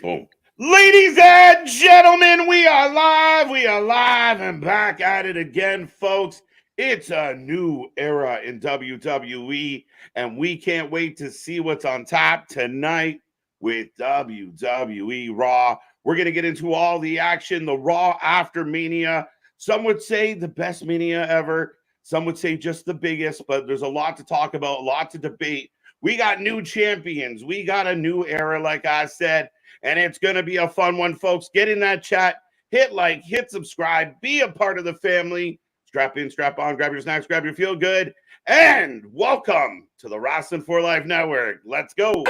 Boom. Ladies and gentlemen, we are live and back at it again, folks. It's a new era in WWE, and we can't wait to see what's on tap tonight with WWE RAW. We're going to get into all the action, the Raw after Mania. Some would say the best Mania ever. Some would say just the biggest, but there's a lot to talk about, a lot to debate. We got new champions. We got a new era, like I said, and it's going to be a fun one, folks. Get in that chat, hit like, hit subscribe, be a part of the family. Strap in, strap on, grab your snacks, grab your feel good, and welcome to the Wrestling for Life Network. Let's go.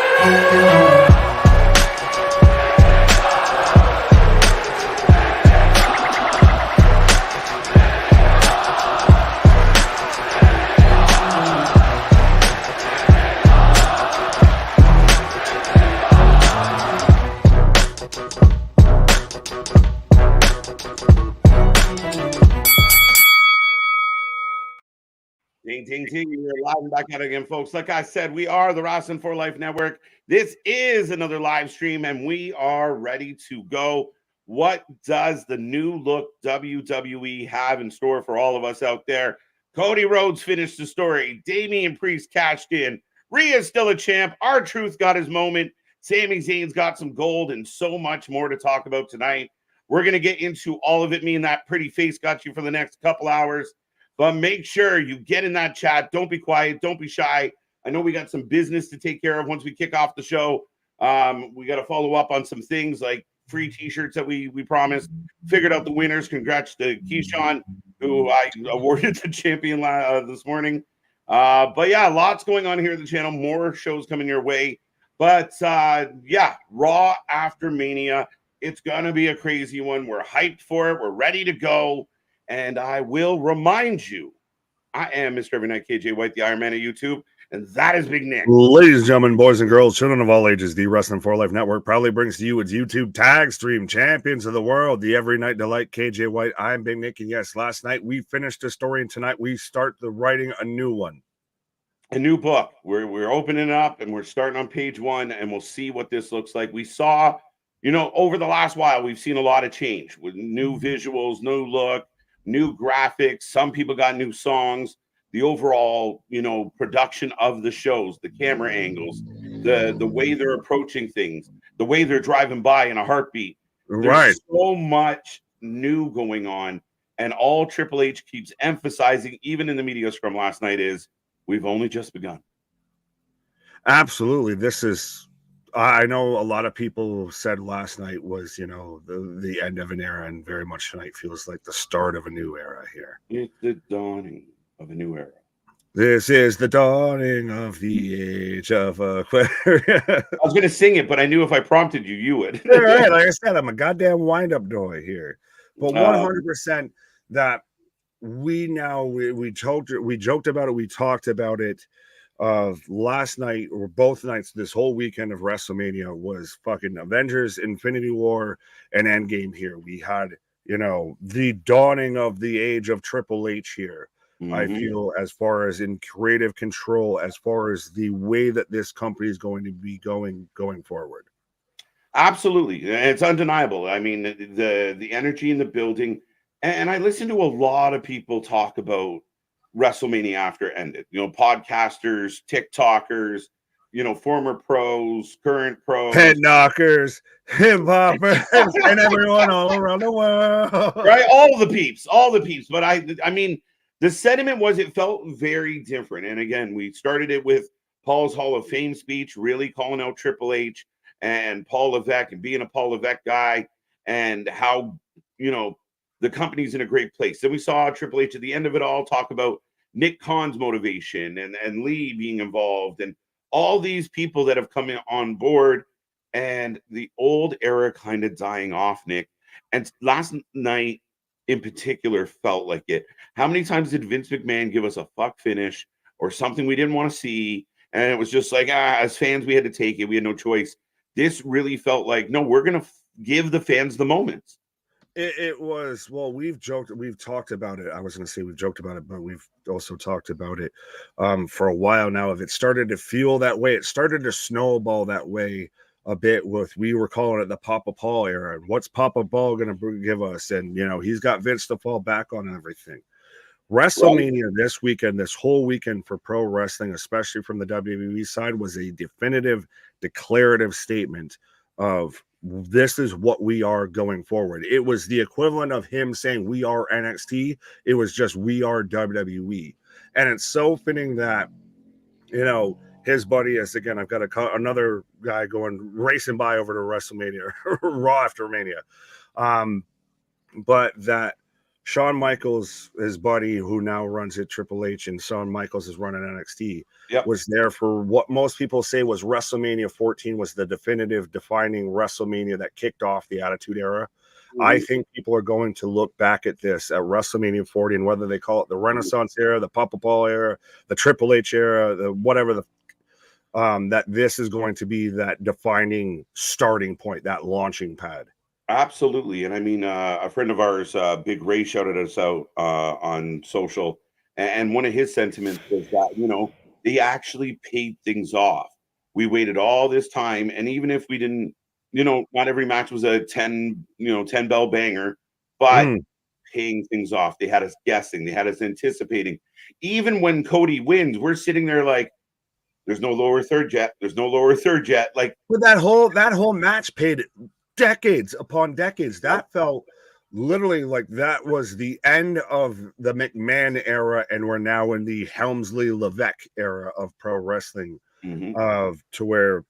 Ding, ding, ding. We're live and back at it again, folks. Like I said, we are the Wrestling for Life Network. This is another live stream, and we are ready to go. What does the new look WWE have in store for all of us out there? Cody Rhodes finished the story. Damian Priest cashed in. Rhea's still a champ. R-Truth got his moment. Sami Zayn's got some gold and so much more to talk about tonight. We're going to get into all of it. Me and that pretty face got you for the next couple hours. But make sure you get in that chat. Don't be quiet. Don't be shy. I know we got some business to take care of once we kick off the show. We got to follow up on some things like free T-shirts that we promised. Figured out the winners. Congrats to Keyshawn, who I awarded the champion this morning. But yeah, lots going on here at the channel. More shows coming your way. But yeah, Raw after Mania. It's going to be a crazy one. We're hyped for it. We're ready to go. And I will remind you, I am Mr. Every Night KJ White, the Iron Man of YouTube, and that is Big Nick. Ladies and gentlemen, boys and girls, children of all ages, the Wrestling for Life Network proudly brings to you its YouTube tag stream champions of the world, the Every Night Delight KJ White. I'm Big Nick, and yes, last night we finished a story, and tonight we start the writing a new one. A new book. We're opening up, and we're starting on page 1, and we'll see what this looks like. We saw, over the last while, we've seen a lot of change with new visuals, new look, new graphics. Some people got new songs. The overall, production of the shows, the camera angles, the way they're approaching things, the way they're driving by in a heartbeat. There's so much new going on, and all Triple H keeps emphasizing, even in the media scrum last night, is we've only just begun. Absolutely. This is, I know a lot of people said last night was, the end of an era, and very much tonight feels like the start of a new era here. It's the dawning of a new era. This is the dawning of the age of Aquarius. I was going to sing it, but I knew if I prompted you, you would. All right, like I said, I'm a goddamn wind-up boy here. But 100% that we joked about it, we talked about it. Last night or both nights, this whole weekend of WrestleMania was fucking Avengers, Infinity War, and Endgame here. We had, the dawning of the age of Triple H here. Mm-hmm. I feel, as far as in creative control, as far as the way that this company is going to be going forward. Absolutely. It's undeniable. I mean, the energy in the building, and I listen to a lot of people talk about WrestleMania after it ended, podcasters, TikTokers, former pros, current pros, head knockers, hip hoppers, and everyone all around the world. Right, all the peeps. But I mean, the sentiment was it felt very different. And again, we started it with Paul's Hall of Fame speech, really calling out Triple H and Paul Levesque and being a Paul Levesque guy, and how the company's in a great place. Then we saw Triple H at the end of it all talk about Nick Khan's motivation and Lee being involved and all these people that have come on board, and the old era kind of dying off, Nick. And last night in particular felt like it. How many times did Vince McMahon give us a fuck finish or something we didn't want to see? And it was just like, as fans, we had to take it. We had no choice. This really felt like, no, we're going to give the fans the moments. It was, well, we've talked about it. I was going to say we've joked about it, but we've also talked about it for a while now. If it started to feel that way, it started to snowball that way a bit with, we were calling it the Papa Paul era. What's Papa Paul going to give us? And, you know, he's got Vince to fall back on and everything. WrestleMania this weekend, this whole weekend for pro wrestling, especially from the WWE side, was a definitive, declarative statement of this is what we are going forward. It was the equivalent of him saying we are NXT. It was just we are WWE. And it's so fitting that, you know, his buddy is, again, I've got another guy going racing by over to WrestleMania, Raw after Mania. But that Shawn Michaels, his buddy, who now runs at Triple H, and Shawn Michaels is running NXT, was there for what most people say was WrestleMania 14 was the definitive, defining WrestleMania that kicked off the Attitude Era. I think people are going to look back at this, at WrestleMania 40, and whether they call it the Renaissance era, the Papa Paul era, the Triple H era, the whatever, the that this is going to be that defining starting point, that launching pad. Absolutely. And I mean, a friend of ours, Big Ray, shouted us out on social. And one of his sentiments was that, you know, they actually paid things off. We waited all this time. And even if we didn't, you know, not every match was a 10 bell banger, but paying things off. They had us guessing. They had us anticipating. Even when Cody wins, we're sitting there like, there's no lower third yet. There's no lower third yet. Like, but that whole match paid decades upon decades. That felt literally like that was the end of the McMahon era, and we're now in the Helmsley Levesque era of pro wrestling, to where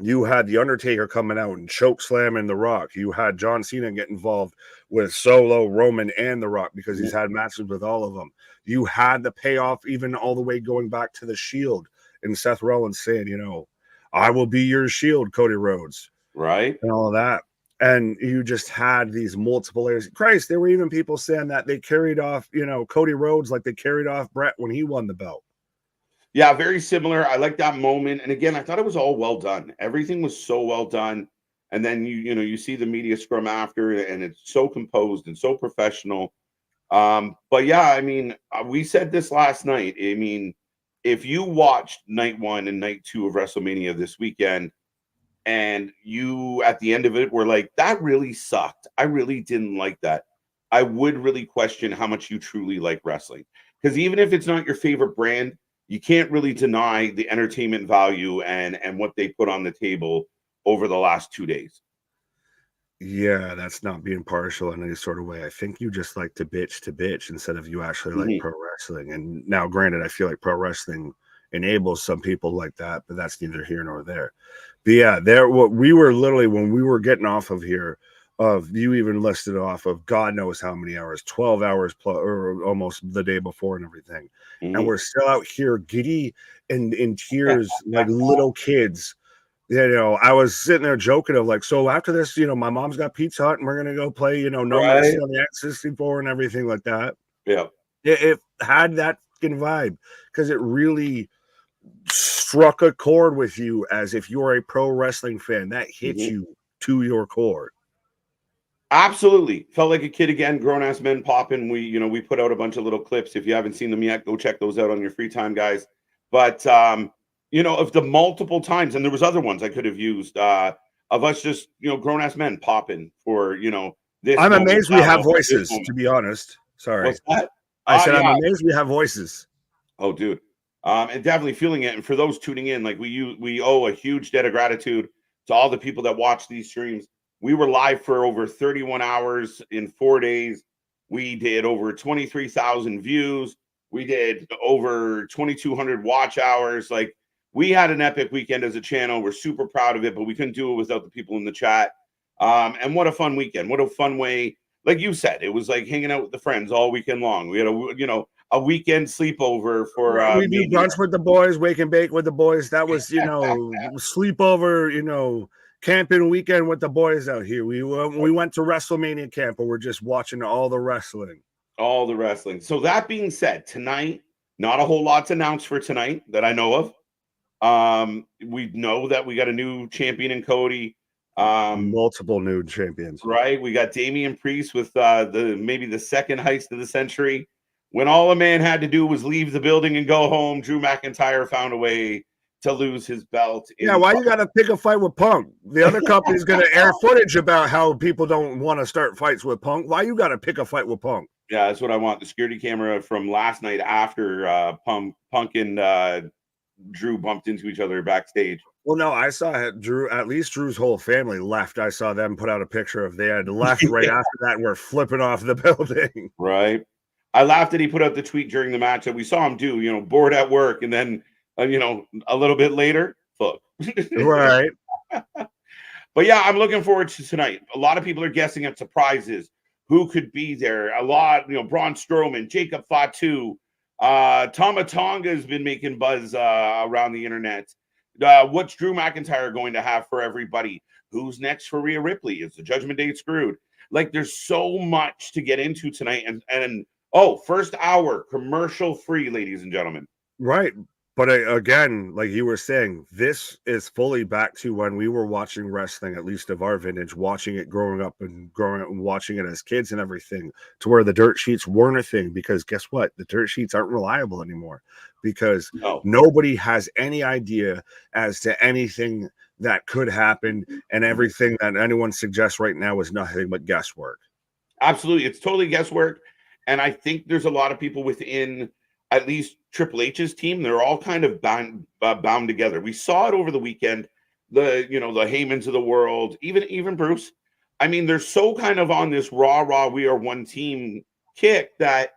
you had the Undertaker coming out and choke slamming The Rock. You had John Cena get involved with Solo, Roman, and The Rock because he's had matches with all of them. You had the payoff even all the way going back to the Shield and Seth Rollins saying, you know, I will be your Shield, Cody Rhodes. Right. And all of that. And you just had these multiple layers. Christ, there were even people saying that they carried off, you know, Cody Rhodes like they carried off Brett when he won the belt. Yeah, very similar. I like that moment. And again, I thought it was all well done. Everything was so well done. And then you see the media scrum after, and it's so composed and so professional. But yeah, I mean, we said this last night. I mean, if you watched night 1 and night 2 of WrestleMania this weekend, and you at the end of it were like, that really sucked, I really didn't like that, I would really question how much you truly like wrestling. Because even if it's not your favorite brand, you can't really deny the entertainment value and what they put on the table over the last 2 days. Yeah, that's not being partial in any sort of way. I think you just like to bitch instead of you actually like pro wrestling. And now, granted, I feel like pro wrestling enables some people like that, but that's neither here nor there. But yeah, what we were literally, when we were getting off of here, of you even listed off of God knows how many hours, 12 hours plus, or almost the day before and everything. And we're still out here giddy and in tears like little kids. You know, I was sitting there joking of like, so after this, you know, my mom's got Pizza Hut and we're gonna go play, you know, No Mercy on the X64 and everything like that. Yeah, it had that fucking vibe because it really struck a chord with you as if you're a pro wrestling fan. That hits you to your core. Absolutely. Felt like a kid again, grown ass men popping. We put out a bunch of little clips. If you haven't seen them yet, go check those out on your free time, guys. But of the multiple times, and there was other ones I could have used of us just, grown ass men popping for, this. I'm amazed we have voices, to be honest. Sorry. What's that? I said, I'm amazed we have voices. Oh, dude. And definitely feeling it. And for those tuning in, like we owe a huge debt of gratitude to all the people that watch these streams. We were live for over 31 hours in 4 days. We did over 23,000 views. We did over 2,200 watch hours. Like, we had an epic weekend as a channel. We're super proud of it, but we couldn't do it without the people in the chat. And what a fun weekend. What a fun way. Like you said, it was like hanging out with the friends all weekend long. We had a weekend sleepover for we do brunch with the boys, wake and bake with the boys. That was, sleepover, camping weekend with the boys out here. We went to WrestleMania camp, but we're just watching all the wrestling. All the wrestling. So that being said, tonight, not a whole lot to announce for tonight that I know of. We know that we got a new champion in Cody. Multiple new champions. Right. We got Damian Priest with maybe the second heist of the century. When all a man had to do was leave the building and go home, Drew McIntyre found a way to lose his belt. Yeah, why you got to pick a fight with Punk? The other company's going to air footage about how people don't want to start fights with Punk. Why you got to pick a fight with Punk? Yeah, that's what I want. The security camera from last night after Punk and Drew bumped into each other backstage. Well, no, I saw Drew. At least Drew's whole family left. I saw them put out a picture of they had left right after that and were flipping off the building. Right. I laughed that he put out the tweet during the match that we saw him do. Bored at work, and then a little bit later, fuck. Right. But yeah, I'm looking forward to tonight. A lot of people are guessing at surprises. Who could be there? A lot, Braun Strowman, Jacob Fatu, Tama Tonga has been making buzz around the internet. What's Drew McIntyre going to have for everybody? Who's next for Rhea Ripley? Is the Judgment Day screwed? Like, there's so much to get into tonight. And first hour, commercial free, ladies and gentlemen. Right. But again, like you were saying, this is fully back to when we were watching wrestling, at least of our vintage, watching it growing up and watching it as kids and everything, to where the dirt sheets weren't a thing. Because guess what? The dirt sheets aren't reliable anymore because nobody has any idea as to anything that could happen. And everything that anyone suggests right now is nothing but guesswork. Absolutely. It's totally guesswork. And I think there's a lot of people within at least Triple H's team. They're all kind of bound together. We saw it over the weekend. The Heymans of the world, even Bruce. I mean, they're so kind of on this raw, we are one team kick that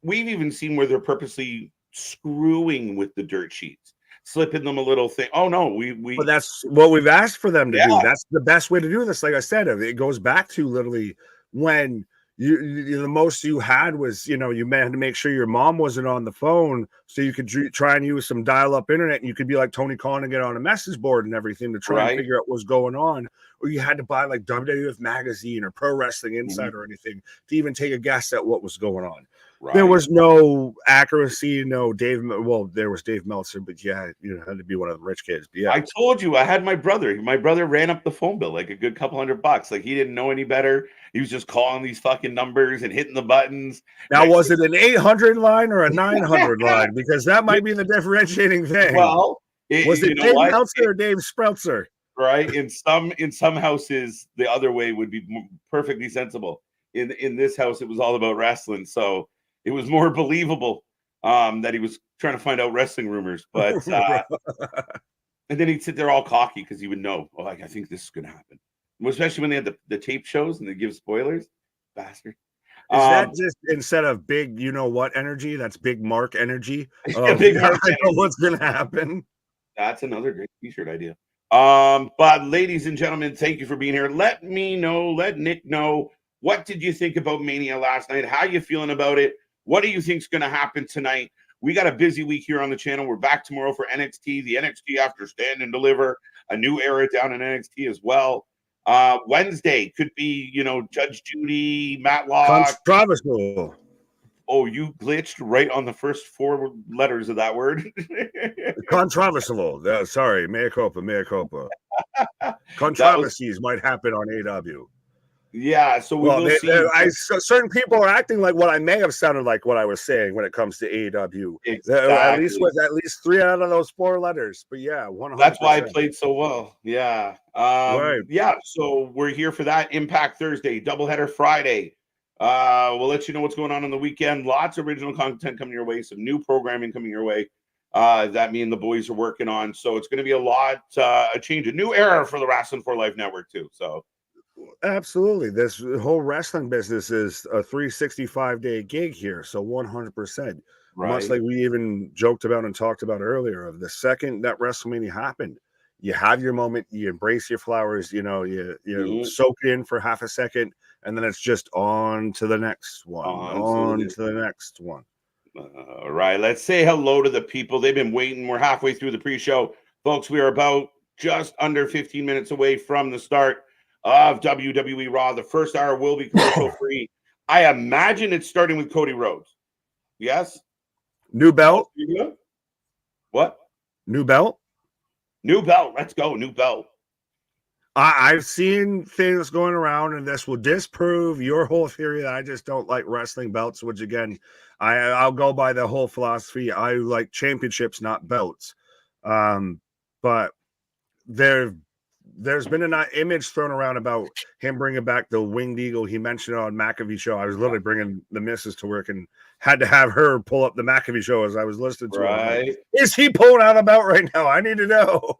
we've even seen where they're purposely screwing with the dirt sheets, slipping them a little thing. Oh no, But that's what we've asked for them to do. That's the best way to do this. Like I said, it goes back to literally when the most you had was, you had to make sure your mom wasn't on the phone so you could try and use some dial-up internet, and you could be like Tony Khan and get on a message board and everything to try and figure out what's going on. Or you had to buy like WWF Magazine or Pro Wrestling Insider or anything to even take a guess at what was going on. Right. There was no accuracy, no Dave. Well, there was Dave Meltzer, but yeah, had to be one of the rich kids. But yeah, I told you I had my brother. My brother ran up the phone bill like a good couple $100. Like, he didn't know any better. He was just calling these fucking numbers and hitting the buttons. Now, was it an 800 line or a 900 line? Because that might be the differentiating thing. Well, was it Dave Meltzer or Dave Sproutzer? Right. In some houses, the other way would be perfectly sensible. In this house, it was all about wrestling, so it was more believable that he was trying to find out wrestling rumors. But and then he'd sit there all cocky because he would know, I think this is going to happen. Especially when they had the tape shows and they give spoilers. Bastard. Is that just instead of big, energy? That's big Mark energy. Big Mark I know what's going to happen. That's another great t-shirt idea. But ladies and gentlemen, thank you for being here. Let me know, let Nick know, what did you think about Mania last night? How you feeling about it? What do you think is going to happen tonight? We got a busy week here on the channel. We're back tomorrow for NXT, the NXT After Stand and Deliver, a new era down in NXT as well. Wednesday could be, Judge Judy, Matlock. Controversial. Oh, you glitched right on the first 4 letters of that word. Controversial. Sorry, mea culpa. Controversies might happen on AW. Yeah, so we will see. Certain people are acting like what I may have sounded like what I was saying when it comes to AEW. Exactly. At least with 3 out of those 4 letters. But yeah, 100%. That's why I played so well. Yeah. Right. Yeah, so we're here for that. Impact Thursday, doubleheader Friday. We'll let you know what's going on the weekend. Lots of original content coming your way. Some new programming coming your way. That me and the boys are working on. So it's going to be a lot, a change, a new era for the Wrestling for Life Network too. So. Absolutely. This whole wrestling business is a 365-day gig here. So 100%. Right. Much like we even joked about and talked about earlier, of the second that WrestleMania happened, you have your moment, you embrace your flowers, you soak it in for half a second, and then it's just on to the next one. On to the next one. All right. Let's say hello to the people. They've been waiting. We're halfway through the pre-show. Folks, we are about just under 15 minutes away from the start of WWE RAW. The first hour will be commercial free. I imagine it's starting with Cody Rhodes. Yes? New belt? What? New belt? New belt. Let's go. New belt. I've seen things going around, and this will disprove your whole theory that I just don't like wrestling belts, which again, I'll go by the whole philosophy. I like championships, not belts. But there's been an image thrown around about him bringing back the winged eagle. He mentioned it on McAfee show. I was literally bringing the missus to work and had to have her pull up the McAfee show as I was listening to it. Like, is he pulling out a belt right now? I need to know.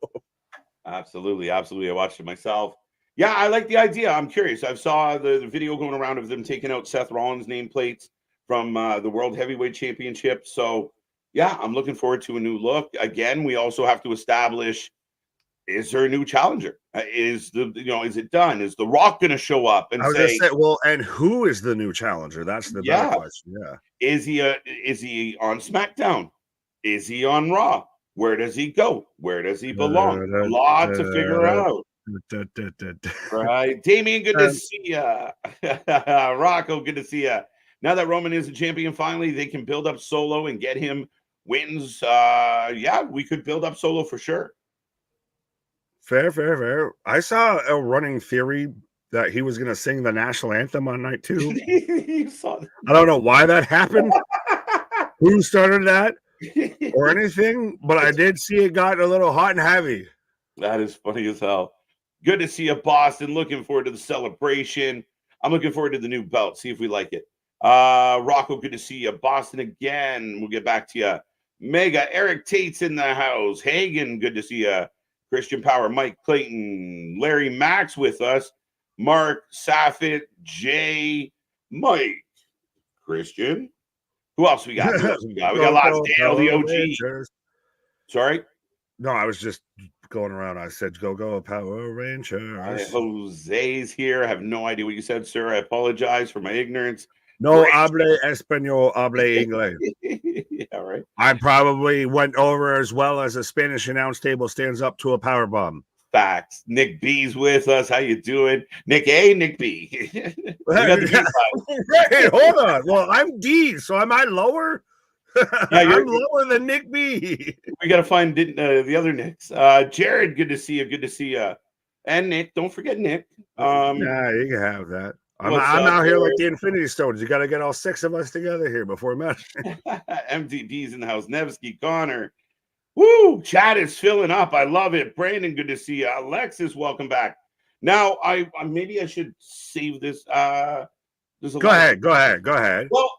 Absolutely. I watched it myself. Yeah, I like the idea. I'm curious. I saw the video going around of them taking out Seth Rollins' nameplates from the World Heavyweight Championship. So, yeah, I'm looking forward to a new look. Again, we also have to establish, is there a new challenger? Is it done? Is The Rock going to show up and say, well, and who is the new challenger? That's the better question. Yeah. Is he on SmackDown? Is he on Raw? Where does he go? Where does he belong? A lot to figure out. Right. Damien, good to see ya. Rocco, good to see ya. Now that Roman is a champion, finally, they can build up Solo and get him wins. Yeah, we could build up Solo for sure. Fair. I saw a running theory that he was going to sing the national anthem on night 2. You saw that. I don't know why that happened. Who started that or anything, but I did see it got a little hot and heavy. That is funny as hell. Good to see you, Boston. Looking forward to the celebration. I'm looking forward to the new belt. See if we like it. Rocco, good to see you. Boston again. We'll get back to you. Mega, Eric Tate's in the house. Hagen, good to see you. Christian Power, Mike Clayton, Larry Max with us. Mark, Saffit, Jay, Mike, Christian. Who else we got? We got lots. Dale, the OG. Sorry? No, I was just going around. I said, go, Power Rangers. Jose's here. I have no idea what you said, sir. I apologize for my ignorance. No hable español, hable inglés. Yeah, right. I probably went over as well as a Spanish announce table stands up to a power bomb. Facts. Nick B's with us. How you doing? Nick A, Nick B. Hey, hold on. Well, I'm D, so am I lower? Yeah, I'm lower than Nick B. We got to find the other Nicks. Jared, good to see you. Good to see you. And Nick, don't forget Nick. Yeah, you can have that. I'm out here like the Infinity Stones. You got to get all 6 of us together here before match. MTB's in the house. Nevsky, Connor. Woo! Chat is filling up. I love it. Brandon, good to see you. Alexis, welcome back. Now, I maybe I should save this. Go ahead. Well,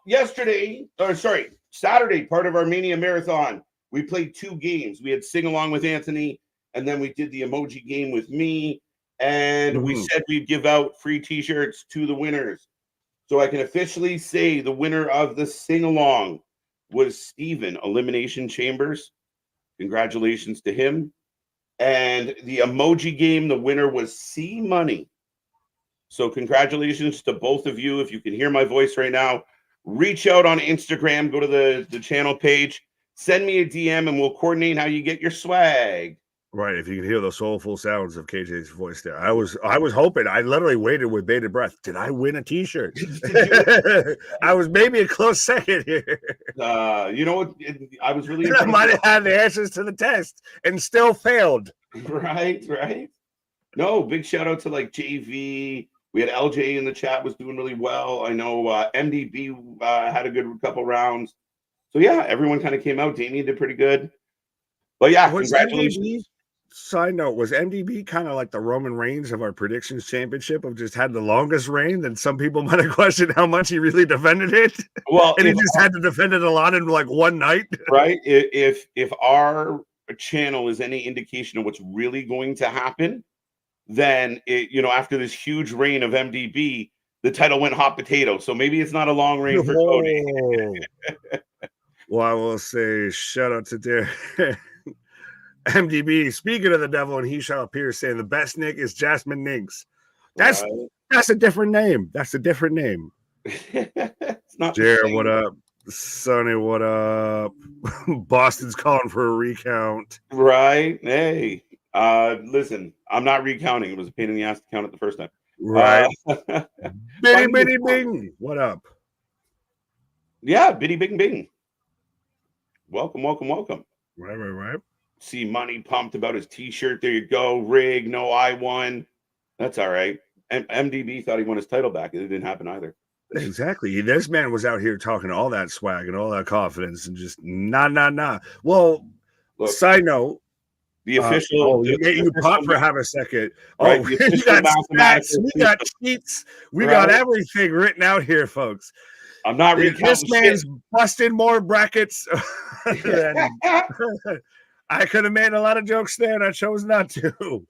Saturday, part of our Mania Marathon, we played 2 games. We had Sing Along with Anthony, and then we did the emoji game with me. And we said we'd give out free T-shirts to the winners. So I can officially say the winner of the sing-along was Steven, Elimination Chambers. Congratulations to him. And the emoji game, the winner was C Money. So congratulations to both of you. If you can hear my voice right now, reach out on Instagram, go to the channel page, send me a DM, and we'll coordinate how you get your swag. Right, if you can hear the soulful sounds of KJ's voice there. I was hoping. I literally waited with bated breath. Did I win a T-shirt? I was maybe a close second here. You know what? I was really. I might have had the answers to the test and still failed. Right. No, big shout out to like JV. We had LJ in the chat, was doing really well. I know MDB had a good couple rounds. So yeah, everyone kind of came out. Damien did pretty good. But yeah, congratulations. Side note, was MDB kind of like the Roman Reigns of our predictions championship, of just had the longest reign? Then some people might have questioned how much he really defended it. Well, and he just had to defend it a lot in like one night. Right. If our channel is any indication of what's really going to happen, then after this huge reign of MDB, the title went hot potato. So maybe it's not a long reign for Cody. Well, I will say shout out to Derek. MDB, speaking of the devil, and he shall appear, saying the best Nick is Jasmine Ninks. That's a different name. That's a different name. It's not Jared, what up? Sonny, what up? Boston's calling for a recount. Right. Hey. Listen, I'm not recounting. It was a pain in the ass to count it the first time. Right. Bitty bing. What up? Yeah, bitty bing bing. Welcome. Right. See Money pumped about his T-shirt. There you go. Rig, no, I won. That's all right. And MDB thought he won his title back. It didn't happen either. Exactly. This man was out here talking all that swag and all that confidence and just nah. Well, look, side note, The official. You pop for half a second. Right, Oh, we got stats, we got cheats, we got everything written out here, folks. I'm not recounting. This man's busting more brackets than I could have made a lot of jokes there, and I chose not to.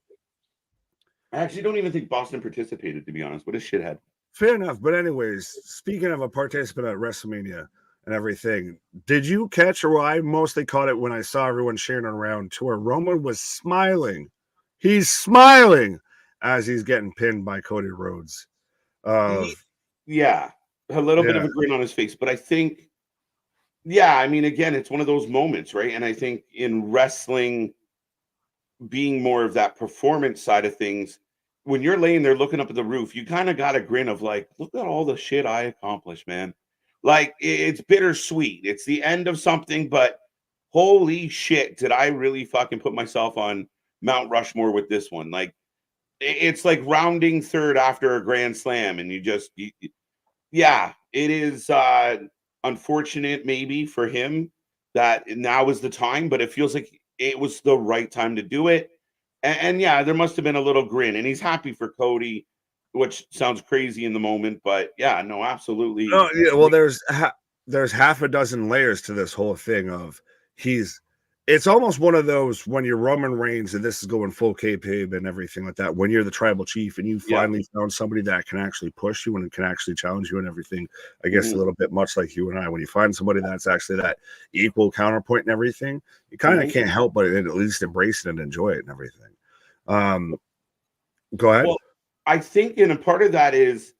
I actually don't even think Boston participated, to be honest. What a shithead. Fair enough. But anyways, speaking of a participant at WrestleMania and everything, did you catch, or I mostly caught it when I saw everyone sharing it around, to where Roman was smiling. He's smiling as he's getting pinned by Cody Rhodes. Yeah, a little bit of a grin on his face. But I think, I mean, again, it's one of those moments, right? And I think in wrestling, being more of that performance side of things, when you're laying there looking up at the roof, you kind of got a grin of like, look at all the shit I accomplished, man. Like, it's bittersweet. It's the end of something, but holy shit, did I really fucking put myself on Mount Rushmore with this one? Like, it's like rounding third after a grand slam, and it is unfortunate maybe for him that now is the time, but it feels like it was the right time to do it. And there must have been a little grin, and he's happy for Cody, which sounds crazy in the moment, but no, absolutely. Oh, yeah, well, there's half a dozen layers to this whole thing of it's almost one of those when you're Roman Reigns and this is going full kayfabe and everything like that, when you're the tribal chief and you finally found somebody that can actually push you and can actually challenge you and everything. I guess a little bit much like you and I, when you find somebody that's actually that equal counterpoint and everything, you kind of can't help but at least embrace it and enjoy it and everything. Go ahead. Well, I think, and a part of that is,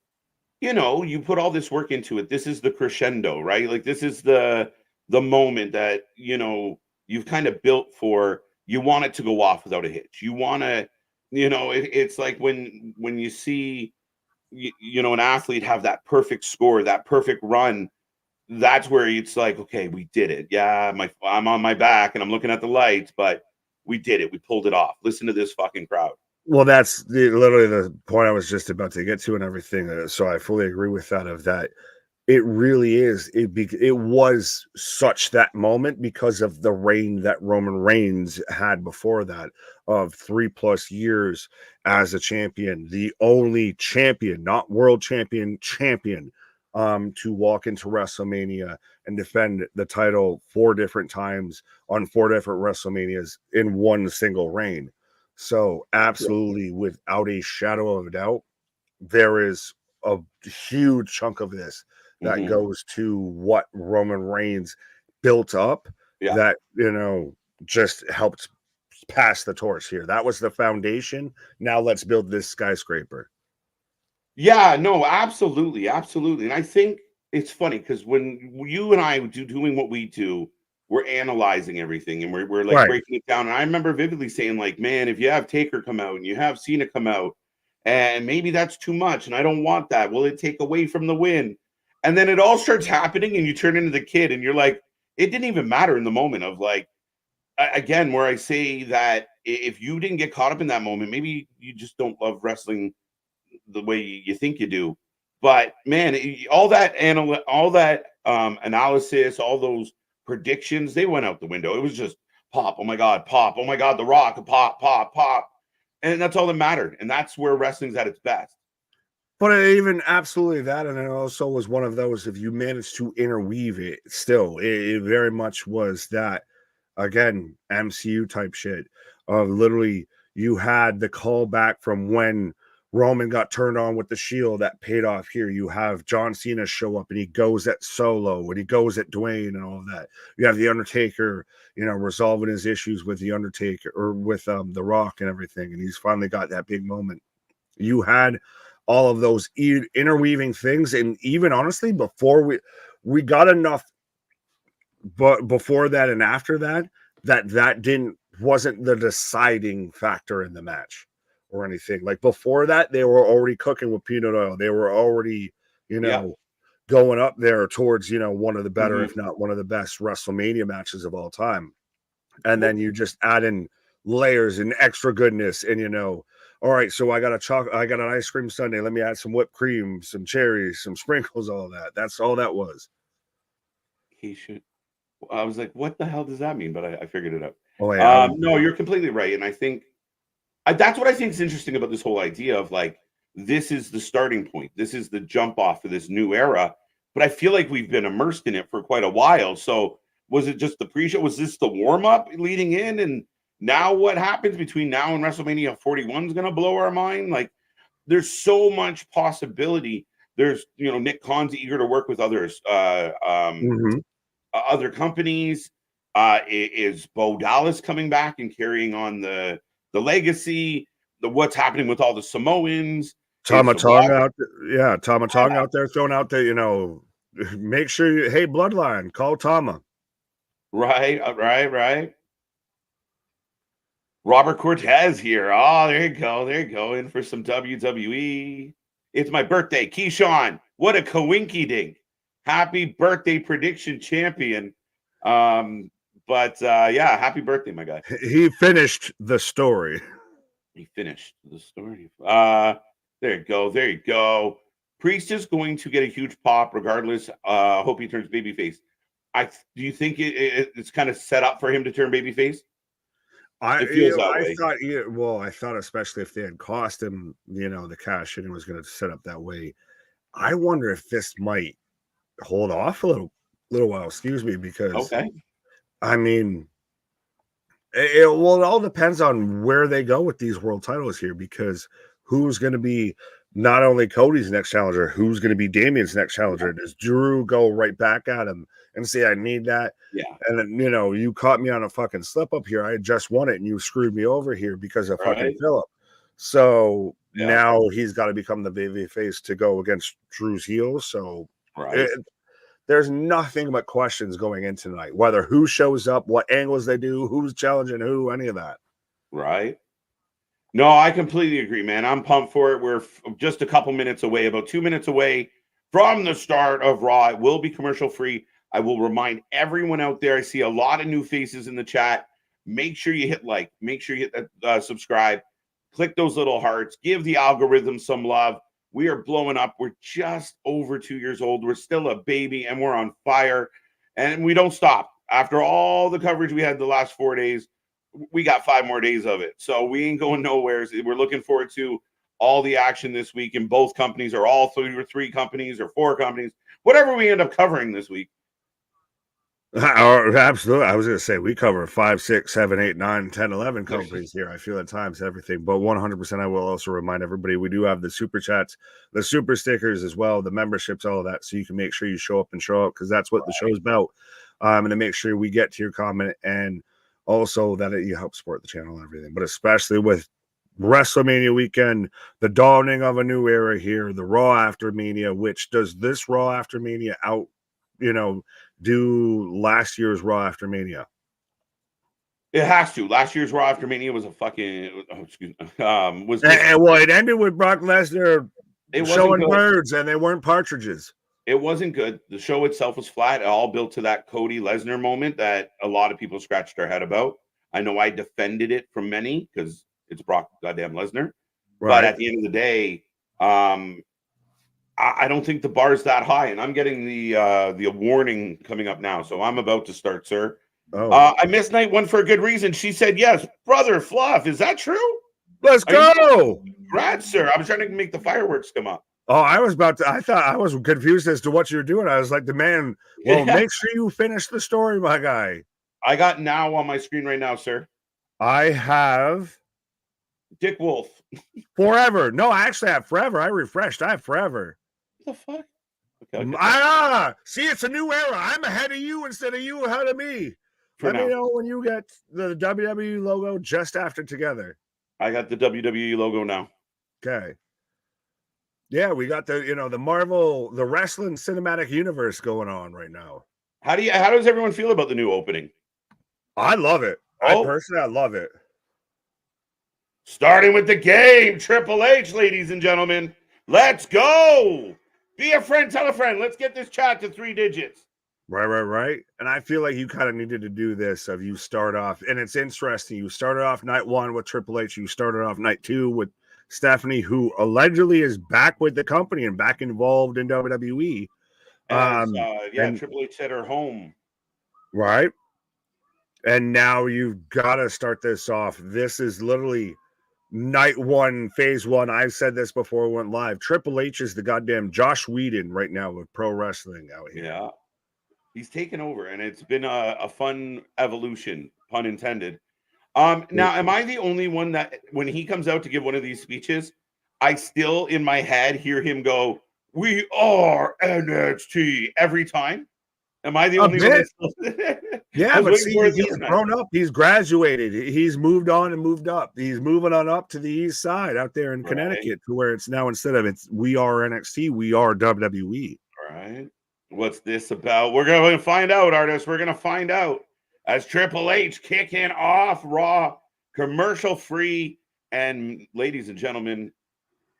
you put all this work into it. This is the crescendo, right? Like, this is the moment that, you've kind of built for. You want it to go off without a hitch. You want to, it's like when you see, an athlete have that perfect score, that perfect run, that's where it's like, okay, we did it. Yeah, I'm on my back and I'm looking at the lights, but we did it. We pulled it off. Listen to this fucking crowd. Well, that's literally the point I was just about to get to and everything. So I fully agree with that, of that. It really is. It was such that moment because of the reign that Roman Reigns had before that of 3+ years as a champion, the only champion, not world champion, to walk into WrestleMania and defend the title 4 different times on 4 different WrestleManias in one single reign. So absolutely, without a shadow of a doubt, there is a huge chunk of this that goes to what Roman Reigns built up that, just helped pass the torch here. That was the foundation. Now let's build this skyscraper. Yeah, no, absolutely. Absolutely. And I think it's funny because when you and I doing what we do, we're analyzing everything and we're like breaking it down. And I remember vividly saying, like, man, if you have Taker come out and you have Cena come out, and maybe that's too much, and I don't want that. Will it take away from the win? And then it all starts happening, and you turn into the kid, and you're like, it didn't even matter in the moment of like, again, where I say that if you didn't get caught up in that moment, maybe you just don't love wrestling the way you think you do. But man, all that analysis, all those predictions, they went out the window. It was just pop. Oh my God, pop. Oh my God, The Rock, pop, pop, pop. And that's all that mattered. And that's where wrestling's at its best. But even absolutely that, and it also was one of those, if you managed to interweave it, still, it very much was that, again, MCU type shit. Literally, you had the callback from when Roman got turned on with the Shield that paid off here. You have John Cena show up and he goes at Solo and he goes at Dwayne and all of that. You have The Undertaker, resolving his issues with The Undertaker or with The Rock and everything. And he's finally got that big moment. You had all of those interweaving things. And even honestly, before we got enough, but before that and after that wasn't the deciding factor in the match or anything. Like before that, they were already cooking with peanut oil. They were already, going up there towards, one of the better, if not one of the best WrestleMania matches of all time. And then you just add in layers and extra goodness and, all right, so I got an ice cream sundae. Let me add some whipped cream, some cherries, some sprinkles, all of that. That's all that was. I was like, what the hell does that mean? But I figured it out. Oh, yeah. No, you're completely right. And I think that's what I think is interesting about this whole idea of like, this is the starting point. This is the jump off of this new era. But I feel like we've been immersed in it for quite a while. So was it just the pre-show? Was this the warm-up leading in? And now what happens between now and WrestleMania 41 is going to blow our mind? Like, there's so much possibility. There's, Nick Khan's eager to work with others, other companies. Is Bo Dallas coming back and carrying on the legacy? What's happening with all the Samoans? Tama Tonga out there, yeah, Tama Tonga out there throwing out there, make sure you, hey, Bloodline, call Tama. Right. Robert Cortez here. Oh, there you go. In for some WWE. It's my birthday. Keyshawn, what a coinky dink. Happy birthday, prediction champion. Yeah, happy birthday, my guy. He finished the story. There you go. Priest is going to get a huge pop regardless. Hope he turns babyface. Do you think it's kind of set up for him to turn babyface? I thought especially if they had cost him, the cash in, was going to set up that way. I wonder if this might hold off a little while. Excuse me, because I mean, it all depends on where they go with these world titles here, because who's going to be not only Cody's next challenger, who's going to be Damien's next challenger? Does Drew go right back at him and say, I need that? Yeah. And then, you caught me on a fucking slip up here. I just won it and you screwed me over here because of fucking Phillip. So now he's got to become the baby face to go against Drew's heels. So there's nothing but questions going in tonight, whether who shows up, what angles they do, who's challenging who, any of that. Right. No, I completely agree, man. I'm pumped for it. We're just a couple minutes away, about 2 minutes away from the start of Raw. It will be commercial free. I will remind everyone out there. I see a lot of new faces in the chat. Make sure you hit like. Make sure you hit that subscribe. Click those little hearts. Give the algorithm some love. We are blowing up. We're just over 2 years old. We're still a baby, and we're on fire. And we don't stop. After all the coverage we had the last 4 days, we got 5 more days of it. So we ain't going nowhere. We're looking forward to all the action this week in both companies, or all three companies, or 4 companies, whatever we end up covering this week. Absolutely. I was going to say we cover 5, 6, 7, 8, 9, 10, 11 companies here. I feel at times everything, but 100%. I will also remind everybody we do have the super chats, the super stickers as well, the memberships, all of that. So you can make sure you show up, because that's what the show's about. And to make sure we get to your comment, and also that you help support the channel and everything. But especially with WrestleMania weekend, the dawning of a new era here, the Raw after Mania, which does this Raw after Mania out, do last year's Raw after Mania? It has to. Last year's Raw after Mania was a fucking it ended with Brock Lesnar showing birds, and they weren't partridges. It wasn't good. The show itself was flat. It all built to that Cody Lesnar moment that a lot of people scratched their head about. I know I defended it from many because it's Brock goddamn Lesnar. Right. But at the end of the day, I don't think the bar's that high, and I'm getting the warning coming up now. So I'm about to start, sir. I missed night 1 for a good reason. She said yes. Brother Fluff, is that true? Let's go. Congrats, sir. I was trying to make the fireworks come up. Oh, I thought I was confused as to what you're doing. I was like, make sure you finish the story, my guy. I got now on my screen right now, sir. I have Dick Wolf. Forever. No, I actually have forever. I refreshed. I have forever. What the fuck? Okay. See, it's a new era. I'm ahead of you instead of you ahead of me. Let me know when you get the WWE logo just after together. I got the WWE logo now. Okay. Yeah, we got the Marvel, the wrestling cinematic universe going on right now. How does everyone feel about the new opening? I love it. I love it. Starting with the game, Triple H, ladies and gentlemen. Let's go. Be a friend, tell a friend. Let's get this chat to 3 digits. Right. And I feel like you kind of needed to do this of you start off, and it's interesting. You started off night 1 with Triple H. You started off night 2 with Stephanie, who allegedly is back with the company and back involved in WWE. Triple H said her home. Right. And now you've got to start this off. This is literally night one, phase one. I've said this before we went live. Triple H is the goddamn Josh Whedon right now with pro wrestling out here. Yeah. He's taken over, and it's been a fun evolution, pun intended. Now, am I the only one that when he comes out to give one of these speeches, I still in my head hear him go, "We are NXT" every time? Am I the A only one bit. that's Yeah, I was but waiting see, for it the he's other night. grown up. He's graduated. He's moved on and moved up. He's moving on up to the east side out there in Right. Connecticut, to where it's now instead of it's we are NXT, we are WWE. All right. What's this about? We're going to find out, artists. We're going to find out as Triple H kicking off Raw, commercial free. And ladies and gentlemen,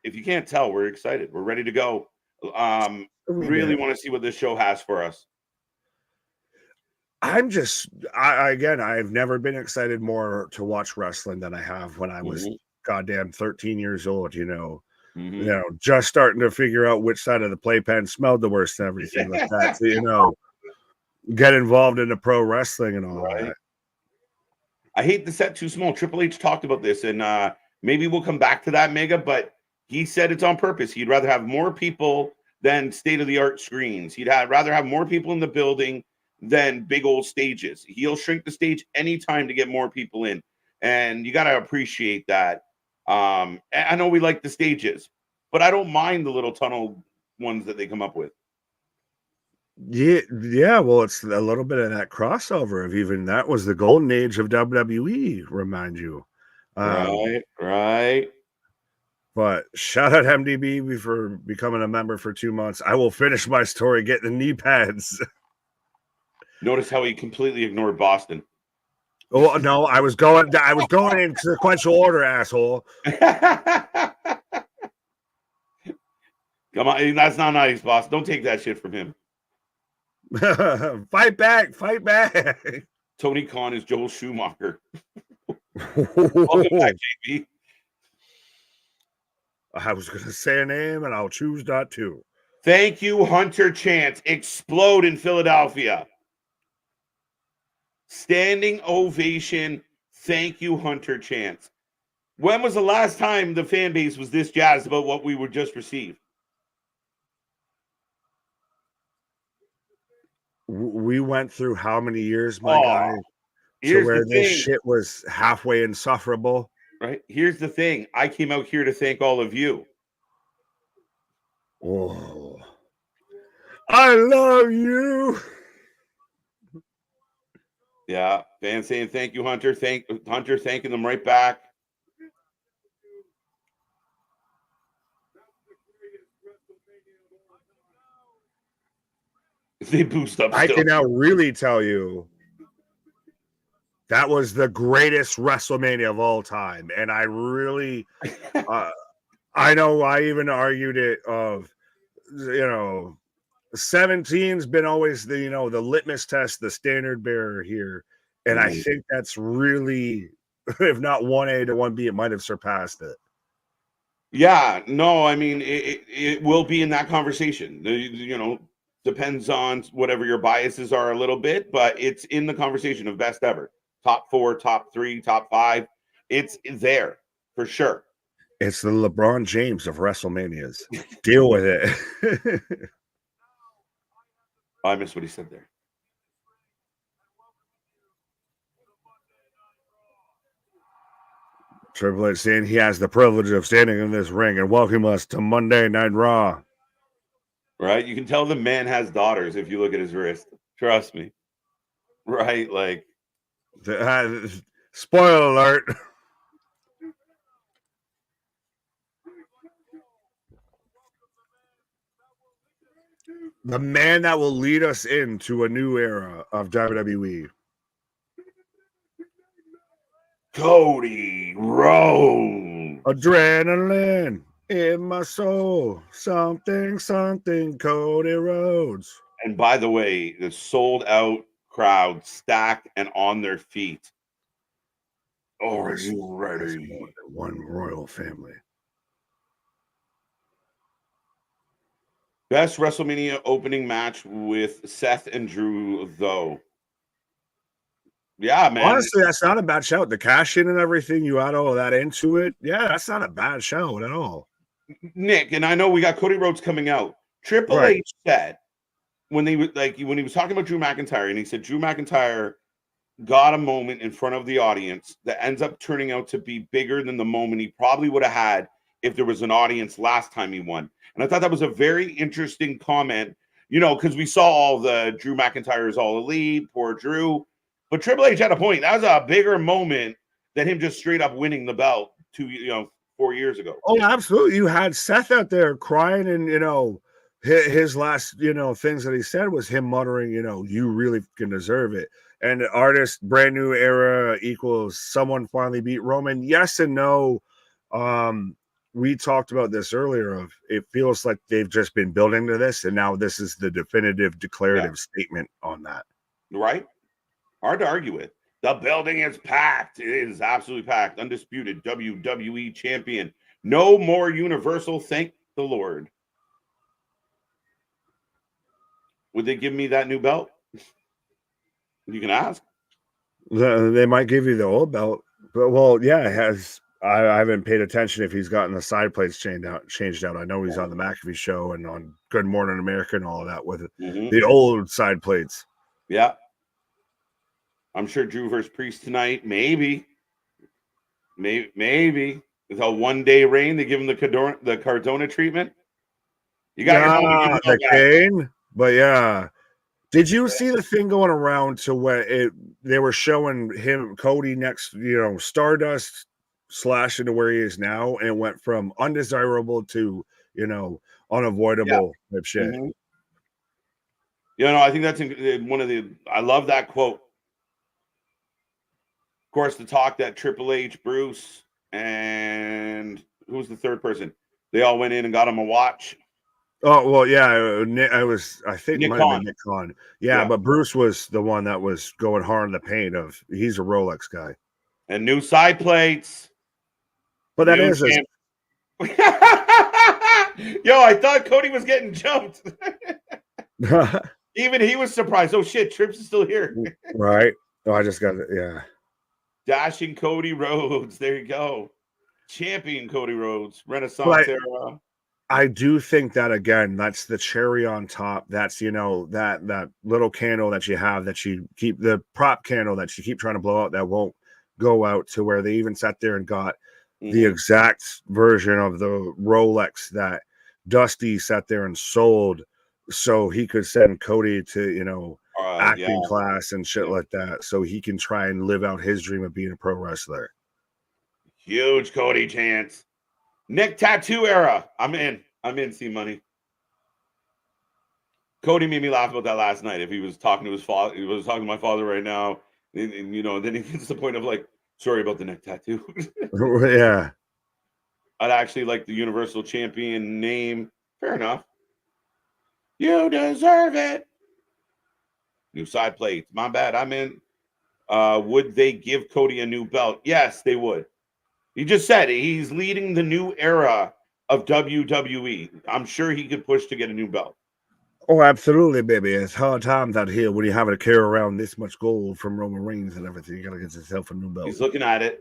if you can't tell, we're excited. We're ready to go. Really want to see what this show has for us. I'm just, again, I've never been excited more to watch wrestling than I have when I was goddamn 13 years old, you know, just starting to figure out which side of the playpen smelled the worst and everything like that. So, you know, get involved in the pro wrestling and all that. I hate the set too small. Triple H talked about this, and maybe we'll come back to that, Mega, but he said it's on purpose. He'd rather have more people than state-of-the-art screens. He'd rather have more people in the building than big old stages. He'll shrink the stage anytime to get more people in, and you got to appreciate that. I know we like the stages, but I don't mind the little tunnel ones that they come up with. Yeah. Well, it's a little bit of that crossover of even that was the golden age of WWE, remind you. Right. But shout out MDB for becoming a member for 2 months. I will finish my story, get the knee pads. Notice how he completely ignored Boston. Oh no, I was going in sequential order, asshole. Come on, that's not nice, boss. Don't take that shit from him. Fight back. Tony Khan is Joel Schumacher. Welcome back, JB. I was going to say a name, and I'll choose not to. Thank you, Hunter Chance. Explode in Philadelphia. Standing ovation. Thank you, Hunter Chance. When was the last time the fan base was this jazzed about what we would just receive? We went through how many years, my guy, to where this shit was halfway insufferable? Right? Here's the thing. I came out here to thank all of you. Oh, I love you. Yeah, fans saying thank you, Hunter. Hunter thanking them right back. They boost up. I can now really tell you that was the greatest WrestleMania of all time, and I really, I know I even argued it of, 17's been always the the litmus test, the standard bearer here, and I think that's really, if not 1A to 1B, it might have surpassed it. Yeah, no, I mean it will be in that conversation. Depends on whatever your biases are a little bit, but it's in the conversation of best ever. Top 4, top 3, top 5. It's there for sure. It's the LeBron James of WrestleManias. Deal with it. I missed what he said there. Triple H saying he has the privilege of standing in this ring and welcome us to Monday Night Raw. Right? You can tell the man has daughters if you look at his wrist. Trust me. Right? Like, spoiler alert. The man that will lead us into a new era of WWE. Cody Rhodes. Adrenaline in my soul. Something, Cody Rhodes. And by the way, the sold out crowd stacked and on their feet. Oh, are you ready? More than one royal family. Best WrestleMania opening match with Seth and Drew, though. Yeah, man. Honestly, that's not a bad shout. The cash in and everything, you add all that into it. Yeah, that's not a bad shout at all. Nick, and I know we got Cody Rhodes coming out. Triple Right. H said when he was talking about Drew McIntyre, and he said Drew McIntyre got a moment in front of the audience that ends up turning out to be bigger than the moment he probably would have had if there was an audience last time he won. And I thought that was a very interesting comment, because we saw all the Drew McIntyre's All Elite, poor Drew. But Triple H had a point. That was a bigger moment than him just straight up winning the belt 4 years ago. Oh, absolutely. You had Seth out there crying, and his last things that he said was him muttering, you really can deserve it. And the artist, brand new era equals someone finally beat Roman. Yes and no. We talked about this earlier. Of it feels like they've just been building to this, and now this is the definitive, declarative statement on that. Right? Hard to argue with. The building is packed. It is absolutely packed. Undisputed WWE champion. No more Universal. Thank the Lord. Would they give me that new belt? You can ask. They might give you the old belt, but yeah, it has. I haven't paid attention if he's gotten the side plates changed out. I know he's on the McAfee show and on Good Morning America and all of that with the old side plates. Yeah. I'm sure Drew versus Priest tonight. Maybe. It's a 1-day reign. They give him the Cardona treatment. You got the Kane, but yeah. Did you see the thing going around to where they were showing him Cody next, Stardust slash into where he is now, and it went from undesirable to unavoidable type shit. I think that's I love that quote. Of course, the talk that Triple H, Bruce, and who's the third person? They all went in and got him a watch. Oh, well, yeah, I think it might have been Nick Khan. Yeah, but Bruce was the one that was going hard in the paint of he's a Rolex guy. And new side plates. But that is Yo, I thought Cody was getting jumped. Even he was surprised. Oh shit, Trips is still here. Right. Oh, I just got it. Yeah. Dashing Cody Rhodes. There you go. Champion Cody Rhodes. Renaissance era. I do think that, again, that's the cherry on top. That's, that little candle that you have that you keep, the prop candle that you keep trying to blow out that won't go out, to where they even sat there and got the exact version of the Rolex that Dusty sat there and sold so he could send Cody to, acting class and shit like that, so he can try and live out his dream of being a pro wrestler. Huge Cody chance. Nick tattoo era. I'm in. See money. Cody made me laugh about that last night. If he was talking to his father, he was talking to my father right now, and then he gets to the point of like, sorry about the neck tattoo. Yeah. I'd actually like the Universal Champion name. Fair enough. You deserve it. New side plates. My bad. I'm in. Would they give Cody a new belt? Yes, they would. He just said he's leading the new era of WWE. I'm sure he could push to get a new belt. Oh, absolutely, baby. It's hard times out here when you're having to carry around this much gold from Roman Reigns and everything. You got to get yourself a new belt. He's looking at it.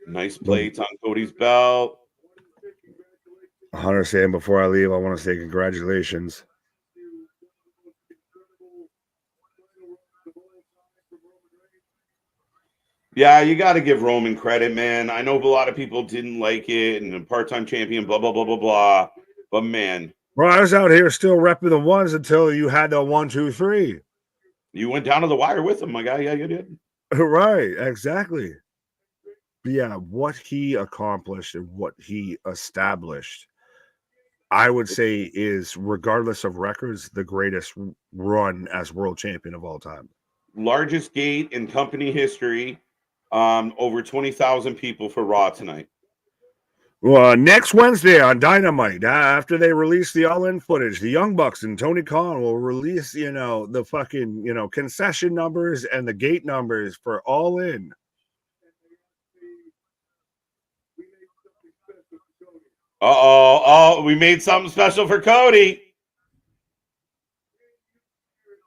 Nice plates on Cody's belt. Hunter saying, before I leave, I want to say congratulations. Yeah, you got to give Roman credit, man. I know a lot of people didn't like it, and a part-time champion, blah, blah, blah, blah, blah. But, man. Bro, I was out here still repping the ones until you had the 1, 2, 3. You went down to the wire with him, my guy. Yeah, you did. Right, exactly. But yeah, what he accomplished and what he established, I would say, is, regardless of records, the greatest run as world champion of all time. Largest gate in company history. Over 20,000 people for Raw tonight. Well, next Wednesday on Dynamite, after they release the All In footage, the Young Bucks and Tony Khan will release, the fucking, concession numbers and the gate numbers for All In. Oh, we made something special for Cody.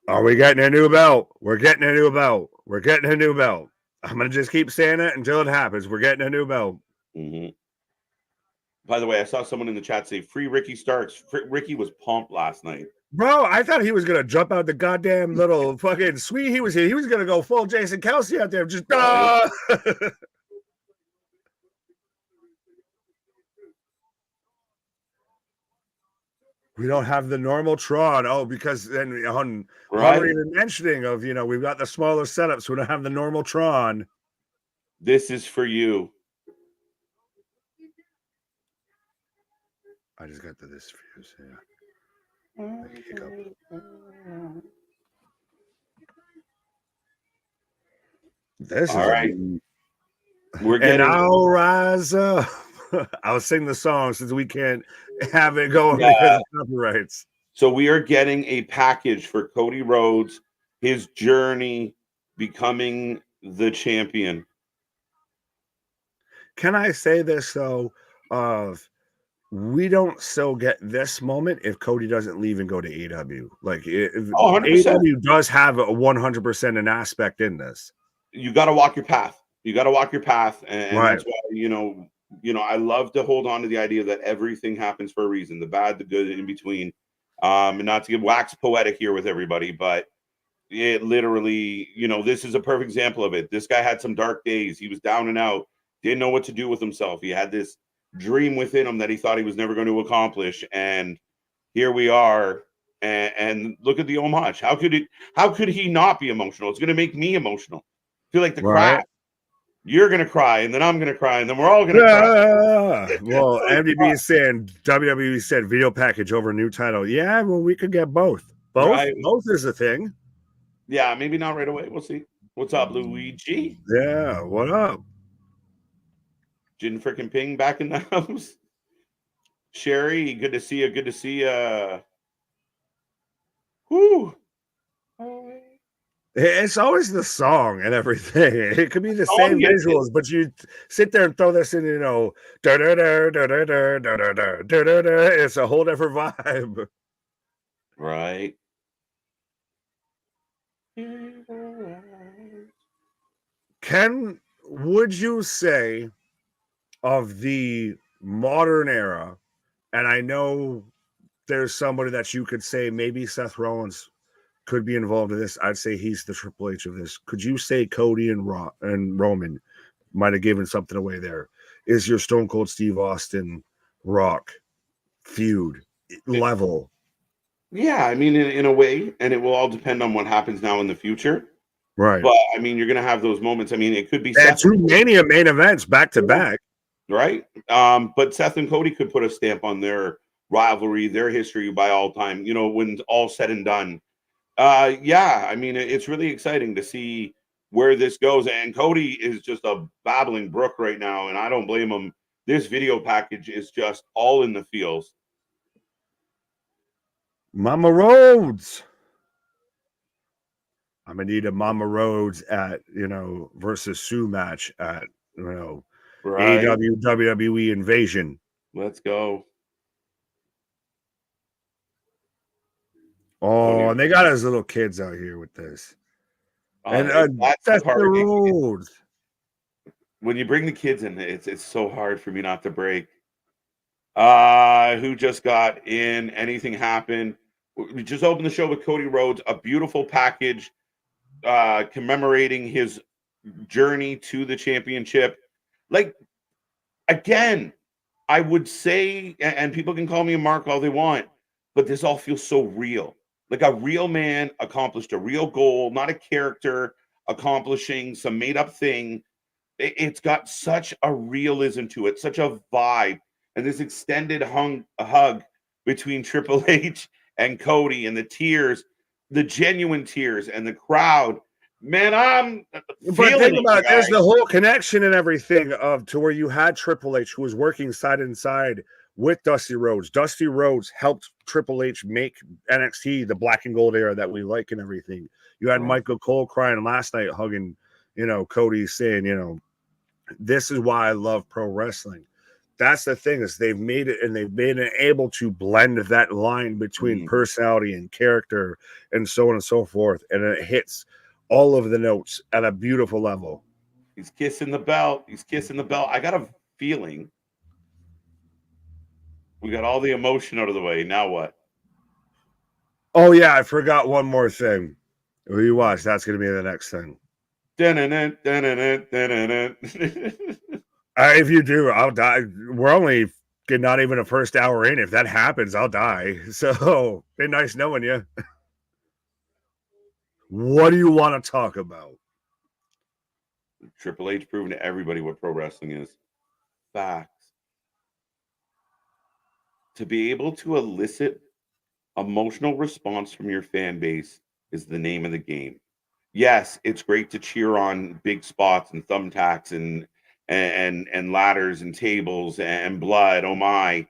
Are we getting a new belt? We're getting a new belt. We're getting a new belt. I'm going to just keep saying it until it happens. We're getting a new belt. Mm-hmm. By the way, I saw someone in the chat say, free Ricky Starks. Ricky was pumped last night. Bro, I thought he was going to jump out the goddamn little fucking suite he was in. He was going to go full Jason Kelsey out there. Just, we don't have the normal Tron. Oh, because then on Right. even mentioning of, we've got the smaller setup, so we don't have the normal Tron. This is for you. I just got to this fuse, yeah. This all is right. We're getting. And I'll rise up. I'll sing the song since we can't have it going because of copyrights. So we are getting a package for Cody Rhodes, his journey becoming the champion. Can I say this though? We don't still get this moment if Cody doesn't leave and go to AEW. Like, AEW does have a 100% an aspect in this. You got to walk your path. You got to walk your path, and right. That's why I love to hold on to the idea that everything happens for a reason: the bad, the good, in between. And not to get wax poetic here with everybody, but it literally, this is a perfect example of it. This guy had some dark days. He was down and out, didn't know what to do with himself. He had this dream within him that he thought he was never going to accomplish, and here we are. And look at the homage. How could he not be emotional? It's going to make me emotional. I feel like the cry. You're going to cry, and then I'm going to cry, and then we're all going to cry. Well, MDB is saying WWE said video package over new title. Yeah, well, we could get both. Both is a thing. Yeah, maybe not right away. We'll see. What's up, Luigi? Yeah, what up? Jin freaking Ping back in the house. Sherry, good to see you. Good to see you. Whoo. It's always the song and everything. It could be the same visuals, but you sit there and throw this in, it's a whole different vibe. Right. Would you say of the modern era, and I know there's somebody that you could say maybe Seth Rollins could be involved in this. I'd say he's the Triple H of this. Could you say Cody and Roman might have given something away there? Is your Stone Cold Steve Austin Rock feud level? Yeah, I mean, in a way, and it will all depend on what happens now in the future. Right. But, I mean, you're going to have those moments. I mean, it could be Seth two Mania main events back to back. Right. But Seth and Cody could put a stamp on their rivalry, their history by all time, when all said and done. Yeah, I mean, it's really exciting to see where this goes. And Cody is just a babbling brook right now, and I don't blame him. This video package is just all in the feels. Mama Rhodes. I'm gonna need a Mama Rhodes at versus Sue match at AEW WWE Invasion. Let's go. Oh, and they got his little kids out here with this. And that's the Rhodes. When you bring the kids in, it's so hard for me not to break. Who just got in? Anything happened? We just opened the show with Cody Rhodes, a beautiful package commemorating his journey to the championship. Like, again, I would say, and people can call me a mark all they want, but this all feels so real. Like a real man accomplished a real goal, not a character accomplishing some made-up thing. It's got such a realism to it, such a vibe, and this extended hug between Triple H and Cody, and the tears, the genuine tears, and the crowd. Man, I'm feeling. But think about it. There's the whole connection and everything to where you had Triple H, who was working side and side with Dusty Rhodes. Dusty Rhodes helped Triple H make NXT the black and gold era that we like and everything. You had Michael Cole crying last night, hugging, Cody, saying, this is why I love pro wrestling. that's the thing, is they've made it, and they've been able to blend that line between personality and character and so on and so forth. And it hits all of the notes at a beautiful level. He's kissing the belt. He's kissing the belt. I got a feeling we got all the emotion out of the way. Now what? Oh, yeah, I forgot one more thing. Will you watch? That's going to be the next thing. If you do, I'll die. We're only not even a first hour in. If that happens, I'll die. So, been nice knowing you. What do you want to talk about? Triple H proving to everybody what pro wrestling is. Facts. To be able to elicit emotional response from your fan base is the name of the game. Yes, it's great to cheer on big spots and thumbtacks and ladders and tables and blood. Oh my.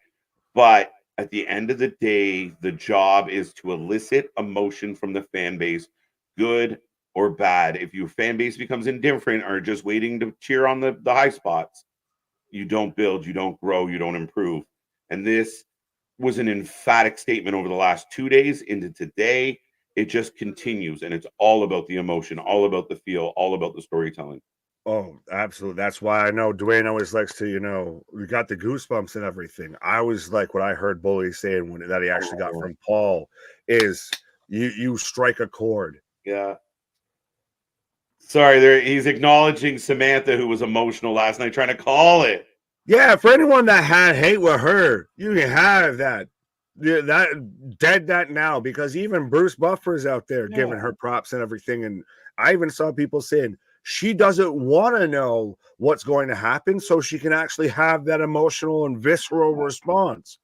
But at the end of the day, the job is to elicit emotion from the fan base, good or bad. If your fan base becomes indifferent or just waiting to cheer on the high spots, you don't build, you don't grow, you don't improve. And this was an emphatic statement over the last 2 days into today. It just continues, and it's all about the emotion, all about the feel, all about the storytelling. Oh, absolutely. That's why I know Dwayne always likes to, we got the goosebumps and everything. I was like, what I heard Bully saying that he actually got from Paul is you strike a chord. Yeah. Sorry, he's acknowledging Samantha, who was emotional last night, trying to call it. Yeah, for anyone that had hate with her, you can have that. That now, because even Bruce Buffer's out there giving her props and everything. And I even saw people saying she doesn't want to know what's going to happen so she can actually have that emotional and visceral response.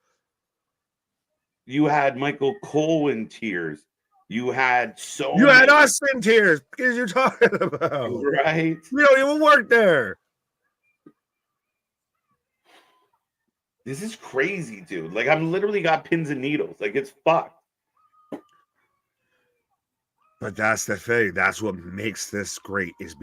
You had Michael Cole in tears. You had had us in tears because you're talking about. Right. We don't even work there. This is crazy, dude. Like, I've literally got pins and needles. Like, it's fucked. But that's the thing. That's what makes this great, is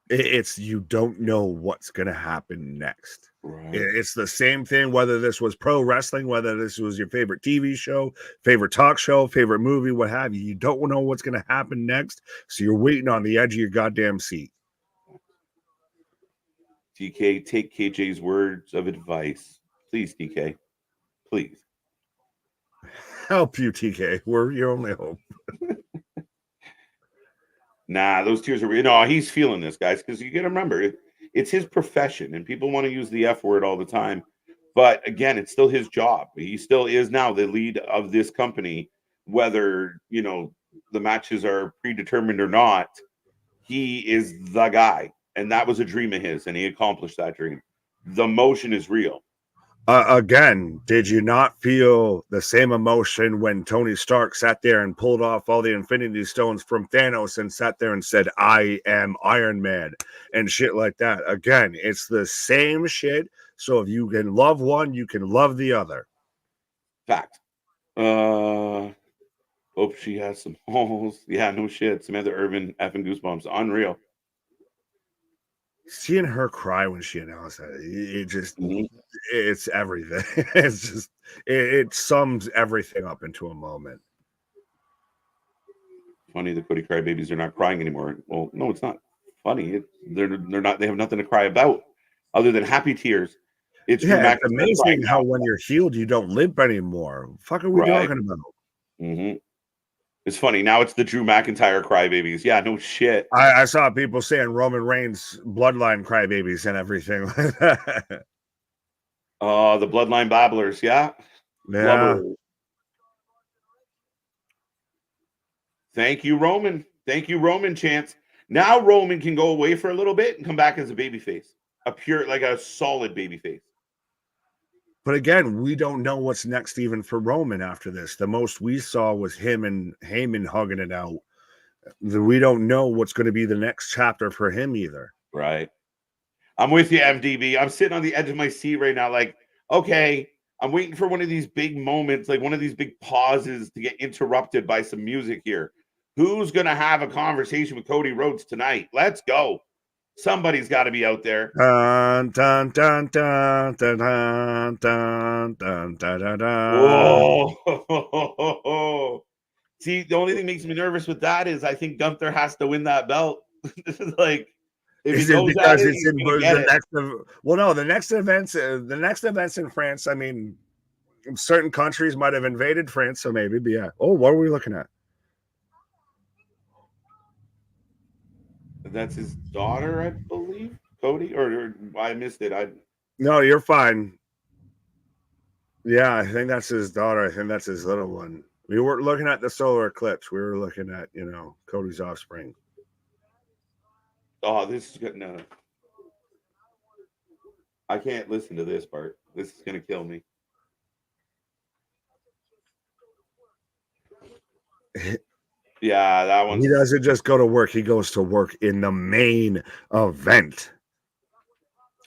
it's you don't know what's going to happen next. Right. It's the same thing, whether this was pro wrestling, whether this was your favorite TV show, favorite talk show, favorite movie, what have you. You don't know what's going to happen next. So you're waiting on the edge of your goddamn seat. DK, take KJ's words of advice. Please, DK. Please. Help you, TK. We're your only hope. Nah, those tears are he's feeling this, guys, because you got to remember, it's his profession, and people want to use the F word all the time. But again, it's still his job. He still is now the lead of this company, whether, the matches are predetermined or not. He is the guy, and that was a dream of his, and he accomplished that dream. The emotion is real. Again, did you not feel the same emotion when Tony Stark sat there and pulled off all the Infinity Stones from Thanos and sat there and said, "I am Iron Man," and shit like that? Again, it's the same shit. So if you can love one, you can love the other. Fact. Hope she has some holes. Yeah, no shit. Samantha Irvin effing goosebumps. Unreal. Seeing her cry when she announced that, it just, it's everything. It's just, it sums everything up into a moment. Funny, the Cody crybabies are not crying anymore. Well, no, it's not funny. They're not. They have nothing to cry about other than happy tears. It's amazing how when you're healed, you don't limp anymore. Fuck are we talking about? Mm-hmm. It's funny. Now it's the Drew McIntyre crybabies. Yeah, no shit. I saw people saying Roman Reigns bloodline crybabies and everything like that. The bloodline babblers. Yeah. Yeah. Thank you, Roman. Thank you, Roman chants. Now Roman can go away for a little bit and come back as a babyface. A solid babyface. But again, we don't know what's next even for Roman after this. The most we saw was him and Heyman hugging it out. We don't know what's going to be the next chapter for him either. Right. I'm with you, MDB. I'm sitting on the edge of my seat right now. Like, okay, I'm waiting for one of these big moments, like one of these big pauses to get interrupted by some music here. Who's going to have a conversation with Cody Rhodes tonight? Let's go. Somebody's got to be out there. Dun, dun, dun, dun, dun, dun, dun, dun, dun, dun, dun. Whoa. See, the only thing that makes me nervous with that is I think Gunther has to win that belt. Like, if Is he it goes at because it, it's he's in gonna get the it. next well, no, the next events in France. I mean, certain countries might have invaded France, so maybe, but yeah. Oh, what are we looking at? That's his daughter, I believe, Cody, or I missed it. No, you're fine. Yeah, I think that's his daughter. I think that's his little one. We weren't looking at the solar eclipse. We were looking at, Cody's offspring. Oh, this is good. No, I can't listen to this part. This is gonna kill me. Yeah, that one. He doesn't just go to work. He goes to work in the main event.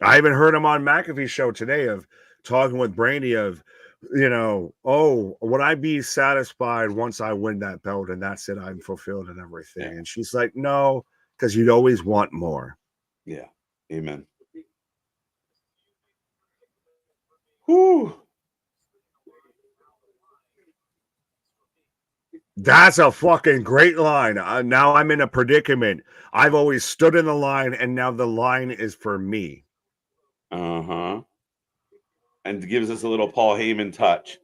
I even heard him on McAfee's show today of talking with Brandy of, would I be satisfied once I win that belt and that's it, I'm fulfilled and everything. Yeah. And she's like, no, because you'd always want more. Yeah. Amen. Whew. That's a fucking great line. Now I'm in a predicament. I've always stood in the line, and now the line is for me. Uh-huh. And gives us a little Paul Heyman touch.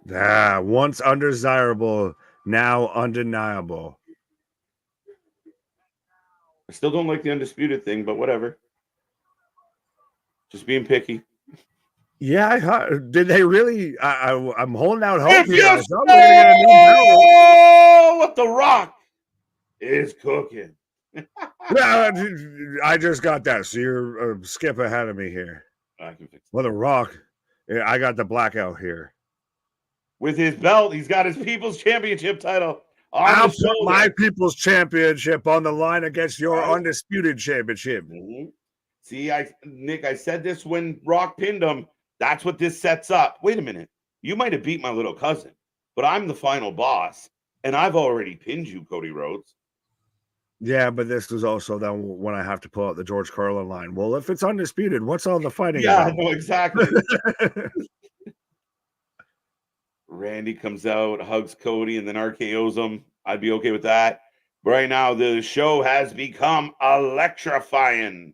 Yeah, once undesirable, now undeniable. I still don't like the undisputed thing, but whatever. Just being picky. Yeah, did they really? I'm holding out hope If here. you I thought we were gonna get a new belt. what the Rock is cooking. I just got that, so you're a skip ahead of me here. I can fix it. Well, the Rock, I got the blackout here. With his belt, he's got his People's Championship title. I'll put my People's Championship on the line against your undisputed championship. Mm-hmm. See, Nick, I said this when Rock pinned him. That's what this sets up. Wait a minute. You might have beat my little cousin, but I'm the final boss, and I've already pinned you, Cody Rhodes. Yeah, but this was also then when I have to pull out the George Carlin line. Well, if it's undisputed, what's all the fighting about? No, exactly. Randy comes out, hugs Cody, and then RKO's him. I'd be okay with that. But right now, the show has become electrifying.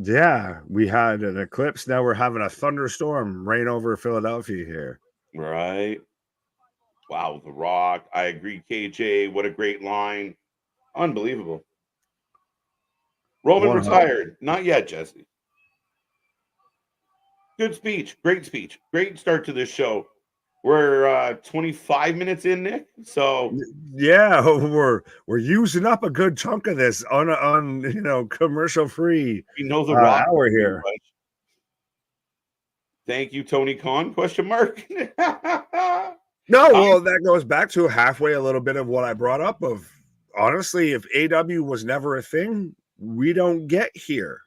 Yeah, we had an eclipse. Now we're having a thunderstorm rain over Philadelphia here. Right. Wow, The Rock. I agree, KJ. What a great line. Unbelievable. Roman retired. Not yet, Jesse. Good speech. Great start to this show. We're 25 minutes in, Nick. So yeah, we're using up a good chunk of this on commercial free. The Rock hour here. Thank you, Tony Khan? Question mark. No, well, that goes back to halfway a little bit of what I brought up of honestly, if AW was never a thing, we don't get here.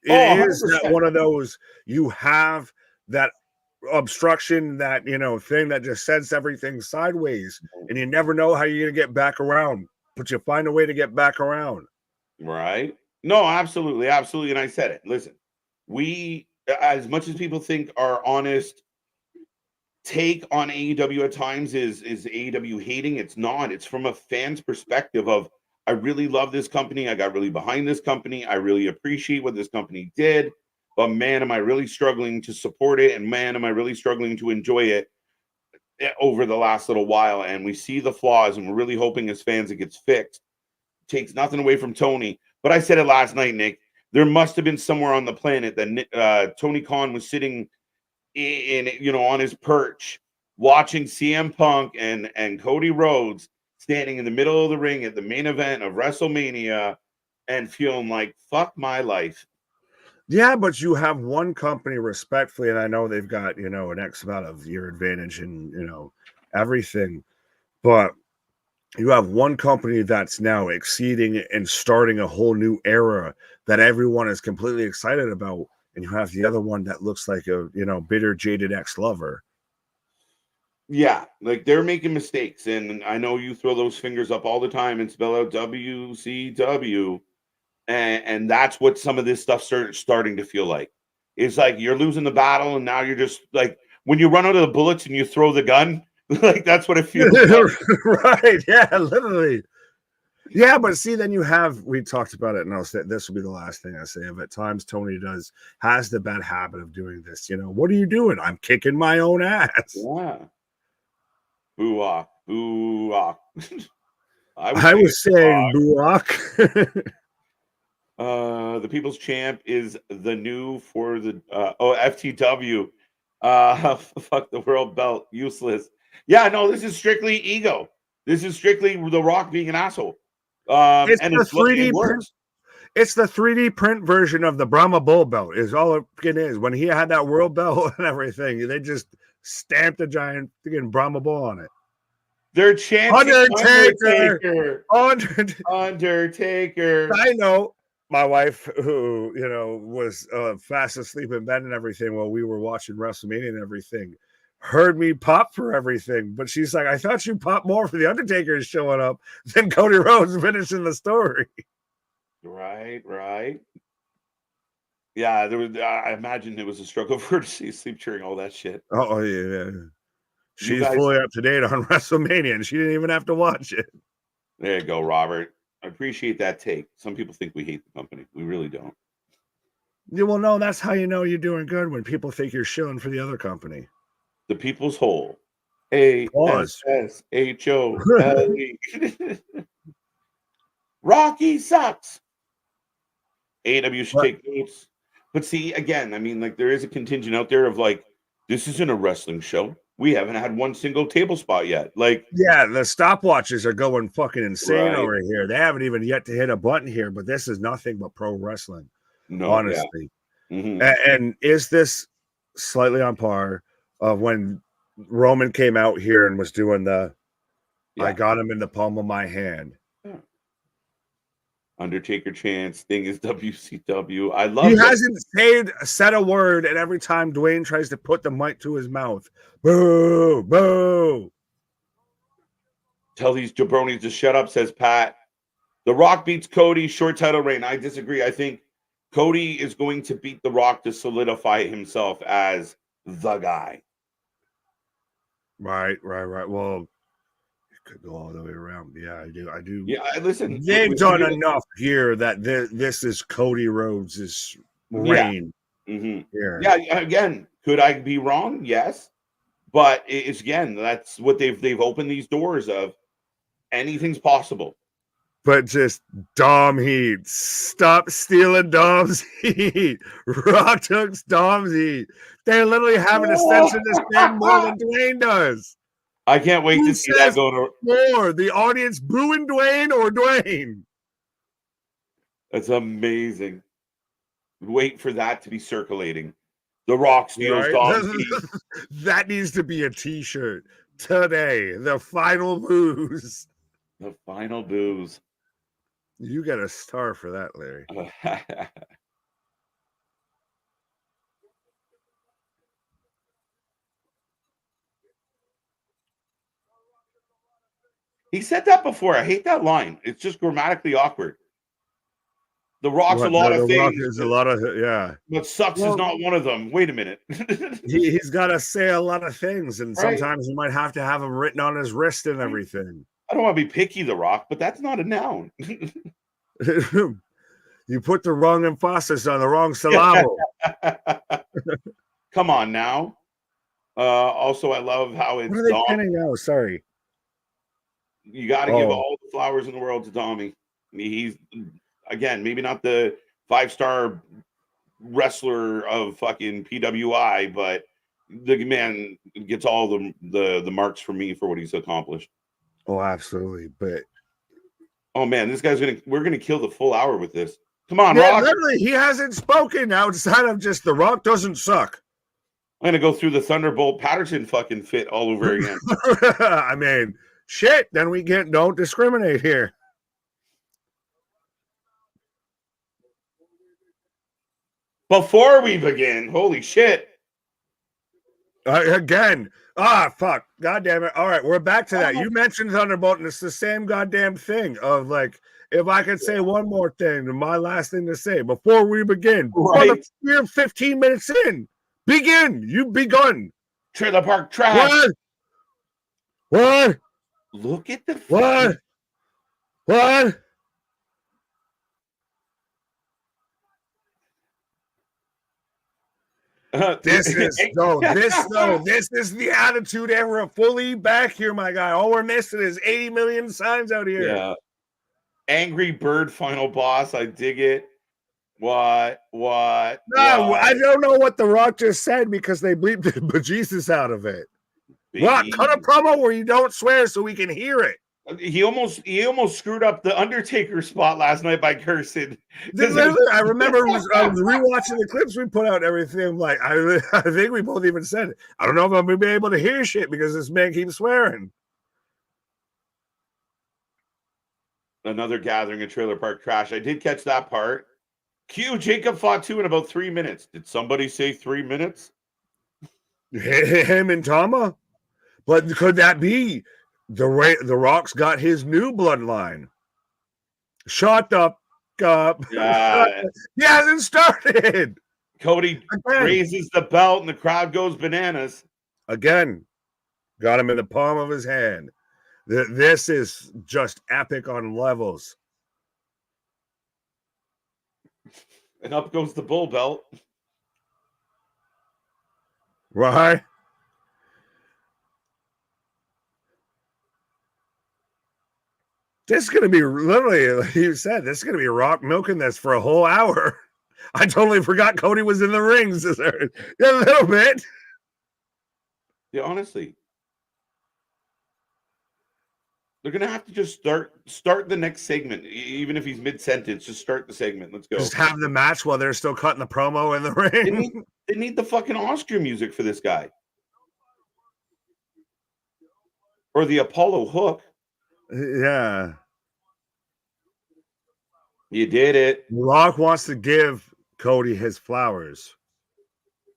It is that one of those you have that obstruction, that thing that just sends everything sideways, and you never know how you're gonna get back around, but you find a way to get back around. Right? No, absolutely. And I said it. Listen, we, as much as people think our honest take on AEW at times is AEW hating, it's not. It's from a fan's perspective of, I really love this company. I got really behind this company. I really appreciate what this company did. But man, am I really struggling to support it. And man, am I really struggling to enjoy it over the last little while. And we see the flaws, and we're really hoping as fans it gets fixed. Takes nothing away from Tony. But I said it last night, Nick. There must have been somewhere on the planet that Tony Khan was sitting in on his perch, watching CM Punk and Cody Rhodes standing in the middle of the ring at the main event of WrestleMania and feeling like, fuck my life. Yeah, but you have one company, respectfully, and I know they've got, an X amount of year advantage and, everything, but you have one company that's now exceeding and starting a whole new era that everyone is completely excited about. And you have the other one that looks like a, bitter, jaded ex-lover. Yeah, like they're making mistakes, and I know you throw those fingers up all the time and spell out WCW, and that's what some of this stuff starting to feel like. It's like you're losing the battle, and now you're just like when you run out of the bullets and you throw the gun, like that's what it feels like. Right? Yeah, literally. Yeah, but see, then we talked about it, and I'll say this will be the last thing I say of it. At times Tony has the bad habit of doing this. What are you doing? I'm kicking my own ass. Yeah. Boo-ah, boo-ah. I was saying boo-ah. The People's Champ is the new for the FTW. Fuck the world belt, useless. Yeah, no, this is strictly ego. This is strictly The Rock being an asshole. It's And the it's looking 3D worse. print. It's the 3D print version of the Brahma Bull belt. Is all it is. When he had that world belt and everything, they just stamped a giant freaking Brahma Bull on it. They're chanting Undertaker. I know my wife, who was fast asleep in bed and everything while we were watching WrestleMania and everything, heard me pop for everything, but she's like, I thought you popped more for the Undertaker showing up than Cody Rhodes finishing the story. Right. Yeah, there was. I imagine it was a struggle for her to see sleep during all that shit. Oh yeah. She's fully up to date on WrestleMania, and she didn't even have to watch it. There you go, Robert. I appreciate that take. Some people think we hate the company. We really don't. Yeah, well, no, that's how you know you're doing good, when people think you're shilling for the other company. The People's Whole. ASSHOLE. Rocky sucks. AEW should take notes. But see, again, I mean, like there is a contingent out there of like, this isn't a wrestling show. We haven't had one single table spot yet. Like, yeah, the stopwatches are going fucking insane over here. They haven't even yet to hit a button here, but this is nothing but pro wrestling. No, honestly. Yeah. Mm-hmm. And is this slightly on par of when Roman came out here and was doing I got him in the palm of my hand? Yeah. Undertaker chance thing is WCW. I love. He hasn't said a word, and every time Dwayne tries to put the mic to his mouth, boo, boo. Tell these jabronis to shut up, says Pat. The Rock beats Cody, short title reign. I disagree. I think Cody is going to beat The Rock to solidify himself as the guy. Right. Well, could go all the way around. Yeah, I do. Yeah, listen. They've done enough here that this is Cody Rhodes' reign. Yeah. Mm-hmm. Yeah, again, could I be wrong? Yes. But it's again, that's what they've opened these doors of. Anything's possible. But just Dom heat. Stop stealing Dom's heat. Rock took Dom's heat. They're literally having to censor this thing more than Dwayne does. I can't wait to see that go to more. The audience booing Dwayne or Dwayne. That's amazing. Wait for that to be circulating. The Rock steals Dom's heat. That needs to be a t-shirt today. The final booze. The final booze. You got a star for that, Larry. He said that before. I hate that line. It's just grammatically awkward. The Rock's a lot of things. Rock is a lot of, yeah. But sucks is not one of them. Wait a minute. He's got to say a lot of things, and sometimes you might have to have them written on his wrist and everything. I don't want to be picky, The Rock, but that's not a noun. You put the wrong emphasis on the wrong syllable. Come on now. Also, I love how it's. What are they pinning now? Sorry. You got to give all the flowers in the world to Tommy. He's, again, maybe not the 5-star wrestler of fucking PWI, but the man gets all the marks for me for what he's accomplished. Oh, absolutely. But oh man, this guy's we're gonna kill the full hour with this. Come on, Rock. Literally, he hasn't spoken outside of just The Rock doesn't suck. I'm gonna go through the Thunderbolt Patterson fucking fit all over again. I mean, shit. Then we don't discriminate here. Before we begin, holy shit. Again, Ah, fuck. God damn it. All right, we're back to that. Oh. You mentioned Thunderbolt, and it's the same goddamn thing of like, if I could say one more thing, my last thing to say before we begin. Right. We're 15 minutes in. Begin. You begun. Trailer Park Trash. What? Look at the What? What? This is the attitude era fully back here, my guy. All we're missing is 80 million signs out here. Yeah. Angry Bird final boss. I dig it. What? No, I don't know what The Rock just said because they bleeped the bejesus out of it. Rock, cut a promo where you don't swear so we can hear it. He almost screwed up the Undertaker spot last night by cursing. I remember I was rewatching the clips we put out and everything. Like I think we both even said it. I don't know if I'm gonna be able to hear shit because this man keeps swearing. Another gathering of Trailer Park Trash. I did catch that part. Q Jacob fought 2 in about 3 minutes. Did somebody say 3 minutes? Him and Tama? But could that be the Rock's got his new bloodline? Shut up. He hasn't started. Cody raises the belt and the crowd goes bananas. Again, got him in the palm of his hand. This is just epic on levels. And up goes the bull belt. Right? This is going to be literally, like you said, this is going to be Rock milking this for a whole hour. I totally forgot Cody was in the rings. A little bit. Yeah, honestly. They're going to have to just start the next segment. Even if he's mid-sentence, just start the segment. Let's go. Just have the match while they're still cutting the promo in the ring. They need the fucking Oscar music for this guy. Or the Apollo hook. Yeah. You did it. Rock wants to give Cody his flowers.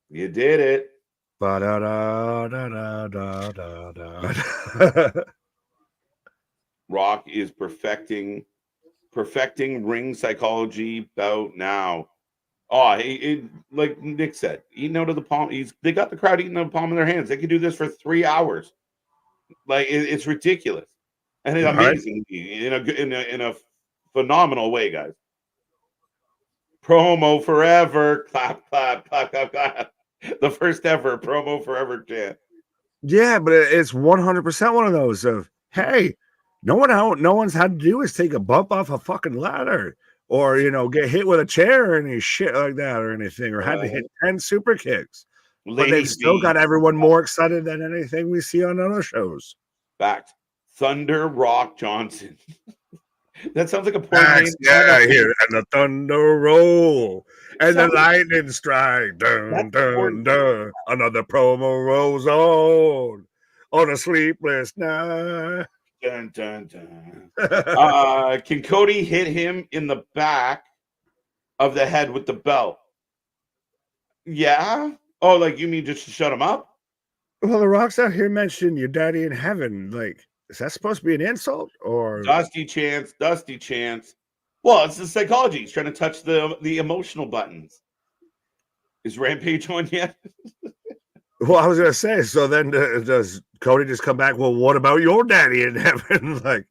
You did it. Rock is perfecting ring psychology about now. Oh, like Nick said, eating out of the palm. They got the crowd eating out of the palm of their hands. They could do this for 3 hours. Like it's ridiculous, and it's amazing in a phenomenal way, guys. Promo forever, clap, clap, clap, clap, clap. The first ever promo forever chant. Yeah, but it's 100% one of those of hey. No one's had to do is take a bump off a fucking ladder or, get hit with a chair or any shit like that or anything, or had to hit 10 super kicks. But they've still got everyone more excited than anything we see on other shows. Fact. Thunder Rock Johnson. That sounds like a porn name. Yeah, here. And the thunder roll. And the lightning strike. Dun, dun, dun. Another promo rolls on a sleepless night. Dun, dun, dun. Can Cody hit him in the back of the head with the belt? Yeah. Oh, like you mean just to shut him up? Well, the Rock's out here mentioning your daddy in heaven. Like, is that supposed to be an insult or Dusty chance? Well, it's the psychology. He's trying to touch the emotional buttons. Is Rampage on yet? Well, I was gonna say. So then, does Cody just come back? Well, what about your daddy in heaven? Like,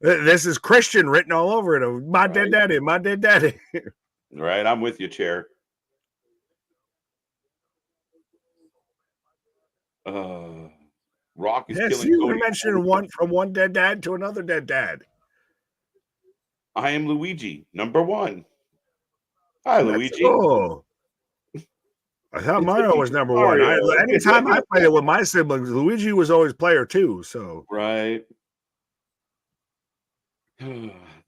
this is Christian written all over it. My dead daddy, my dead daddy. Right, I'm with you, Chair. Rock is killing you Cody. Mentioned from one dead dad to another dead dad. I am Luigi, number 1. Hi, Luigi. Cool. I thought Mario was number 1. Anytime I played it with my siblings, Luigi was always player 2. So right.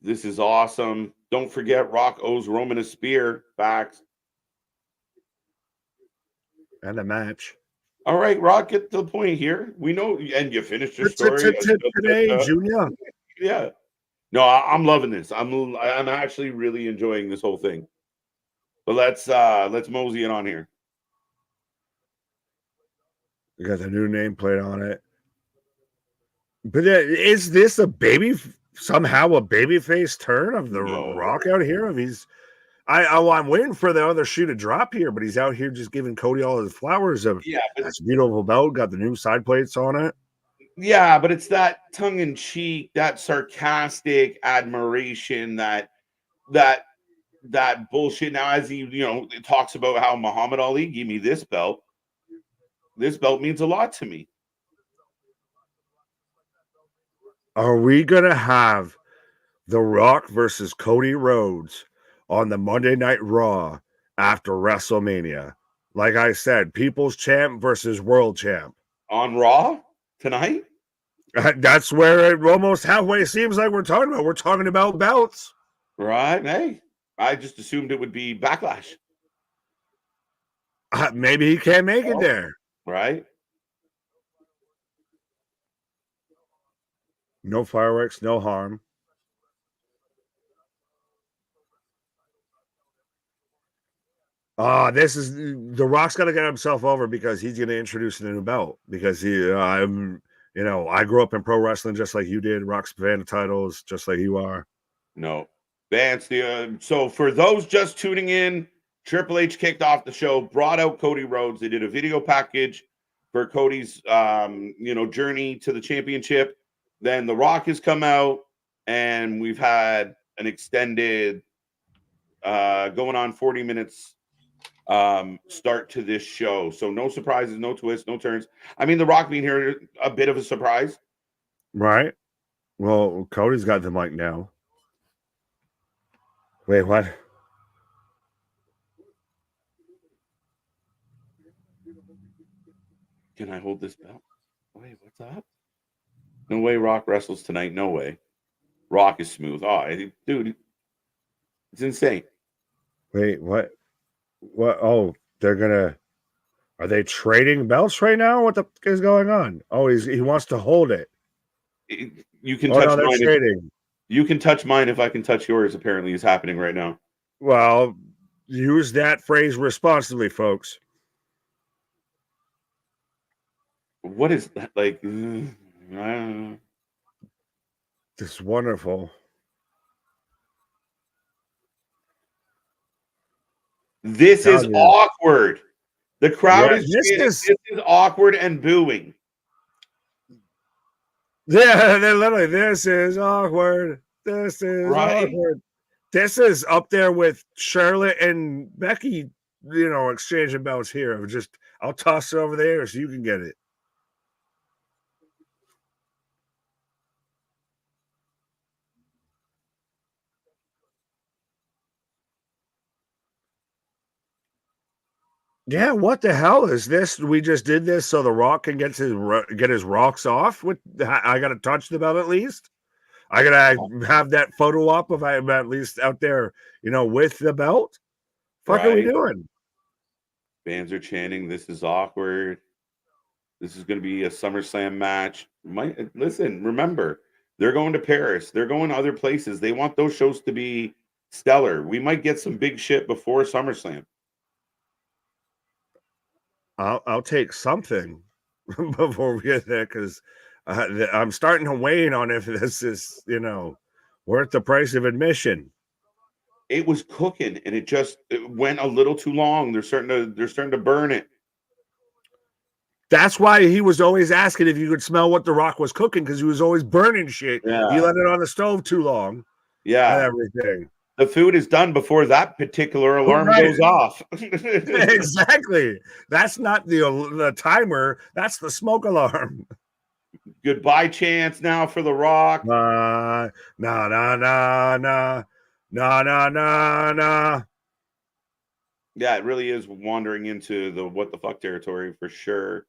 This is awesome. Don't forget, Rock owes Roman a spear. Facts. And a match. All right, Rock, get to the point here. We know, and you finished your story today, Junior. Yeah. No, I'm loving this. I'm actually really enjoying this whole thing. But let's mosey it on here. You got the new nameplate on it. But is this somehow a babyface turn of the Rock out here? I'm waiting for the other shoe to drop here, but he's out here just giving Cody all his flowers. That's a beautiful belt. Got the new side plates on it. Yeah, but it's that tongue in cheek, that sarcastic admiration, that bullshit. Now, as he it talks about how Muhammad Ali gave me this belt. This belt means a lot to me. Are we gonna have The Rock versus Cody Rhodes on the Monday Night Raw after WrestleMania? Like I said, People's Champ versus World Champ on Raw tonight. That's where it almost halfway seems like we're talking about. We're talking about belts, right? Hey, I just assumed it would be Backlash. Maybe he can't make it there, right? No fireworks, no harm. This is The Rock's got to get himself over because he's going to introduce a new belt. Because I grew up in pro wrestling just like you did. Rock's fan of titles just like you are. No, Vance. So for those just tuning in, Triple H kicked off the show, brought out Cody Rhodes. They did a video package for Cody's journey to the championship. Then The Rock has come out, and we've had an extended going on 40 minutes start to this show. So no surprises, no twists, no turns. I mean, The Rock being here, a bit of a surprise. Right. Well, Cody's got the mic now. Wait, what? Can I hold this belt? Wait, what's up? No way Rock wrestles tonight. No way. Rock is smooth. Oh, dude, it's insane. Wait, what? What? Oh, are they trading belts right now? What the fuck is going on? Oh, he wants to hold it. You can touch mine. Trading. You can touch mine if I can touch yours, apparently is happening right now. Well, use that phrase responsibly, folks. What is that? Like, it's wonderful. This is awkward. The crowd is this is awkward and booing. Yeah, they're literally, this is awkward. This is awkward. This is up there with Charlotte and Becky, exchanging belts here. I'll toss it over there so you can get it. Yeah, what the hell is this? We just did this so The Rock can get his rocks off. I got to touch the belt at least. I gotta have that photo up if I'm at least out there, with the belt. Fuck are we doing? Fans are chanting, "This is awkward. This is going to be a SummerSlam match." Listen, remember, they're going to Paris. They're going to other places. They want those shows to be stellar. We might get some big shit before SummerSlam. I'll take something before we get there because I'm starting to wane on if this is, worth the price of admission. It was cooking, and it went a little too long. They're starting to burn it. That's why he was always asking if you could smell what The Rock was cooking because he was always burning shit. Yeah. He let it on the stove too long. Yeah, and everything. The food is done before that particular alarm goes off. Exactly. That's not the timer. That's the smoke alarm. Goodbye chance now for The Rock. Nah. Yeah, it really is wandering into the what the fuck territory for sure.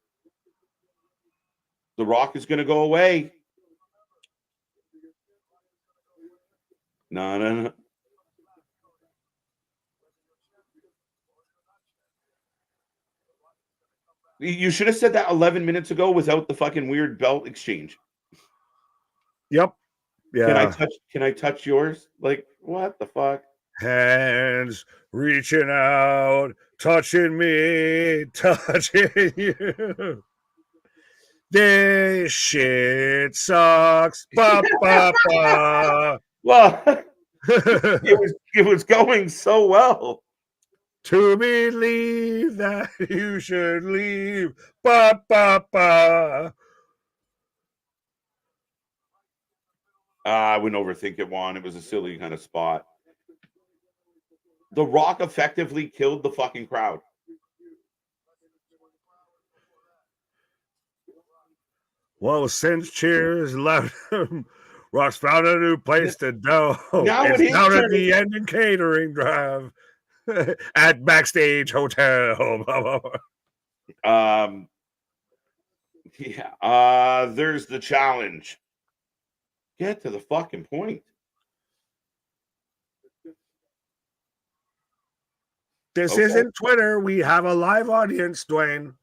The Rock is going to go away. No. You should have said that 11 minutes ago without the fucking weird belt exchange. Yep. Yeah. Can I touch yours? Like, what the fuck? Hands reaching out, touching me, touching you. This shit sucks. Ba, ba, ba. Well, it was going so well. To believe that you should leave. Ba, ba, ba. I wouldn't overthink it, Juan. It was a silly kind of spot. The Rock effectively killed the fucking crowd. Well, since cheers left him, Rock's found a new place to go. Now It's it is down at turning- the end of catering drive at Backstage Hotel. Yeah. There's the challenge. Get to the fucking point. This isn't Twitter. We have a live audience, Dwayne.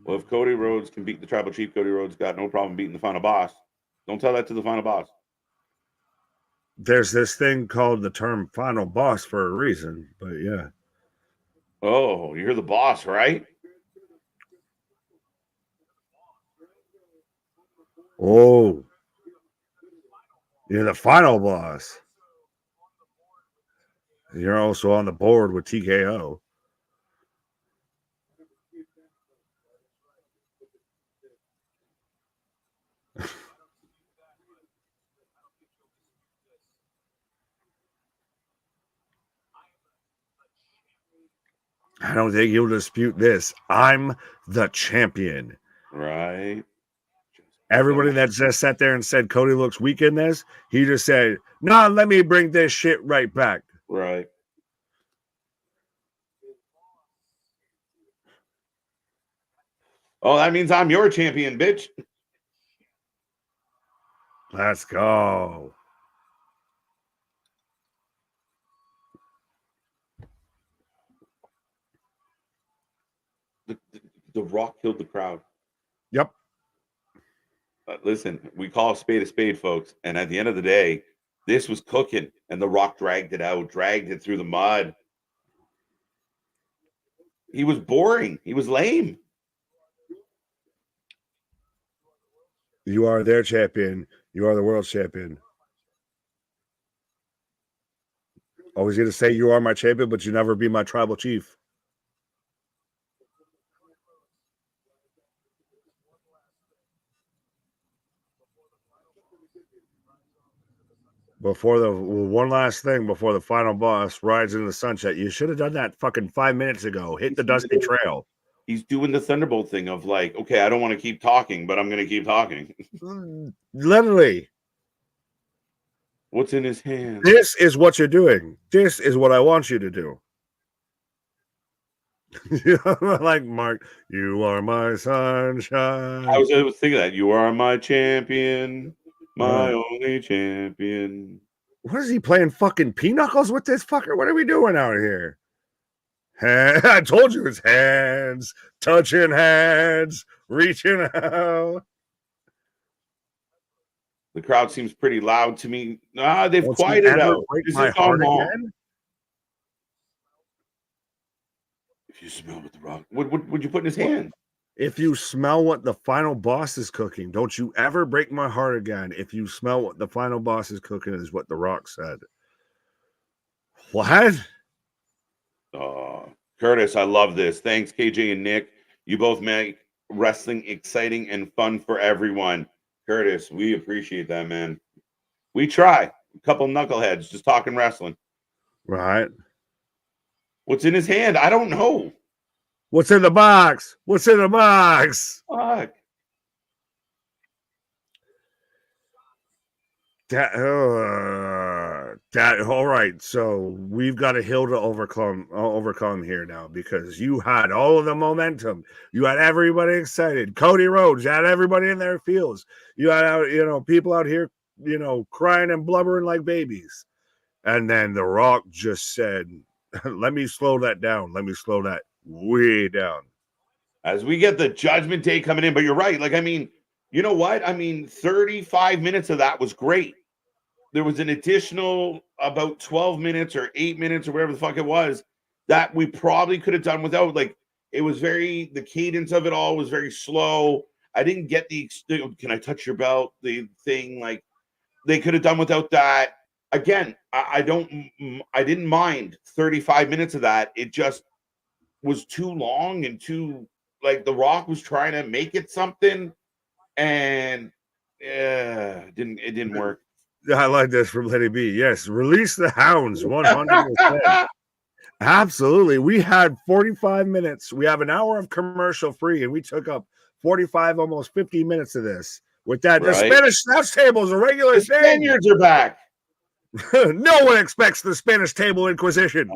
Well, if Cody Rhodes can beat the Tribal Chief, Cody Rhodes got no problem beating the final boss. Don't tell that to the final boss. There's this thing called the term final boss for a reason, but yeah. Oh, you're the boss, right? Oh, you're the final boss. You're also on the board with TKO. I don't think you'll dispute this. I'm the champion. Right. Everybody that just sat there and said Cody looks weak in this, he just said, "Nah, let me bring this shit right back." Right. Oh, that means I'm your champion, bitch. Let's go. The Rock killed the crowd. Yep. Listen, we call a spade, folks. And at the end of the day, this was cooking, and The Rock dragged it out, dragged it through the mud. He was boring. He was lame. You are their champion. You are the world champion. Always going to say you are my champion, but you never be my tribal chief. Before the one last thing, before the final boss rides into the sunset, you should have done that fucking 5 minutes ago. Hit the dusty trail. He's doing the Thunderbolt thing of like, okay, I don't want to keep talking, but I'm going to keep talking. Literally. What's in his hand? This is what you're doing. This is what I want you to do. Like Mark, you are my sunshine. I was thinking that. You are my champion, my only champion. What is he playing fucking pinocchles with this fucker? What are we doing out here? I told you it's hands, touching hands, reaching out. The crowd seems pretty loud to me. They've quieted out. Break my heart again? If you smell what the Rock, what would you put in his hand? If you smell what the final boss is cooking, don't you ever break my heart again. If you smell what the final boss is cooking, is what The Rock said. What? Curtis, I love this. Thanks, KJ and Nick. You both make wrestling exciting and fun for everyone. Curtis, we appreciate that, man. We try. A couple knuckleheads just talking wrestling. Right. What's in his hand? I don't know. What's in the box? What's in the box? Fuck. All right. So we've got a hill to overcome here now, because you had all of the momentum. You had everybody excited. Cody Rhodes, you had everybody in their fields. You had people out here, crying and blubbering like babies. And then The Rock just said, let me slow that down. Let me slow that way down. As we get the Judgment Day coming in, but you're right. Like, I mean, you know what? I mean, 35 minutes of that was great. there was an additional about 12 minutes or 8 minutes or whatever the fuck it was that we probably could have done without. Like, it was the cadence of it all was very slow. I didn't get can I touch your belt? The thing, like, they could have done without that. Again, I didn't mind 35 minutes of that. It just was too long and too, like, The Rock was trying to make it something, and it didn't work. I like this from Lady B. Yes, release the hounds 100%. Absolutely. We had 45 minutes. We have an hour of commercial free, and we took up 45, almost 50 minutes of this. With that, the Spanish snaps table is a regular the thing. Spaniards are back. No one expects the Spanish table Inquisition.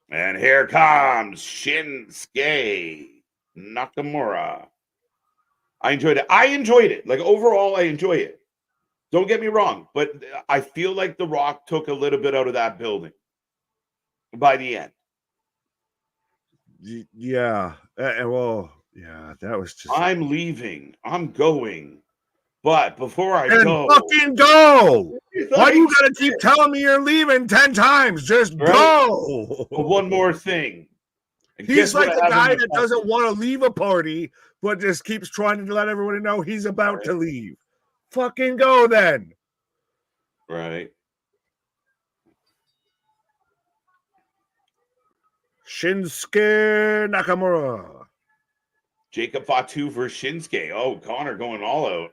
And here comes Shinsuke Nakamura. I enjoyed it. Like, overall, I enjoy it. Don't get me wrong, but I feel like The Rock took a little bit out of that building by the end. Yeah. Well, yeah, that was just. I'm leaving. I'm going. But before I go. Fucking go. Why do you got to keep telling me you're leaving 10 times? Just go. One more thing. He's like the guy that doesn't want to leave a party, but just keeps trying to let everybody know he's about to leave. Fucking go then. Right. Shinsuke Nakamura. Jacob Fatu versus Shinsuke. Oh, Connor going all out.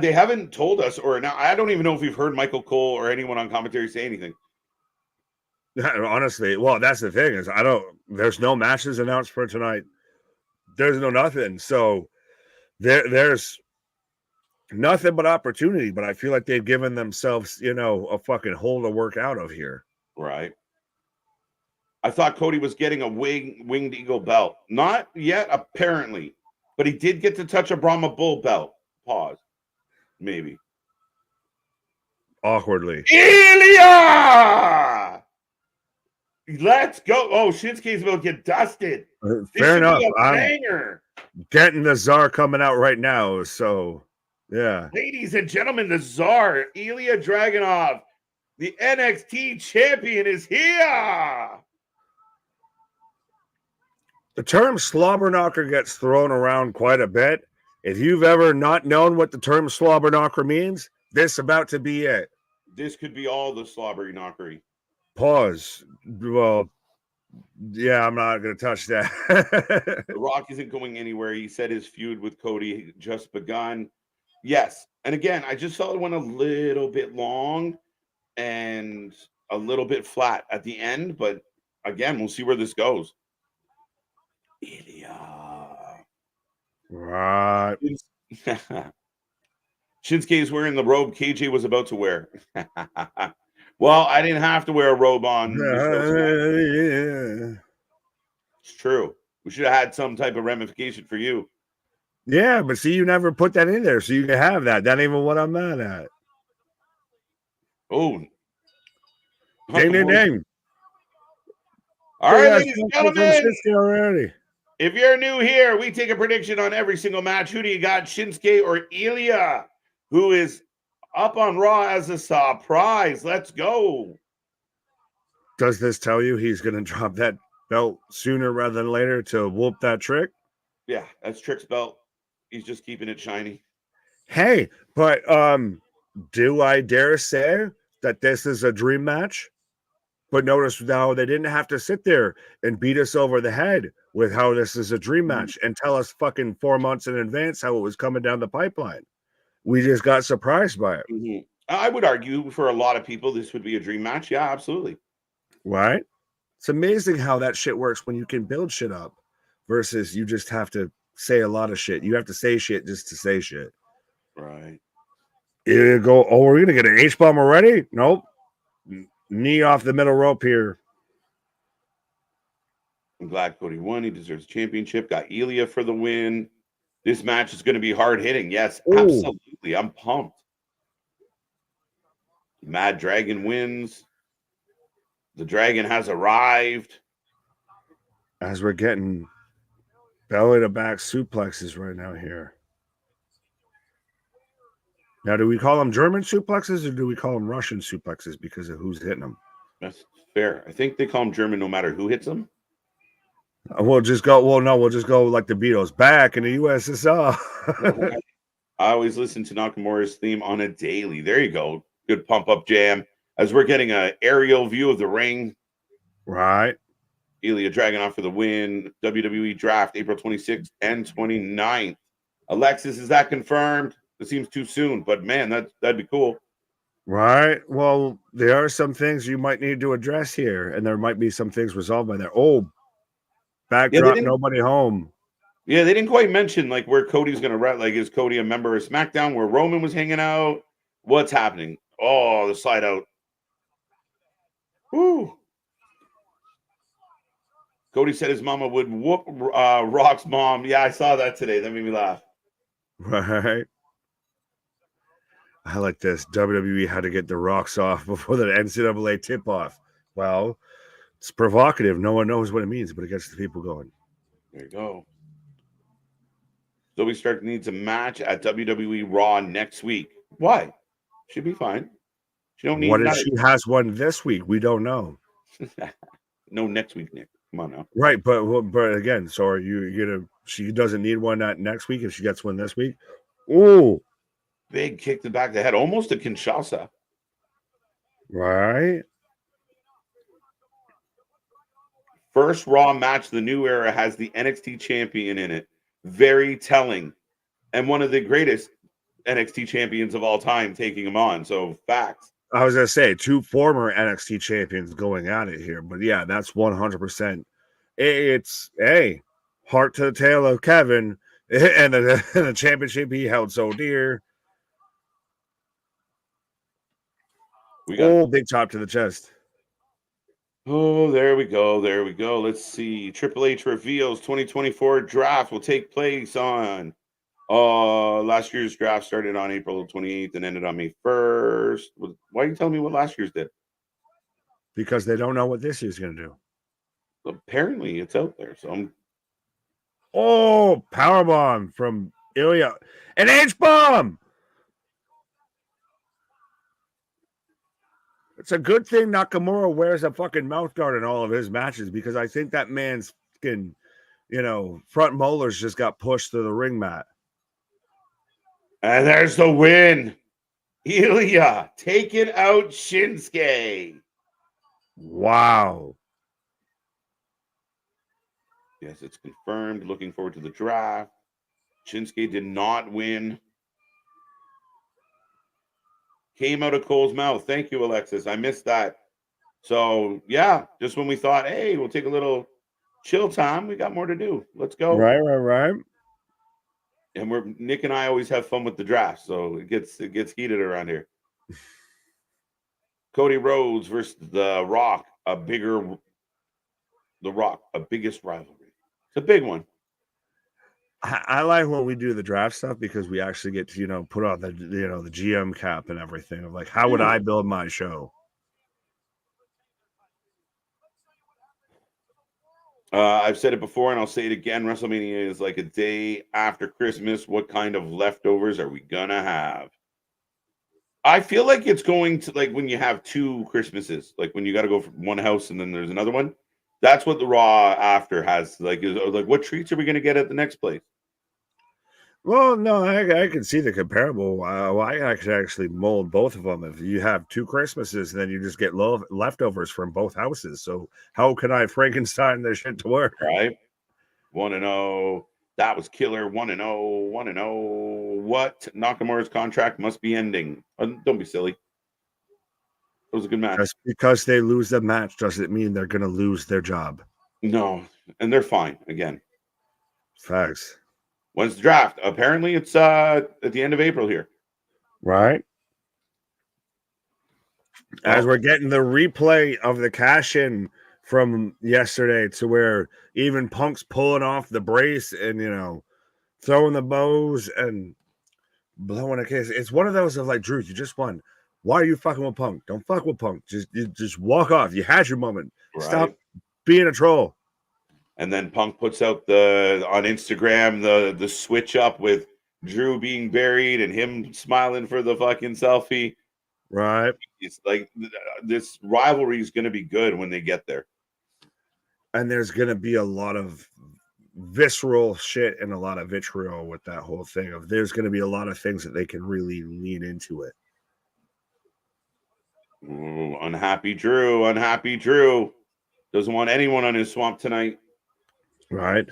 They haven't told us, or now I don't even know if we've heard Michael Cole or anyone on commentary say anything. Honestly, well, that's the thing is there's no matches announced for tonight. There's no nothing. So there's nothing but opportunity, but I feel like they've given themselves, a fucking hole to work out of here. Right. I thought Cody was getting a winged eagle belt. Not yet, apparently, but he did get to touch a Brahma Bull belt. Pause. Maybe. Awkwardly. Ilia! Let's go. Oh, Shinsuke's about to get dusted. Fair enough. I'm getting the Czar coming out right now. So, yeah. Ladies and gentlemen, the Czar, Ilia Dragonov, the NXT champion, is here. The term slobber knocker gets thrown around quite a bit. If you've ever not known what the term slobber knocker means, this is about to be it. This could be all the slobbery knockery. Pause. Well, yeah, I'm not going to touch that. The Rock isn't going anywhere. He said his feud with Cody just begun. Yes. And again, I just felt it went a little bit long and a little bit flat at the end. But again, we'll see where this goes. Ilia. Right. Shinsuke is wearing the robe KJ was about to wear. Well, I didn't have to wear a robe on. Yeah. It's true. We should have had some type of ramification for you. Yeah, but see, you never put that in there, so you can have that. That ain't even what I'm mad at. Oh. Ding, ding, ding. All right, ladies and gentlemen. If you're new here, we take a prediction on every single match. Who do you got, Shinsuke or Ilia, who is up on Raw as a surprise? Let's go. Does this tell you he's going to drop that belt sooner rather than later to whoop that Trick? Yeah, that's Trick's belt. He's just keeping it shiny. Hey, but do I dare say that this is a dream match? But notice now they didn't have to sit there and beat us over the head with how this is a dream match and tell us fucking 4 months in advance how it was coming down the pipeline. We just got surprised by it. Mm-hmm. I would argue for a lot of people this would be a dream match. Yeah, absolutely. Right? It's amazing how that shit works when you can build shit up versus you just have to say a lot of shit. You have to say shit just to say shit. Right. You go, oh, we're going to get an H-bomb already? Nope. Knee off the middle rope here. I'm glad Cody won. He deserves a championship. Got Ilia for the win. This match is going to be hard hitting. Yes, absolutely. I'm pumped. Mad Dragon wins. The Dragon has arrived. As we're getting belly to back suplexes right now here. Now, do we call them German suplexes or do we call them Russian suplexes because of who's hitting them? That's fair. I think they call them German no matter who hits them. We'll just go. Well, no, we'll just go like the Beatles back in the USSR. I always listen to Nakamura's theme on a daily. There you go. Good pump up jam. As we're getting an aerial view of the ring. Right. Ilia Dragonov for the win. WWE draft April 26th and 29th. Alexis, is that confirmed? It seems too soon, but man, that'd be cool. Right. Well, there are some things you might need to address here, and there might be some things resolved by there. Oh, backdrop, nobody home. Yeah, they didn't quite mention like where Cody's gonna run. Like, is Cody a member of SmackDown where Roman was hanging out? What's happening? Oh, the slide out. Woo. Cody said his mama would whoop Rock's mom. Yeah, I saw that today. That made me laugh. Right. I like this. WWE had to get the rocks off before the NCAA tip off. Well, it's provocative. No one knows what it means, but it gets the people going. There you go. Zoe Stark needs a match at WWE RAW next week. Why? Should be fine. She don't need. What if she has one this week? We don't know. No, next week, Nick. Come on now. Right, but again, so are you gonna? She doesn't need one that next week if she gets one this week. Ooh, big kick to the back of the head, almost a Kinshasa. Right. First Raw match of the new era has the NXT champion in it. Very telling, and one of the greatest NXT champions of all time taking him on. So facts. I was gonna say 2 former NXT champions going at it here, but yeah, that's 100%. It's heart to the tail of Kevin and the championship he held so dear. We got big chop to the chest. Oh, there we go. There we go. Let's see. Triple H reveals 2024 draft will take place on last year's draft started on April 28th and ended on May 1st. Why are you telling me what last year's did? Because they don't know what this year's going to do. Apparently, it's out there. So powerbomb from Ilia. An H-bomb! It's a good thing Nakamura wears a fucking mouth guard in all of his matches because I think that man's fucking, front molars just got pushed to the ring mat. And there's the win. Ilia taking out Shinsuke. Wow. Yes, it's confirmed. Looking forward to the draft. Shinsuke did not win. Came out of Cole's mouth. Thank you, Alexis. I missed that. So, yeah, just when we thought, hey, we'll take a little chill time, we got more to do. Let's go. Right. And Nick and I always have fun with the draft, so it gets heated around here. Cody Rhodes versus The Rock, a biggest rivalry. It's a big one. I like when we do the draft stuff because we actually get to, put on the GM cap and everything of like, how would I build my show? I've said it before and I'll say it again. WrestleMania is like a day after Christmas. What kind of leftovers are we gonna have? I feel like it's going to like when you have 2 Christmases, like when you got to go from one house and then there's another one. That's what the Raw after has like. Is like, what treats are we going to get at the next place? Well, no, I can see the comparable. I could actually mold both of them. If you have 2 Christmases, then you just get leftovers from both houses. So how can I Frankenstein this shit to work? Right. 1-0. That was killer. 1-0. 1-0. What? Nakamura's contract must be ending. Don't be silly. It was a good match. Just because they lose the match doesn't mean they're going to lose their job. No, and they're fine again. Facts. When's the draft? Apparently, it's at the end of April here. Right. As we're getting the replay of the cash-in from yesterday to where even Punk's pulling off the brace and, throwing the bows and blowing a kiss. It's one of those of like, Drew, you just won. Why are you fucking with Punk? Don't fuck with Punk. Just walk off. You had your moment. Right. Stop being a troll. And then Punk puts out on Instagram the switch up with Drew being buried and him smiling for the fucking selfie. Right. It's like this rivalry is going to be good when they get there. And there's going to be a lot of visceral shit and a lot of vitriol with that whole thing. Of there's going to be a lot of things that they can really lean into it. Ooh, unhappy Drew. Unhappy Drew. Doesn't want anyone on his swamp tonight. Right.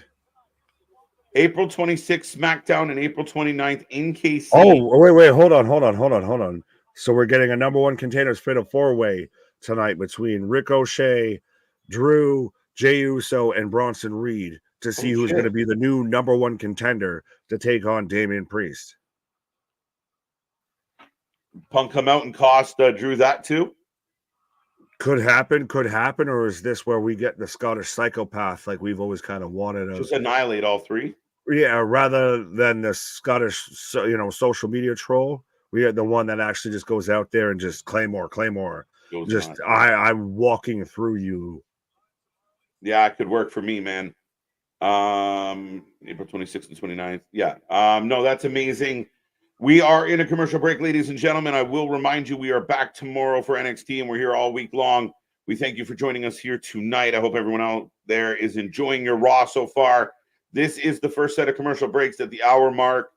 April 26th, SmackDown, and April 29th in KC. Oh, wait. Hold on. So we're getting a number one contenders fatal four-way tonight between Ricochet, Drew, Jey Uso, and Bronson Reed to see who's going to be the new number one contender to take on Damian Priest. Punk come out and cost Drew that too? Could happen, or is this where we get the Scottish psychopath like we've always kind of wanted? Just annihilate all three? Yeah, rather than the Scottish, social media troll, we had the one that actually just goes out there and just Claymore. I'm walking through you. Yeah, it could work for me, man. April 26th and 29th. Yeah. No, that's amazing. We are in a commercial break, ladies and gentlemen. I will remind you, we are back tomorrow for NXT, and we're here all week long. We thank you for joining us here tonight. I hope everyone out there is enjoying your Raw so far. This is the first set of commercial breaks at the hour mark.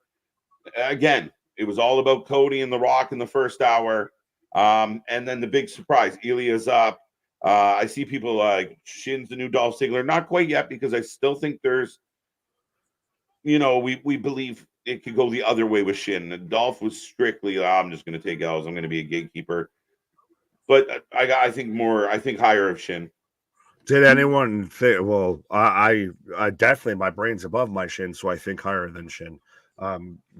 Again, it was all about Cody and The Rock in the first hour. And then the big surprise, Ilia's up. I see people like Shin's the new Dolph Ziggler. Not quite yet, because I still think there's, we believe it could go the other way with Shin. Dolph was strictly, I'm just going to take L's. I'm going to be a gatekeeper. But I think higher of Shin. Did anyone think? Well, I definitely, my brain's above my Shin, so I think higher than Shin.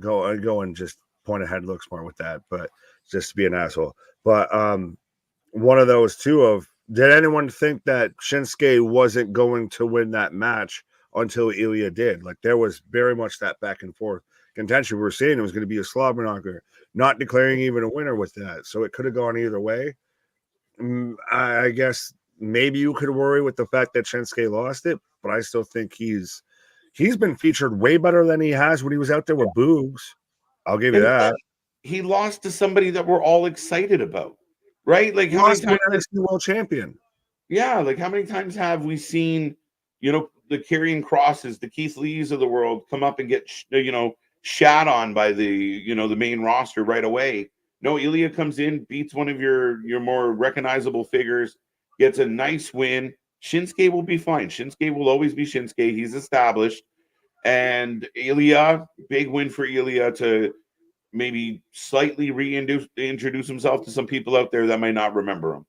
Go and just point ahead, look smart with that, but just to be an asshole. But one of those two of, did anyone think that Shinsuke wasn't going to win that match until Ilia did? Like, there was very much that back and forth contention. We were saying it was going to be a slobber knocker, not declaring even a winner with that. So it could have gone either way. I guess maybe you could worry with the fact that Shinsuke lost it, but I still think he's been featured way better than he has when he was out there with Boogs. I'll give you that. He lost to somebody that we're all excited about, right? Like, how many times the world champion? Yeah, like how many times have we seen, the Karrion Crosses, the Keith Lees of the world come up and get, shat on by the main roster right away. No, Ilia comes in, beats one of your more recognizable figures, gets a nice win. Shinsuke will be fine. Shinsuke will always be Shinsuke. He's established. And Ilia, big win for Ilia to maybe slightly reintroduce himself to some people out there that might not remember him.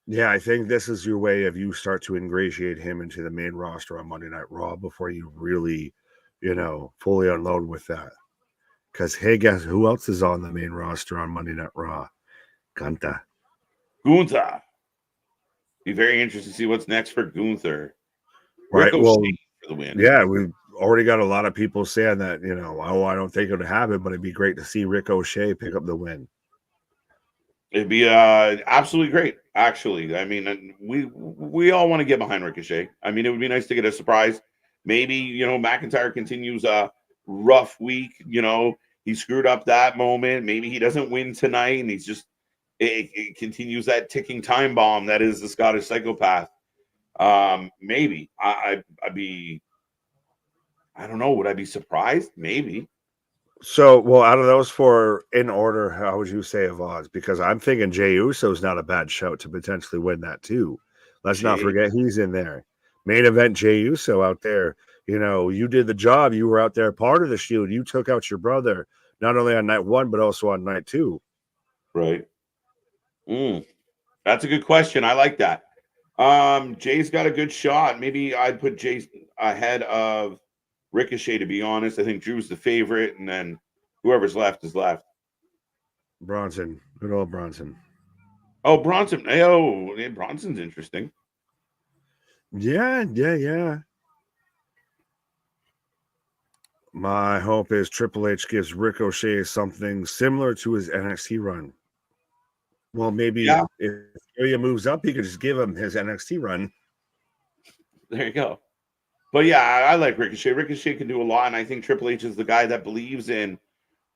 Yeah, I think this is your way of you start to ingratiate him into the main roster on Monday Night Raw before you really, fully unload with that. Because, hey, guess who else is on the main roster on Monday Night Raw? Gunther. Be very interested to see what's next for Gunther. Right. Well, for the win. Yeah, we've already got a lot of people saying that, I don't think it would happen, but it'd be great to see Ricochet pick up the win. It'd be absolutely great, actually. I mean, we all want to get behind Ricochet. I mean, it would be nice to get a surprise. Maybe, McIntyre continues a rough week. He screwed up that moment. Maybe he doesn't win tonight, and he's just it continues that ticking time bomb that is the Scottish psychopath. Maybe I'd be. I don't know. Would I be surprised? Maybe. So, well, out of those four in order, how would you say of odds? Because I'm thinking Jey Uso's not a bad shout to potentially win that too. Let's not forget he's in there. Main event Jey Uso out there. You did the job. You were out there part of the Shield. You took out your brother, not only on night one, but also on night two. Right. That's a good question. I like that. Jay's got a good shot. Maybe I'd put Jay ahead of Ricochet, to be honest. I think Drew's the favorite, and then whoever's left is left. Bronson. Good old Bronson. Oh, Bronson. Oh, yeah, Bronson's interesting. Yeah. My hope is Triple H gives Ricochet something similar to his NXT run. Well, maybe if Ilya moves up, he could just give him his NXT run. There you go. But yeah, I like Ricochet. Ricochet can do a lot, and I think Triple H is the guy that believes in,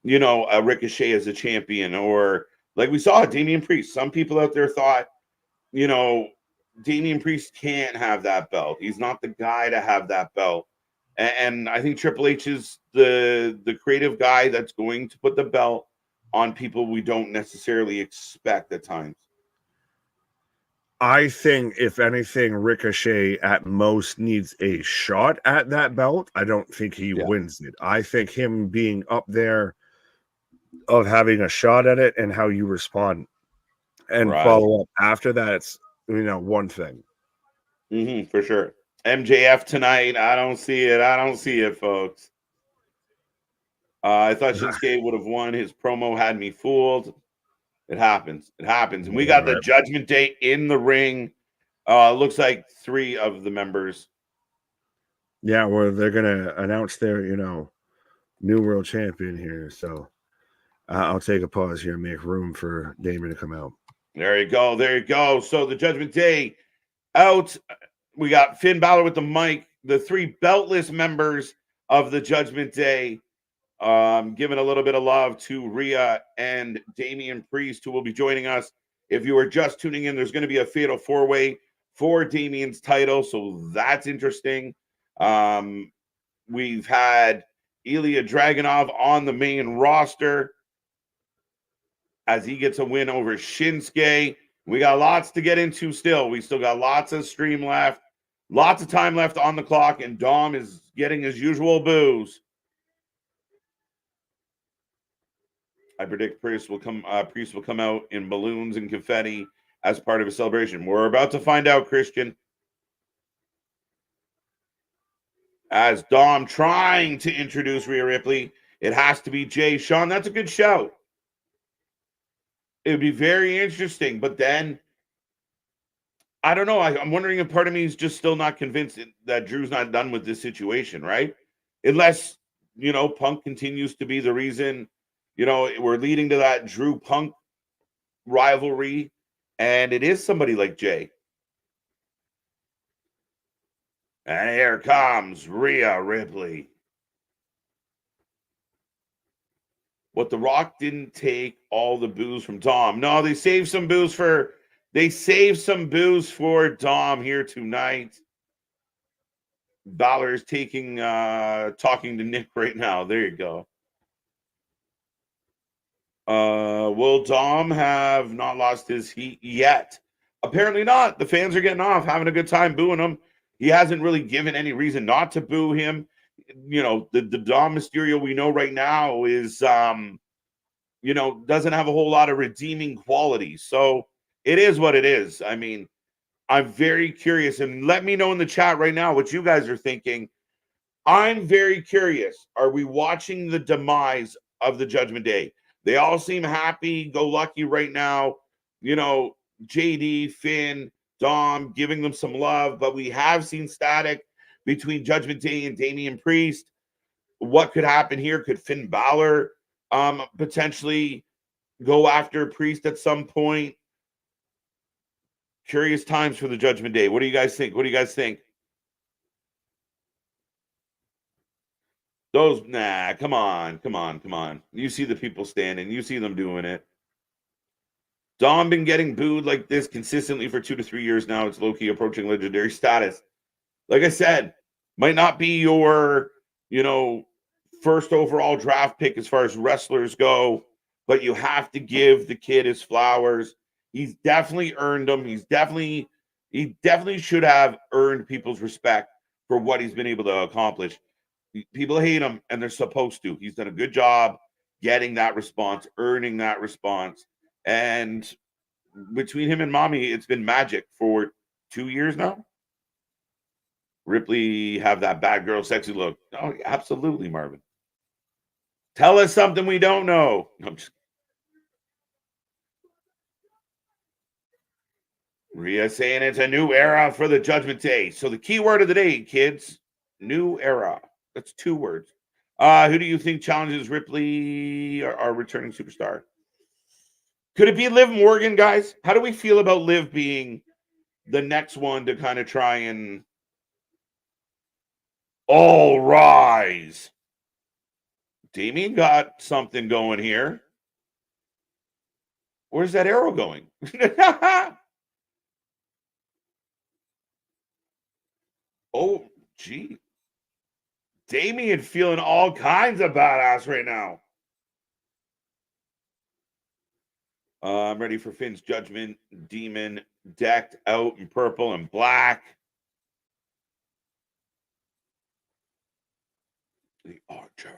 a Ricochet as a champion, or like we saw Damian Priest. Some people out there thought, Damian Priest can't have that belt. He's not the guy to have that belt. And I think Triple H is the creative guy that's going to put the belt on people we don't necessarily expect at times. I think, if anything, Ricochet at most needs a shot at that belt. I don't think he wins it. I think him being up there, of having a shot at it, and how you respond and follow up after that, it's one thing. For sure. MJF tonight. I don't see it, folks. I thought Shinsuke would have won. His promo had me fooled. It happens. And we got the Judgment Day in the ring. Looks like 3 of the members. Yeah, well, they're gonna announce their, new world champion here. So I'll take a pause here and make room for Damon to come out. There you go. So the Judgment Day out. We got Finn Balor with the mic. The 3 beltless members of the Judgment Day, giving a little bit of love to Rhea and Damian Priest, who will be joining us. If you are just tuning in, there's going to be a fatal 4-way for Damian's title, so that's interesting. We've had Ilia Dragonov on the main roster as he gets a win over Shinsuke. We got lots to get into still. We still got lots of stream left, lots of time left on the clock, and Dom is getting his usual boos. I predict Priest will come out in balloons and confetti as part of a celebration. We're about to find out, Christian. As Dom trying to introduce Rhea Ripley, it has to be Jay. Sean, that's a good shout. It would be very interesting, but then I don't know. I'm wondering if part of me is just still not convinced that Drew's not done with this situation, right? Unless, Punk continues to be the reason, we're leading to that Drew Punk rivalry, and it is somebody like Jay. And here comes Rhea Ripley. What The Rock didn't take all the boos from Dom. No, they saved some boos for Dom here tonight. Balor's talking to Nick right now. There you go. Will Dom have not lost his heat yet? Apparently not. The fans are getting off, having a good time booing him. He hasn't really given any reason not to boo him. The Dom Mysterio we know right now is, doesn't have a whole lot of redeeming qualities. So it is what it is. I mean, I'm very curious, and let me know in the chat right now what you guys are thinking. I'm very curious. Are we watching the demise of the Judgment Day? They all seem happy-go-lucky right now. JD, Finn, Dom, giving them some love, but we have seen static between Judgment Day and Damian Priest. What could happen here? Could Finn Balor potentially go after Priest at some point? Curious times for the Judgment Day. What do you guys think? Come on. You see the people standing. You see them doing it. Dom been getting booed like this consistently for 2 to 3 years now. It's low-key approaching legendary status. Like I said, might not be your, first overall draft pick as far as wrestlers go, but you have to give the kid his flowers. He's definitely earned them. He definitely should have earned people's respect for what he's been able to accomplish. People hate him, and they're supposed to. He's done a good job getting that response, earning that response. And between him and Mommy, it's been magic for 2 years now. Ripley have that bad girl sexy look. Oh, absolutely, Marvin. Tell us something we don't know. No, I'm just... Rhea saying it's a new era for the Judgment Day. So the key word of the day, kids, new era. That's 2 words. Who do you think challenges Ripley, our returning superstar? Could it be Liv Morgan, guys? How do we feel about Liv being the next one to kind of try and All rise. Damien got something going here. Where's that arrow going? Oh, gee. Damien feeling all kinds of badass right now. I'm ready for Finn's Judgment. Demon decked out in purple and black. The Archer.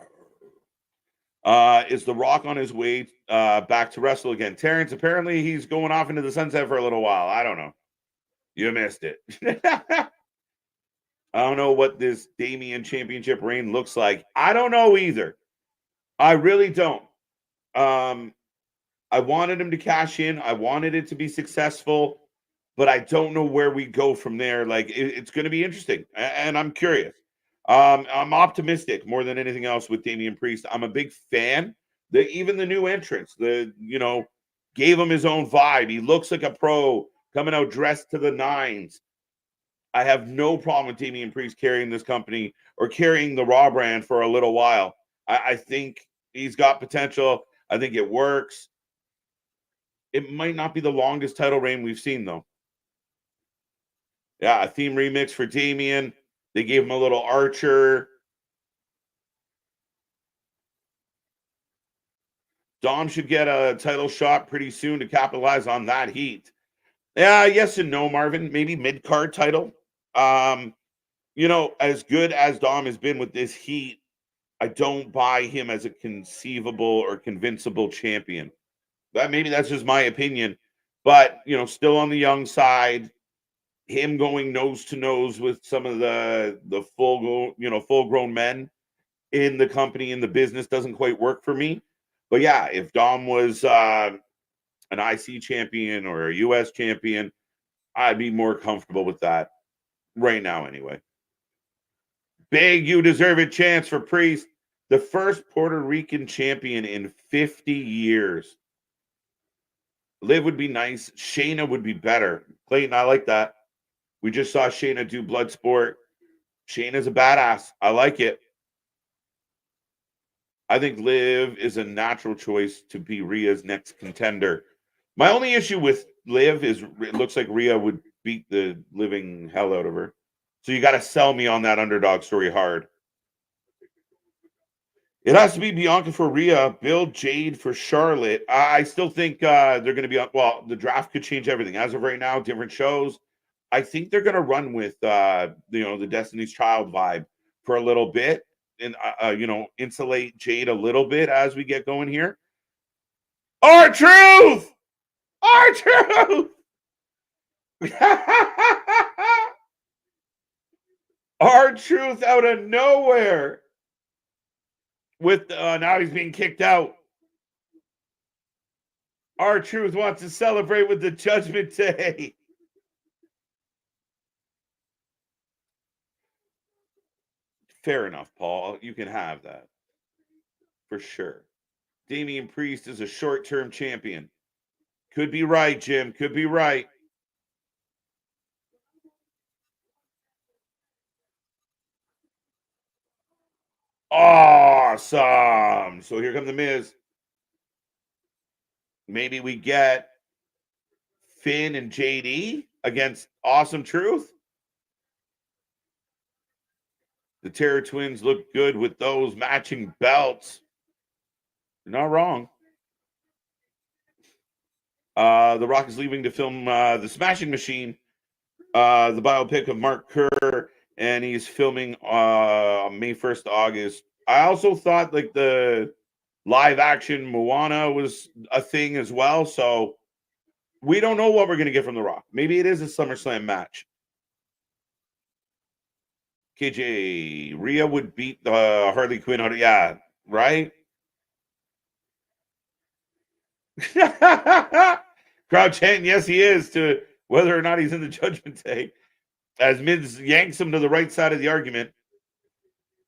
Is The Rock on his way back to wrestle again? Terrence, apparently he's going off into the sunset for a little while. I don't know. You missed it. I don't know what this Damien championship reign looks like. I don't know either. I really don't. I wanted him to cash in. I wanted it to be successful, but I don't know where we go from there. Like it's going to be interesting, and I'm curious. I'm optimistic more than anything else with Damian Priest. I'm a big fan. Even the new entrants, gave him his own vibe. He looks like a pro coming out dressed to the nines. I have no problem with Damian Priest carrying this company or carrying the Raw brand for a little while. I think he's got potential. I think it works. It might not be the longest title reign we've seen, though. Yeah, a theme remix for Damian. They gave him a little Archer. Dom should get a title shot pretty soon to capitalize on that heat. Yeah, yes and no, Marvin. Maybe mid-card title. As good as Dom has been with this heat, I don't buy him as a conceivable or convincible champion. Maybe that's just my opinion. But, still on the young side, him going nose to nose with some of the full-grown men in the company, in the business, doesn't quite work for me. But yeah, if Dom was an IC champion or a US champion, I'd be more comfortable with that right now anyway. Big you deserve it chance for Priest, the first Puerto Rican champion in 50 years. Liv would be nice. Shayna would be better. Clayton, I like that. We just saw Shayna do Bloodsport. Shayna's a badass. I like it. I think Liv is a natural choice to be Rhea's next contender. My only issue with Liv is it looks like Rhea would beat the living hell out of her. So you got to sell me on that underdog story hard. It has to be Bianca for Rhea, build Jade for Charlotte. I still think they're going to be on. Well, the draft could change everything. As of right now, different shows. I think they're going to run with, the Destiny's Child vibe for a little bit and, insulate Jade a little bit as we get going here. R-Truth! R-Truth! R-Truth out of nowhere. With now he's being kicked out. R-Truth wants to celebrate with the Judgment Day. Fair enough, Paul. You can have that. For sure. Damian Priest is a short-term champion. Could be right, Jim. Could be right. Awesome. So here come the Miz. Maybe we get Finn and JD against Awesome Truth. The Terror Twins look good with those matching belts. You're not wrong. The Rock is leaving to film The Smashing Machine, the biopic of Mark Kerr, and he's filming May 1st, August. I also thought like the live action Moana was a thing as well. So we don't know what we're going to get from The Rock. Maybe it is a SummerSlam match. KJ, Rhea would beat Harley Quinn. Yeah, right? Crowd chanting, yes, he is, to whether or not he's in the Judgment Day. As Miz yanks him to the right side of the argument.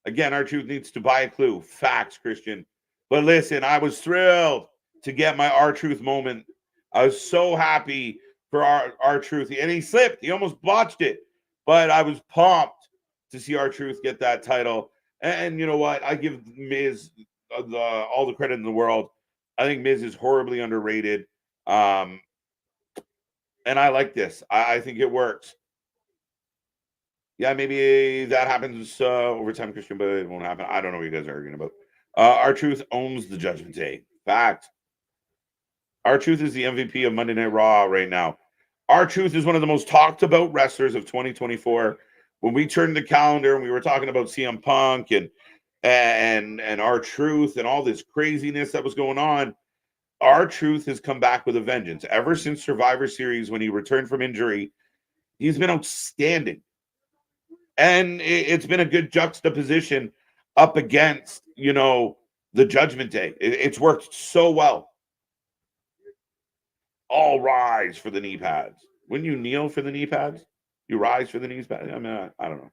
Again, R-Truth needs to buy a clue. Facts, Christian. But listen, I was thrilled to get my R-Truth moment. I was so happy for R-Truth. And he slipped. He almost botched it. But I was pumped to see R-Truth get that title. And you know what? I give Miz all the credit in the world. I think Miz is horribly underrated. And I like this. I think it works. Yeah, maybe that happens over time, Christian, but it won't happen. I don't know what you guys are arguing about. R-Truth owns the Judgment Day. Fact. R-Truth is the MVP of Monday Night Raw right now. R-Truth is one of the most talked about wrestlers of 2024. When we turned the calendar and we were talking about CM Punk and R-Truth and all this craziness that was going on, R-Truth has come back with a vengeance. Ever since Survivor Series, when he returned from injury, he's been outstanding. And it's been a good juxtaposition up against, the Judgment Day. It's worked so well. All rise for the knee pads. Wouldn't you kneel for the knee pads? You rise for the knee pads? I mean, I don't know.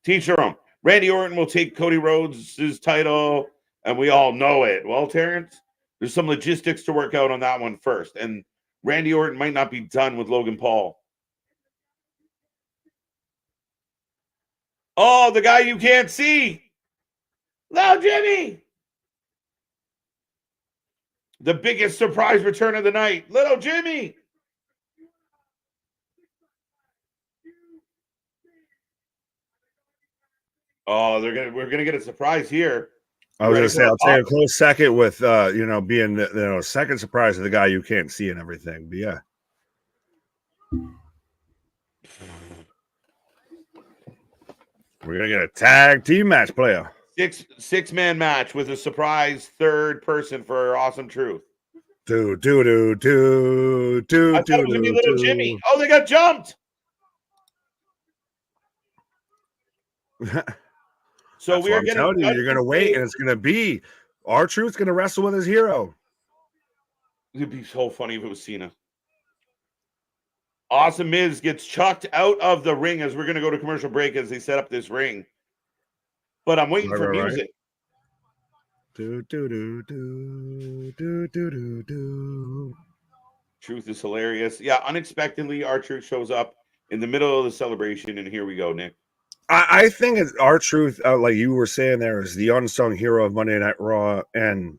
Teach your own. Randy Orton will take Cody Rhodes' title, and we all know it. Well, Terrence, there's some logistics to work out on that one first. And Randy Orton might not be done with Logan Paul. Oh, the guy you can't see. Little Jimmy. The biggest surprise return of the night. Little Jimmy. Oh, we're gonna get a surprise here. I was gonna say I'll take a close second with being second surprise of the guy you can't see and everything. But yeah. We're gonna get a tag team match player. Six-man match with a surprise third person for Awesome Truth. I thought it was gonna be Little Jimmy. Oh, they got jumped. So we're getting. You're gonna wait, and it's gonna be R-Truth's gonna wrestle with his hero. It'd be so funny if it was Cena. Awesome Miz gets chucked out of the ring as we're gonna go to commercial break as they set up this ring. But I'm waiting for music. Truth is hilarious. Yeah, unexpectedly, R-Truth shows up in the middle of the celebration, and here we go, Nick. I think it's R-Truth, like you were saying there, is the unsung hero of Monday Night Raw, and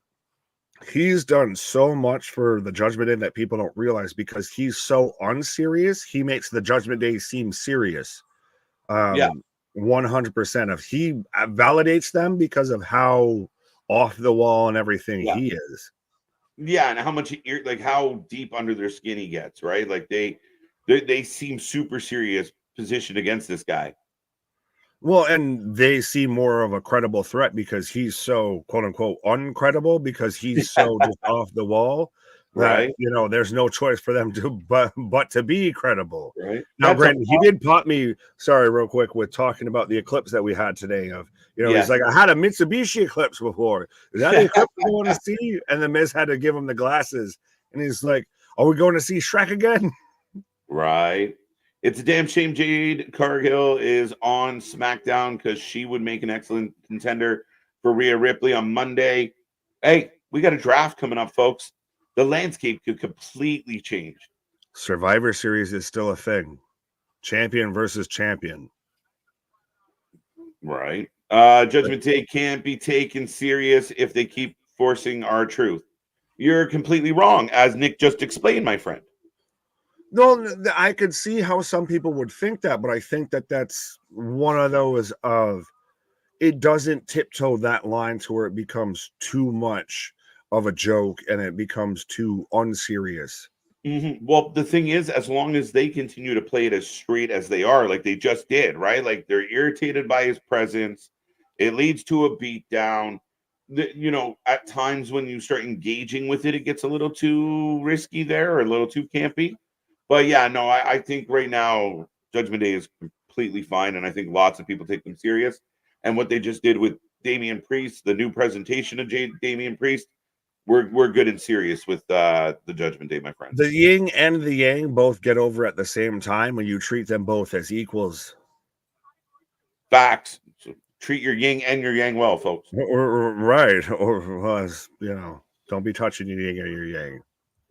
he's done so much for the Judgment Day that people don't realize because he's so unserious. He makes the Judgment Day seem serious. 100% of he validates them because of how off the wall and everything he is. Yeah, and how much how deep under their skin he gets, right? Like they seem super serious positioned against this guy. Well, and they see more of a credible threat because he's so quote unquote uncredible because he's so just off the wall. Right. There's no choice for them to but to be credible. Right. Now, granted, he did pop me, real quick, with talking about the eclipse that we had today of, he's like, I had a Mitsubishi eclipse before. Is that the eclipse we want to see? And the Miz had to give him the glasses. And he's like, are we going to see Shrek again? Right. It's a damn shame Jade Cargill is on SmackDown because she would make an excellent contender for Rhea Ripley on Monday. Hey, we got a draft coming up, folks. The landscape could completely change. Survivor Series is still a thing. Champion versus champion. Right. Judgment Day can't be taken serious if they keep forcing R-Truth. You're completely wrong, as Nick just explained, my friend. No, I could see how some people would think that, but I think that that's one of those of it doesn't tiptoe that line to where it becomes too much of a joke and it becomes too unserious. Mm-hmm. Well, the thing is, as long as they continue to play it as straight as they are, like they just did, right? Like they're irritated by his presence. It leads to a beatdown. At times when you start engaging with it, it gets a little too risky there or a little too campy. But yeah, no, I think right now Judgment Day is completely fine. And I think lots of people take them serious. And what they just did with Damian Priest, the new presentation of Damian Priest, we're good and serious with the Judgment Day, my friend. The yin and the yang both get over at the same time when you treat them both as equals. Facts. So treat your yin and your yang well, folks. Right. Or don't be touching your yin or your yang.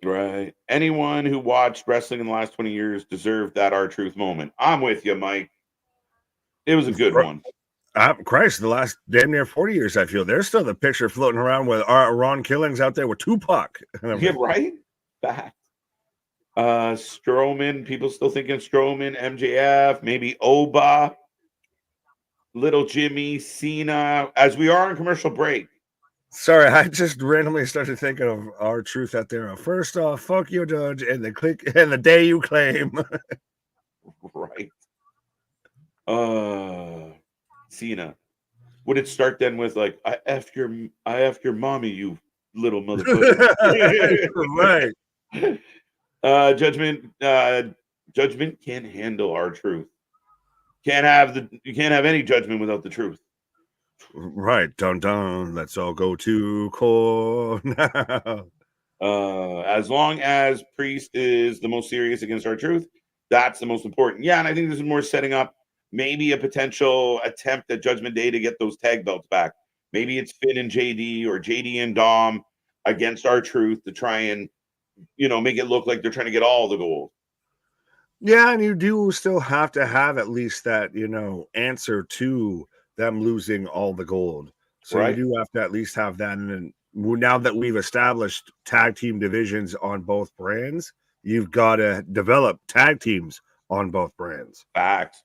Right. Anyone who watched wrestling in the last 20 years deserved that R-Truth moment. I'm with you, Mike. It was a good one. Christ, the last damn near 40 years, I feel there's still the picture floating around with Ron Killings out there with Tupac. Yeah, right? Fact. Strowman, people still thinking Strowman, MJF, maybe Oba, Little Jimmy, Cena, as we are on commercial break. Sorry, I just randomly started thinking of our truth out there. First off, fuck your judge and the day you claim. Right. Cena. Would it start then with like I effed your mommy, you little motherfucker? Right. Judgment can't handle our truth. You can't have any judgment without the truth. Right. Dun. Let's all go to court now. As long as Priest is the most serious against our truth, that's the most important. Yeah, and I think this is more setting up maybe a potential attempt at Judgment Day to get those tag belts back. Maybe it's Finn and JD or JD and Dom against our truth to try and, make it look like they're trying to get all the gold. Yeah, and you do still have to have at least that, answer to them losing all the gold. So right? You do have to at least have that. And then now that we've established tag team divisions on both brands, you've got to develop tag teams on both brands. Fact.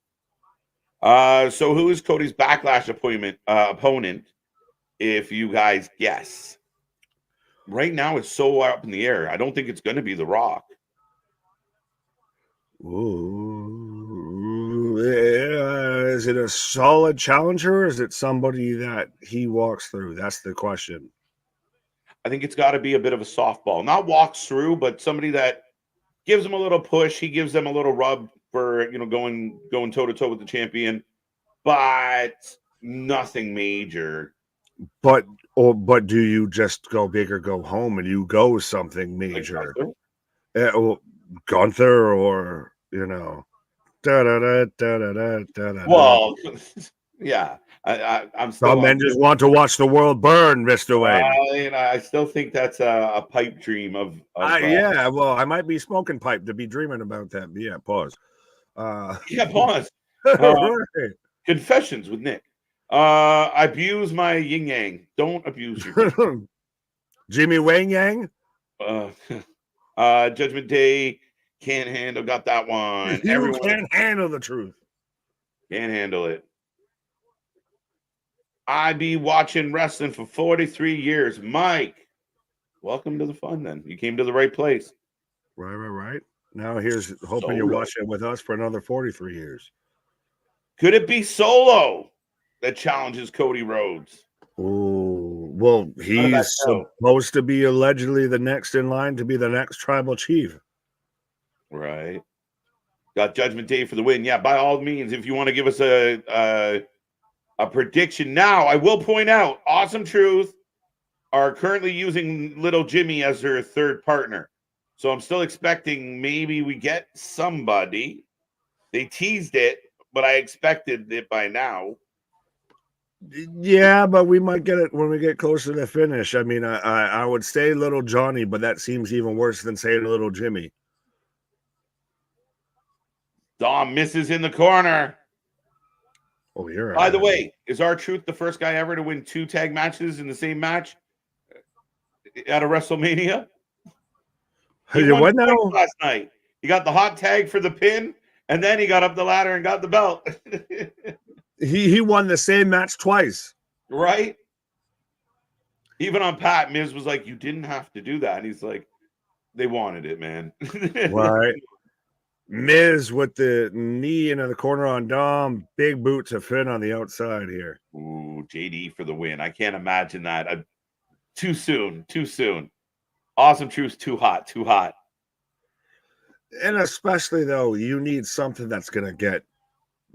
So who is Cody's Backlash opponent, if you guys guess? Right now, it's so up in the air. I don't think it's going to be The Rock. Ooh, is it a solid challenger, or is it somebody that he walks through? That's the question. I think it's got to be a bit of a softball. Not walks through, but somebody that gives him a little push. He gives them a little rub for, going toe-to-toe with the champion. But nothing major. But do you just go big or go home and you go something major? Like Gunther or, Well, yeah. I'm still. Some men just want to watch the world burn, Mr. Wayne. I still think that's a pipe dream of yeah, well, I might be smoking pipe to be dreaming about that. But yeah, pause. Pause. Right. Confessions with Nick. Abuse my yin yang. Don't abuse your Jimmy Wang Yang. Judgment Day can't handle. Got that one. Everyone can't handle the truth. Can't handle it. I be watching wrestling for 43 years. Mike, welcome to the fun. Then you came to the right place. Right. Now here's hoping you're watching with us for another 43 years. Could it be Solo that challenges Cody Rhodes? Oh, well, he's supposed to be allegedly the next in line to be the next tribal chief. Right. Got Judgment Day for the win. Yeah, by all means, if you want to give us a prediction now, I will point out Awesome Truth are currently using Little Jimmy as their third partner. So I'm still expecting maybe we get somebody. They teased it, but I expected it by now. Yeah, but we might get it when we get closer to the finish. I mean, I would say Little Johnny, but that seems even worse than saying Little Jimmy. Dom misses in the corner. Oh, you're right. By the way, is R-Truth the first guy ever to win 2 tag matches in the same match at a WrestleMania? He won last night. He got the hot tag for the pin, and then he got up the ladder and got the belt. He won the same match twice. Right? Even on Pat, Miz was like, you didn't have to do that. And he's like, they wanted it, man. Right. Miz with the knee into the corner on Dom. Big boot to Finn on the outside here. Ooh, JD for the win. I can't imagine that. Too soon. Awesome Truth's too hot. And especially, though, you need something that's going to get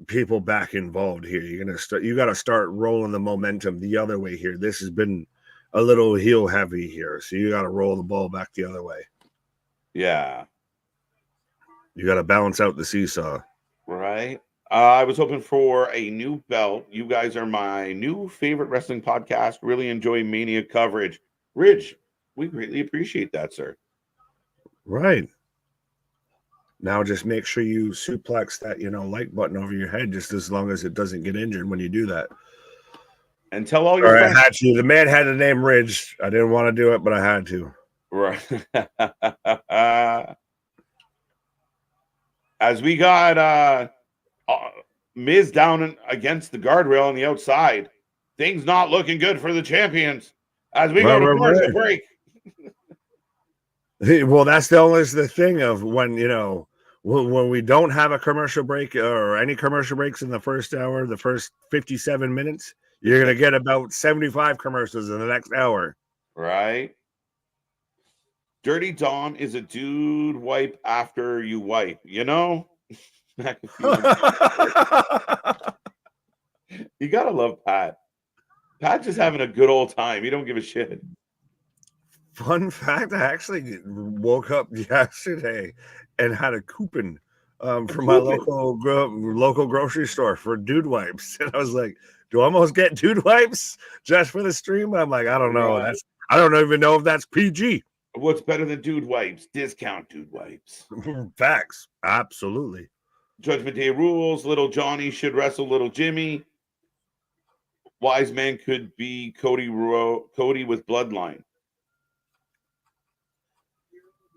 people back involved here. You got to start rolling the momentum the other way here. This has been a little heel heavy here, so you got to roll the ball back the other way. Yeah. You got to balance out the seesaw. Right. I was hoping for a new belt. You guys are my new favorite wrestling podcast. Really enjoy Mania coverage. Ridge, we greatly appreciate that, sir. Right. Now just make sure you suplex that, like button over your head, just as long as it doesn't get injured when you do that. And tell all your Or friends. I had to. The man had the name Ridge. I didn't want to do it, but I had to. Right. As we got Miz down against the guardrail on the outside, things not looking good for the champions. As we go to commercial break. Well, that's the thing of when we don't have a commercial break or any commercial breaks in the first hour, the first 57 minutes, you're gonna get about 75 commercials in the next hour. Right. Dirty Dom is a dude wipe after you wipe, You gotta love Pat. Pat just having a good old time. He don't give a shit. Fun fact, I actually woke up yesterday and had a coupon from my local grocery store for dude wipes. And I was like, do I almost get dude wipes just for the stream? I'm like, I don't know. Right. I don't even know if that's PG. What's better than dude wipes? Discount dude wipes. Facts. Absolutely. Judgment Day rules. Little Johnny should wrestle Little Jimmy. Wise man could be Cody with bloodline.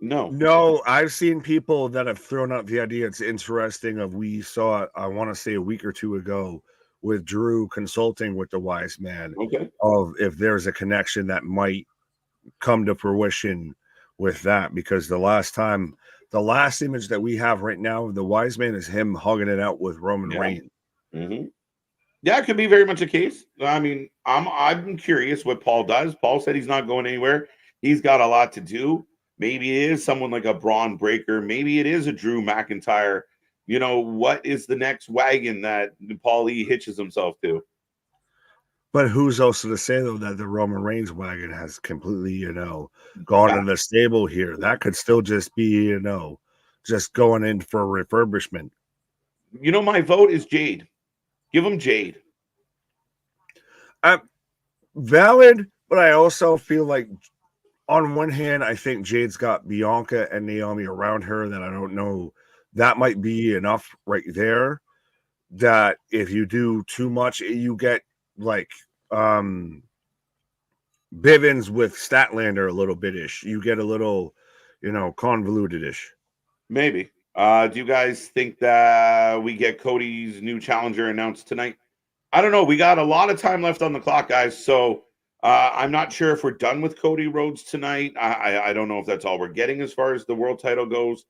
No, I've seen people that have thrown out the idea. It's interesting. We saw it, I want to say a week or two ago, with Drew consulting with the wise man. Okay. Of if there's a connection that might come to fruition with that, because the last image that we have right now of the wise man is him hugging it out with Roman Reigns. Mm-hmm. Yeah, it could be very much a case. I mean, I'm curious what Paul does. Paul said he's not going anywhere. He's got a lot to do. Maybe it is someone like a Braun Breaker. Maybe it is a Drew McIntyre. What is the next wagon that Paul E hitches himself to? But who's also to say, though, that the Roman Reigns wagon has completely, gone in the stable here? That could still just be, just going in for refurbishment. My vote is Jade. Give him Jade. Valid, but I also feel like on one hand, I think Jade's got Bianca and Naomi around her that I don't know. That might be enough right there. That if you do too much, you get like Bivens with Statlander a little bit-ish. You get a little, convoluted-ish. Maybe. Do you guys think that we get Cody's new challenger announced tonight? I don't know. We got a lot of time left on the clock, guys. So I'm not sure if we're done with Cody Rhodes tonight. I don't know if that's all we're getting as far as the world title goes.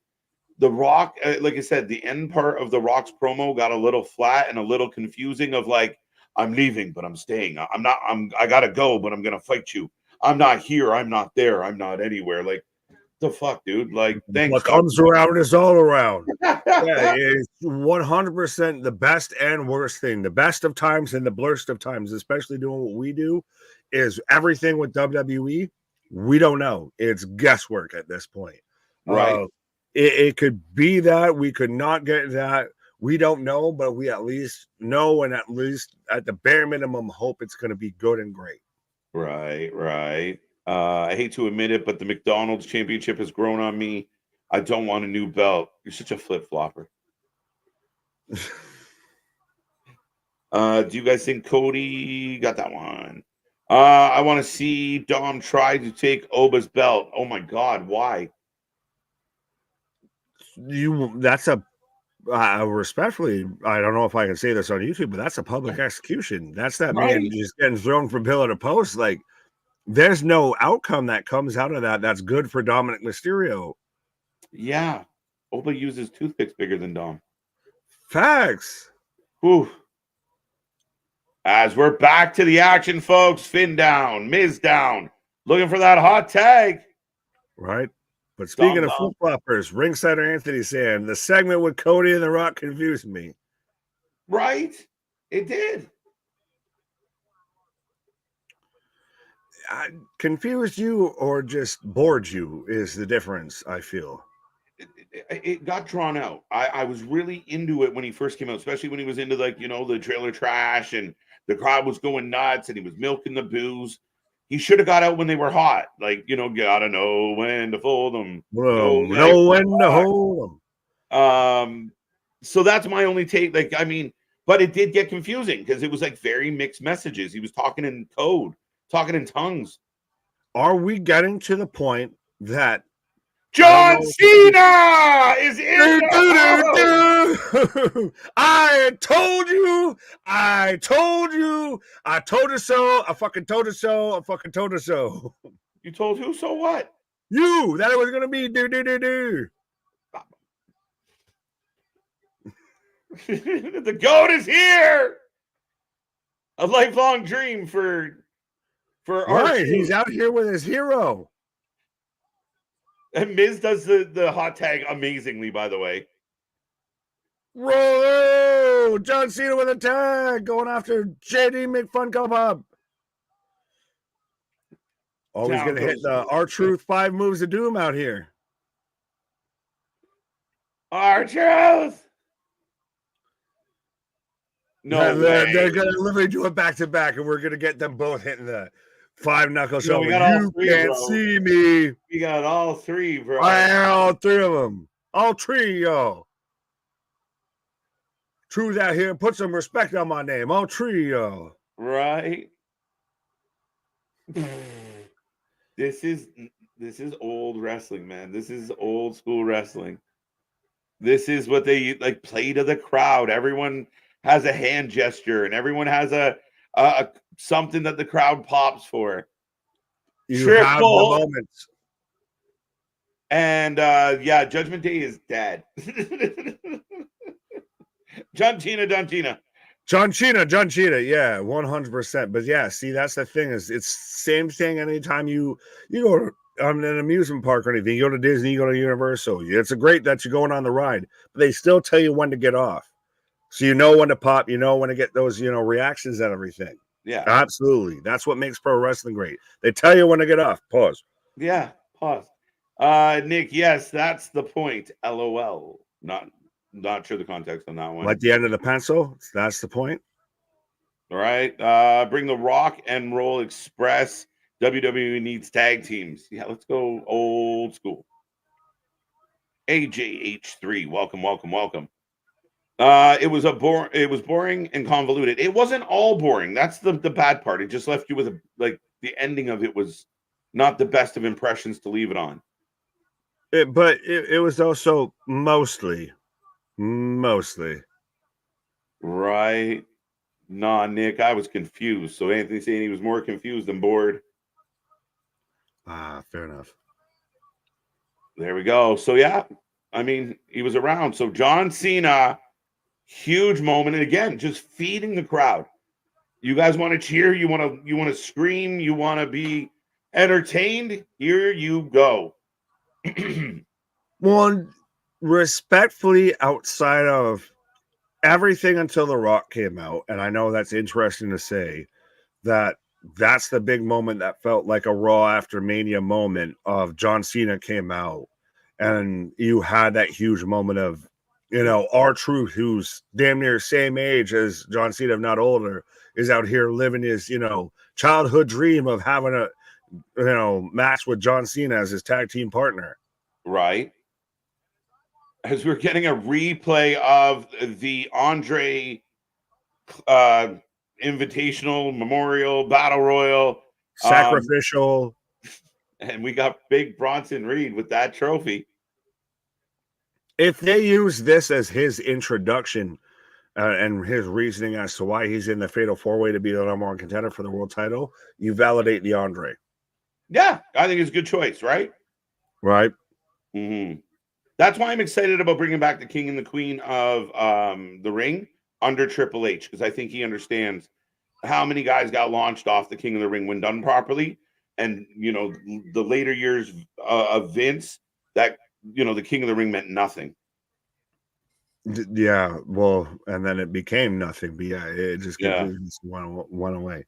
The Rock, like I said, the end part of the Rock's promo got a little flat and a little confusing of like, I'm leaving, but I'm staying. I gotta go, but I'm gonna fight you. I'm not here. I'm not there. I'm not anywhere. Like, the fuck, dude? Like, thanks. What comes around is all around. Yeah, it's 100% the best and worst thing. The best of times and the worst of times, especially doing what we do, is everything with WWE. We don't know. It's guesswork at this point. Right. It could be that we could not get that. We don't know, but we at least know, and at least at the bare minimum, hope it's going to be good and great. Right. I hate to admit it, but the McDonald's championship has grown on me. I don't want a new belt. You're such a flip-flopper. Do you guys think Cody got that one? I want to see Dom try to take Oba's belt. Oh my God, why? That's a respectfully, I don't know if I can say this on YouTube, but that's a public execution. That's that man just getting thrown from pillar to post. Like, there's no outcome that comes out of that that's good for Dominic Mysterio. Yeah. Oba uses toothpicks bigger than Dom. Facts. Whew. As we're back to the action, folks. Finn down, Miz down, looking for that hot tag. Right. But speaking of flip-floppers, Ringsider Anthony saying the segment with Cody and The Rock confused me. Right? It did. Confused you or just bored you is the difference, I feel. It got drawn out. I was really into it when he first came out, especially when he was into, like, the trailer trash and the crowd was going nuts and he was milking the booze. He should have got out when they were hot. Like, gotta know when to fold them. Know when to hold them. So that's my only take. Like, I mean, but it did get confusing because it was like very mixed messages. He was talking in code, talking in tongues. Are we getting to the point that John Cena is in the house. I told you so. I fucking told you so. I fucking told you so. You told who? So what? You that it was gonna be do. The GOAT is here. A lifelong dream for right. He's out here with his hero. And Miz does the hot tag amazingly, by the way. Roll! John Cena with a tag going after Jade McFun up. Oh, he's going to hit the R-Truth 5 moves of doom out here. R-Truth! No way. They're going to literally do it back-to-back, and we're going to get them both hitting the 5 knuckles. No, you can't see me. We got all three, bro. All three of them. All three, yo. Truth out here. Put some respect on my name. All three, yo. Right. This is old wrestling, man. This is old school wrestling. This is what they like play to the crowd. Everyone has a hand gesture and everyone has a something that the crowd pops for. You have the moments. And yeah, Judgment Day is dead. John Cena, yeah, 100%. But yeah, see, that's the thing, is it's same thing anytime you go to an amusement park or anything. You go to Disney, you go to Universal. It's great that you're going on the ride, but they still tell you when to get off. So you know when to pop, you know when to get those, reactions and everything. Yeah, absolutely. That's what makes pro wrestling great. They tell you when to get off. Pause. Yeah, pause. Nick, yes, that's the point. LOL. Not sure the context on that one. Like the end of the pencil. That's the point. All right. Bring the Rock and Roll Express. WWE needs tag teams. Yeah, let's go old school. AJH3, welcome. It was boring and convoluted. It wasn't all boring. That's the bad part. It just left you with the ending of it was not the best of impressions to leave it on. But it was also mostly. Right. Nah, Nick, I was confused. So Anthony's saying he was more confused than bored. Fair enough. There we go. So yeah, I mean, he was around. So John Cena, huge moment. And again, just feeding the crowd. You guys want to cheer? You want to scream? You want to be entertained? Here you go. Well, respectfully, outside of everything until The Rock came out, and I know that's interesting to say, that's the big moment that felt like a Raw after Mania moment of John Cena came out, and you had that huge moment of, R-Truth, who's damn near same age as John Cena, if not older, is out here living his, childhood dream of having a, match with John Cena as his tag team partner. Right. As we're getting a replay of the Andre Invitational Memorial Battle Royal Sacrificial. And we got big Bronson Reed with that trophy. If they use this as his introduction and his reasoning as to why he's in the Fatal 4-Way to be the number one contender for the world title, you validate the Andre. Yeah, I think it's a good choice, right? Right. Mm-hmm. That's why I'm excited about bringing back the King and the Queen of the Ring under Triple H, because I think he understands how many guys got launched off the King of the Ring when done properly. And, the later years of Vince, that, the King of the Ring meant nothing. Yeah, well, and then it became nothing. But yeah, it just went away.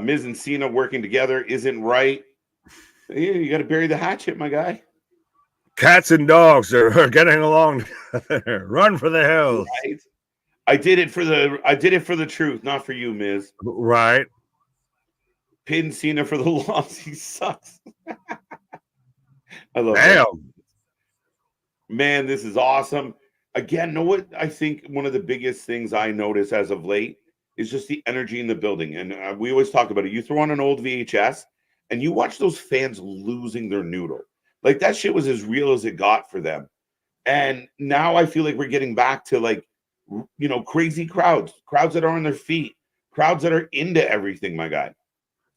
Miz and Cena working together isn't right. You got to bury the hatchet, my guy. Cats and dogs are getting along. Run for the hills. Right. I did it for the truth, not for you, Miz. Right. Pin Cena for the loss. He sucks. I love Damn. that. Man, this is awesome. Again, know what I think one of the biggest things I notice as of late is just the energy in the building. And we always talk about it. You throw on an old VHS and you watch those fans losing their noodle. Like that shit was as real as it got for them. And now I feel like we're getting back to like, crazy crowds that are on their feet, crowds that are into everything, my guy.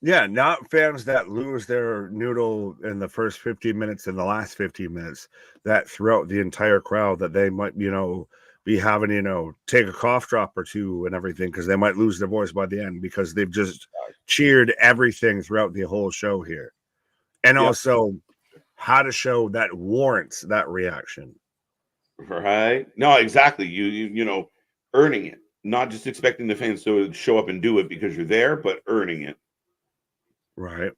Yeah, not fans that lose their noodle in the first 15 minutes and the last 15 minutes, that throughout the entire crowd that they might, be having, take a cough drop or two and everything because they might lose their voice by the end because they've just cheered everything throughout the whole show here. And also had a show that warrants that reaction. Right? No, exactly. You earning it, not just expecting the fans to show up and do it because you're there, but earning it. Right.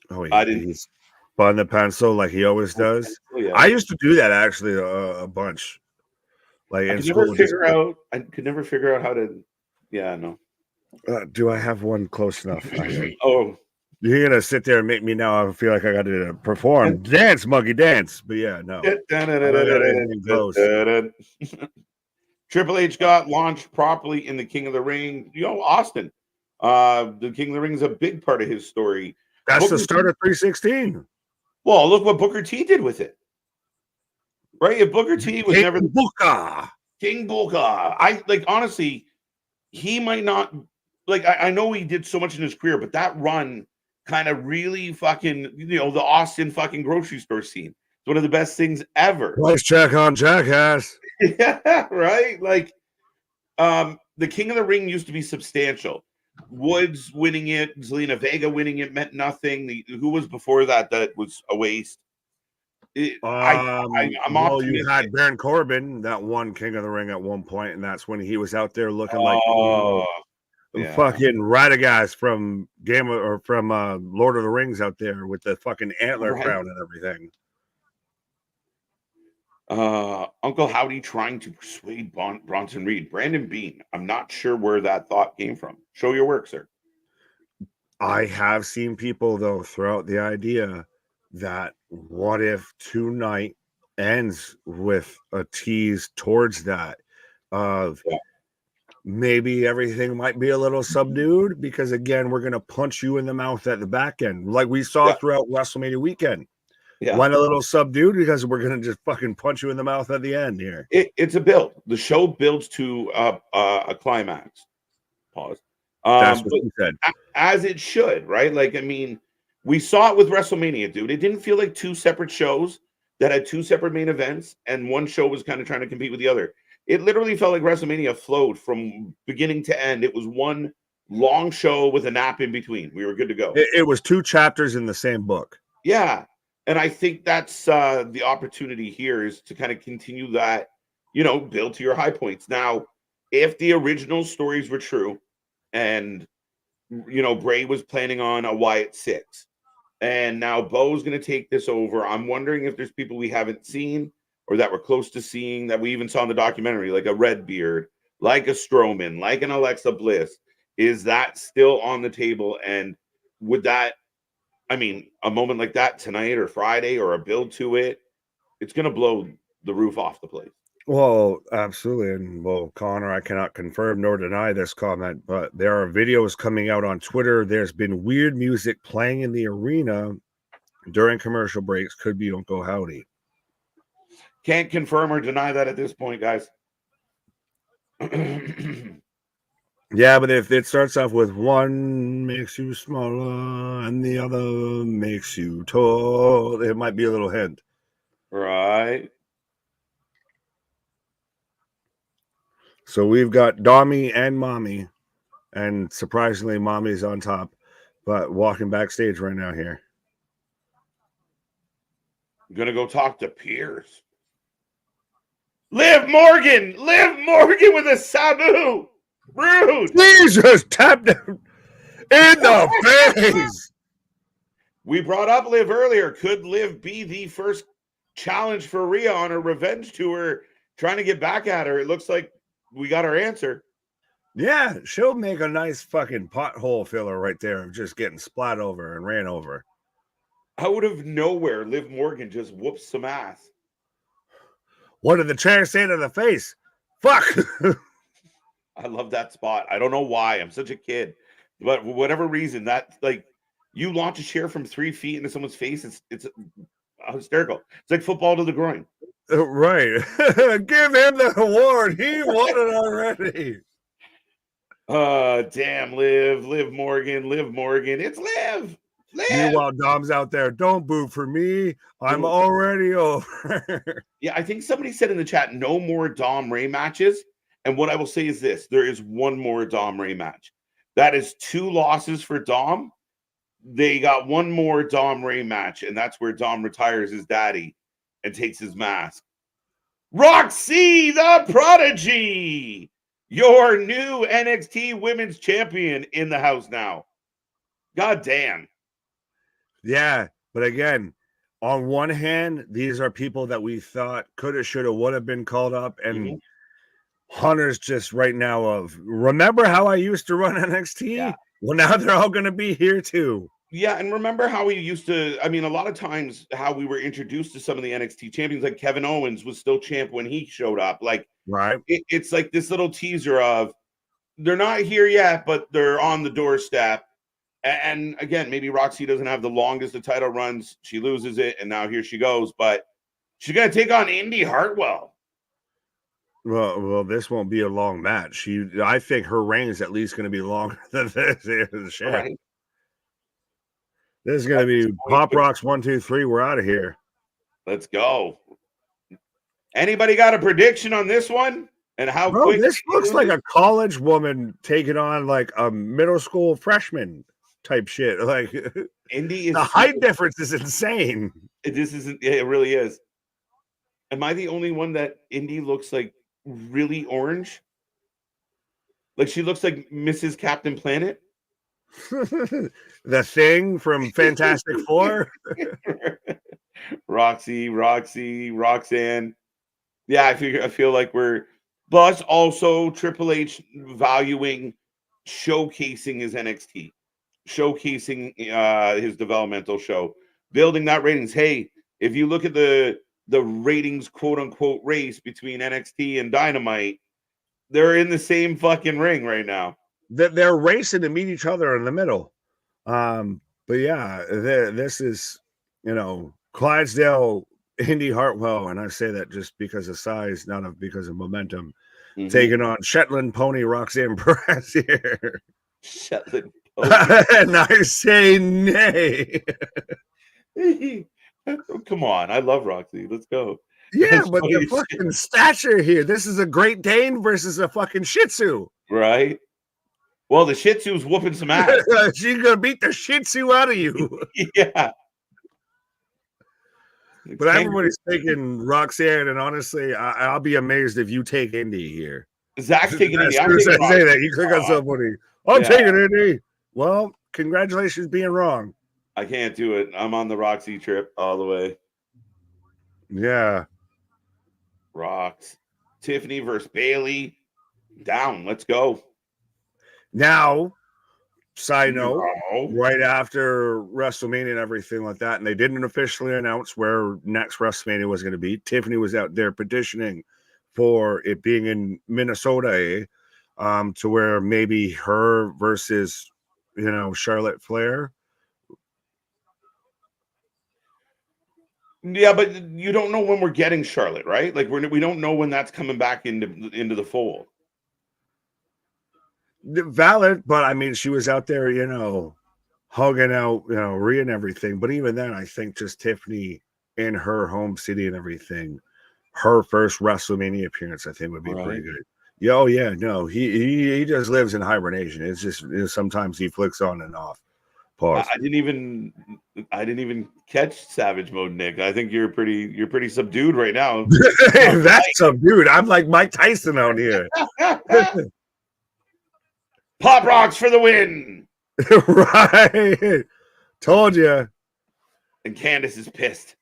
Oh, I didn't. He's spun the pencil like he always does. Yeah. I used to do that actually a bunch. Like I in could school, I could never figure out how to. Yeah, no. Do I have one close enough? Oh, you're gonna sit there and make me now. I feel like I got to perform, dance, monkey dance. But yeah, no. Triple H got launched properly in the King of the Ring. Austin. The King of the Ring is a big part of his story. That's the start of 316. Well, look what Booker T did with it. Right? If Booker T was never King Booker, I like honestly, he might not like. I know he did so much in his career, but that run kind of really fucking the Austin fucking grocery store scene. It's one of the best things ever. Price check on Jackass. Yeah, right. Like, the King of the Ring used to be substantial. Woods winning it, Zelina Vega winning it meant nothing. Who was before that was a waste? Well, you had Baron Corbin that won King of the Ring at one point, and that's when he was out there looking like fucking Radagast from Lord of the Rings out there with the fucking antler crown and everything. Uncle Howdy trying to persuade Bronson Reed. Brandon Bean. I'm not sure where that thought came from. Show your work, sir. I have seen people though throw out the idea that what if tonight ends with a tease towards that of maybe everything might be a little subdued because again we're going to punch you in the mouth at the back end like we saw throughout WrestleMania weekend. Went a little subdued because we're going to just fucking punch you in the mouth at the end here. It's a build. The show builds to a climax. Pause. That's what you said. As it should, right? Like, I mean, we saw it with WrestleMania, dude. It didn't feel like two separate shows that had two separate main events, and one show was kind of trying to compete with the other. It literally felt like WrestleMania flowed from beginning to end. It was one long show with a nap in between. We were good to go. It was two chapters in the same book. Yeah. And I think that's the opportunity here is to kind of continue that, build to your high points. Now, if the original stories were true and, Bray was planning on a Wyatt 6 and now Bo's going to take this over, I'm wondering if there's people we haven't seen or that we're close to seeing that we even saw in the documentary, like a Redbeard, like a Strowman, like an Alexa Bliss. Is that still on the table? And would that, a moment like that tonight or Friday or a build to it, it's going to blow the roof off the place. Well, absolutely. And well, Connor, I cannot confirm nor deny this comment, but there are videos coming out on Twitter. There's been weird music playing in the arena during commercial breaks. Could be Uncle Howdy. Can't confirm or deny that at this point, guys. Yeah, but if it starts off with one makes you smaller and the other makes you tall, it might be a little hint. Right. So we've got Dommy and Mommy, and surprisingly, Mommy's on top, but walking backstage right now here. I'm going to go talk to Pierce. Liv Morgan with a Sabu. Rude. Jesus, tapped him in the face. We brought up Liv earlier. Could Liv be the first challenge for Rhea on her revenge tour, trying to get back at her? It looks like we got our answer. Yeah, she'll make a nice fucking pothole filler right there of just getting splat over and ran over. Out of nowhere, Liv Morgan just whoops some ass. What did the chair say to the face? Fuck. I love that spot. I don't know why. I'm such a kid, but for whatever reason, that like you launch a chair from 3 feet into someone's face, it's hysterical. It's like football to the groin. Right. Give him the award. He won it already. Damn, Liv Morgan. It's Liv. Meanwhile, Dom's out there. Don't boo for me. I'm already over. Yeah, I think somebody said in the chat, no more Dom Ray matches. And what I will say is this: there is one more Dom Ray match. That is 2 losses for Dom. They got one more Dom Ray match, and that's where Dom retires his daddy and takes his mask. Roxy the Prodigy, your new NXT Women's Champion in the house now. God damn. Yeah, but again, on one hand, these are people that we thought could have, should have, would have been called up, and Hunter's just right now of, remember how I used to run NXT? Yeah. Well, now they're all going to be here too. Yeah, and remember how we used to, I mean, a lot of times how we were introduced to some of the NXT champions, like Kevin Owens was still champ when he showed up. Like, right. It's like this little teaser of, they're not here yet, but they're on the doorstep. And again, maybe Roxy doesn't have the longest of title runs. She loses it, and now here she goes. But she's going to take on Indi Hartwell. Well, this won't be a long match. I think her reign is at least going to be longer than this. Right. This is going to be Pop Rocks 1, 2, 3. We're out of here. Let's go. Anybody got a prediction on this one? And how quick? This looks like a college woman taking on like a middle school freshman type shit. Like Indi is the height difference is insane. This isn't. It really is. Am I the only one that Indi looks like really orange? Like she looks like Mrs. Captain Planet. The Thing from Fantastic Four. Roxanne. Yeah, I feel like we're. Plus, also Triple H valuing showcasing his NXT, showcasing his developmental show, building that ratings. Hey, if you look at the ratings, quote unquote, race between NXT and Dynamite, they're in the same fucking ring right now. They're racing to meet each other in the middle. But yeah, this is, Clydesdale, Indi Hartwell, and I say that just because of size, not because of momentum. Mm-hmm. Taking on Shetland Pony Roxanne Perez here. Shetland Pony. And I say nay. Come on, I love Roxy. Let's go. Yeah, that's but the fucking stature here. This is a Great Dane versus a fucking Shih Tzu. Right. Well, the Shih Tzu's whooping some ass. She's gonna beat the Shih Tzu out of you. Yeah. But everybody's taking Roxanne, and honestly, I'll be amazed if you take Indi here. Zach's taking Indi. I'm taking say that. You click on somebody. I'm taking Indi. Well, congratulations being wrong. I can't do it. I'm on the Roxy trip all the way. Yeah. Rox. Tiffany versus Bailey. Down. Let's go. Now, side note, right after WrestleMania and everything like that, and they didn't officially announce where next WrestleMania was going to be. Tiffany was out there petitioning for it being in Minnesota, to where maybe her versus, Charlotte Flair. Yeah, but you don't know when we're getting Charlotte, right? Like we don't know when that's coming back into the fold. Valid, but I mean, she was out there, hugging out, Rhea and everything. But even then, I think just Tiffany in her home city and everything, her first WrestleMania appearance, I think would be pretty good. Oh yeah, no, he just lives in hibernation. It's just sometimes he flicks on and off. Pause. I didn't even catch Savage Mode, Nick. I think you're pretty subdued right now. That's subdued. I'm like Mike Tyson out here. Pop Rocks for the win. Right. Told you. And Candace is pissed.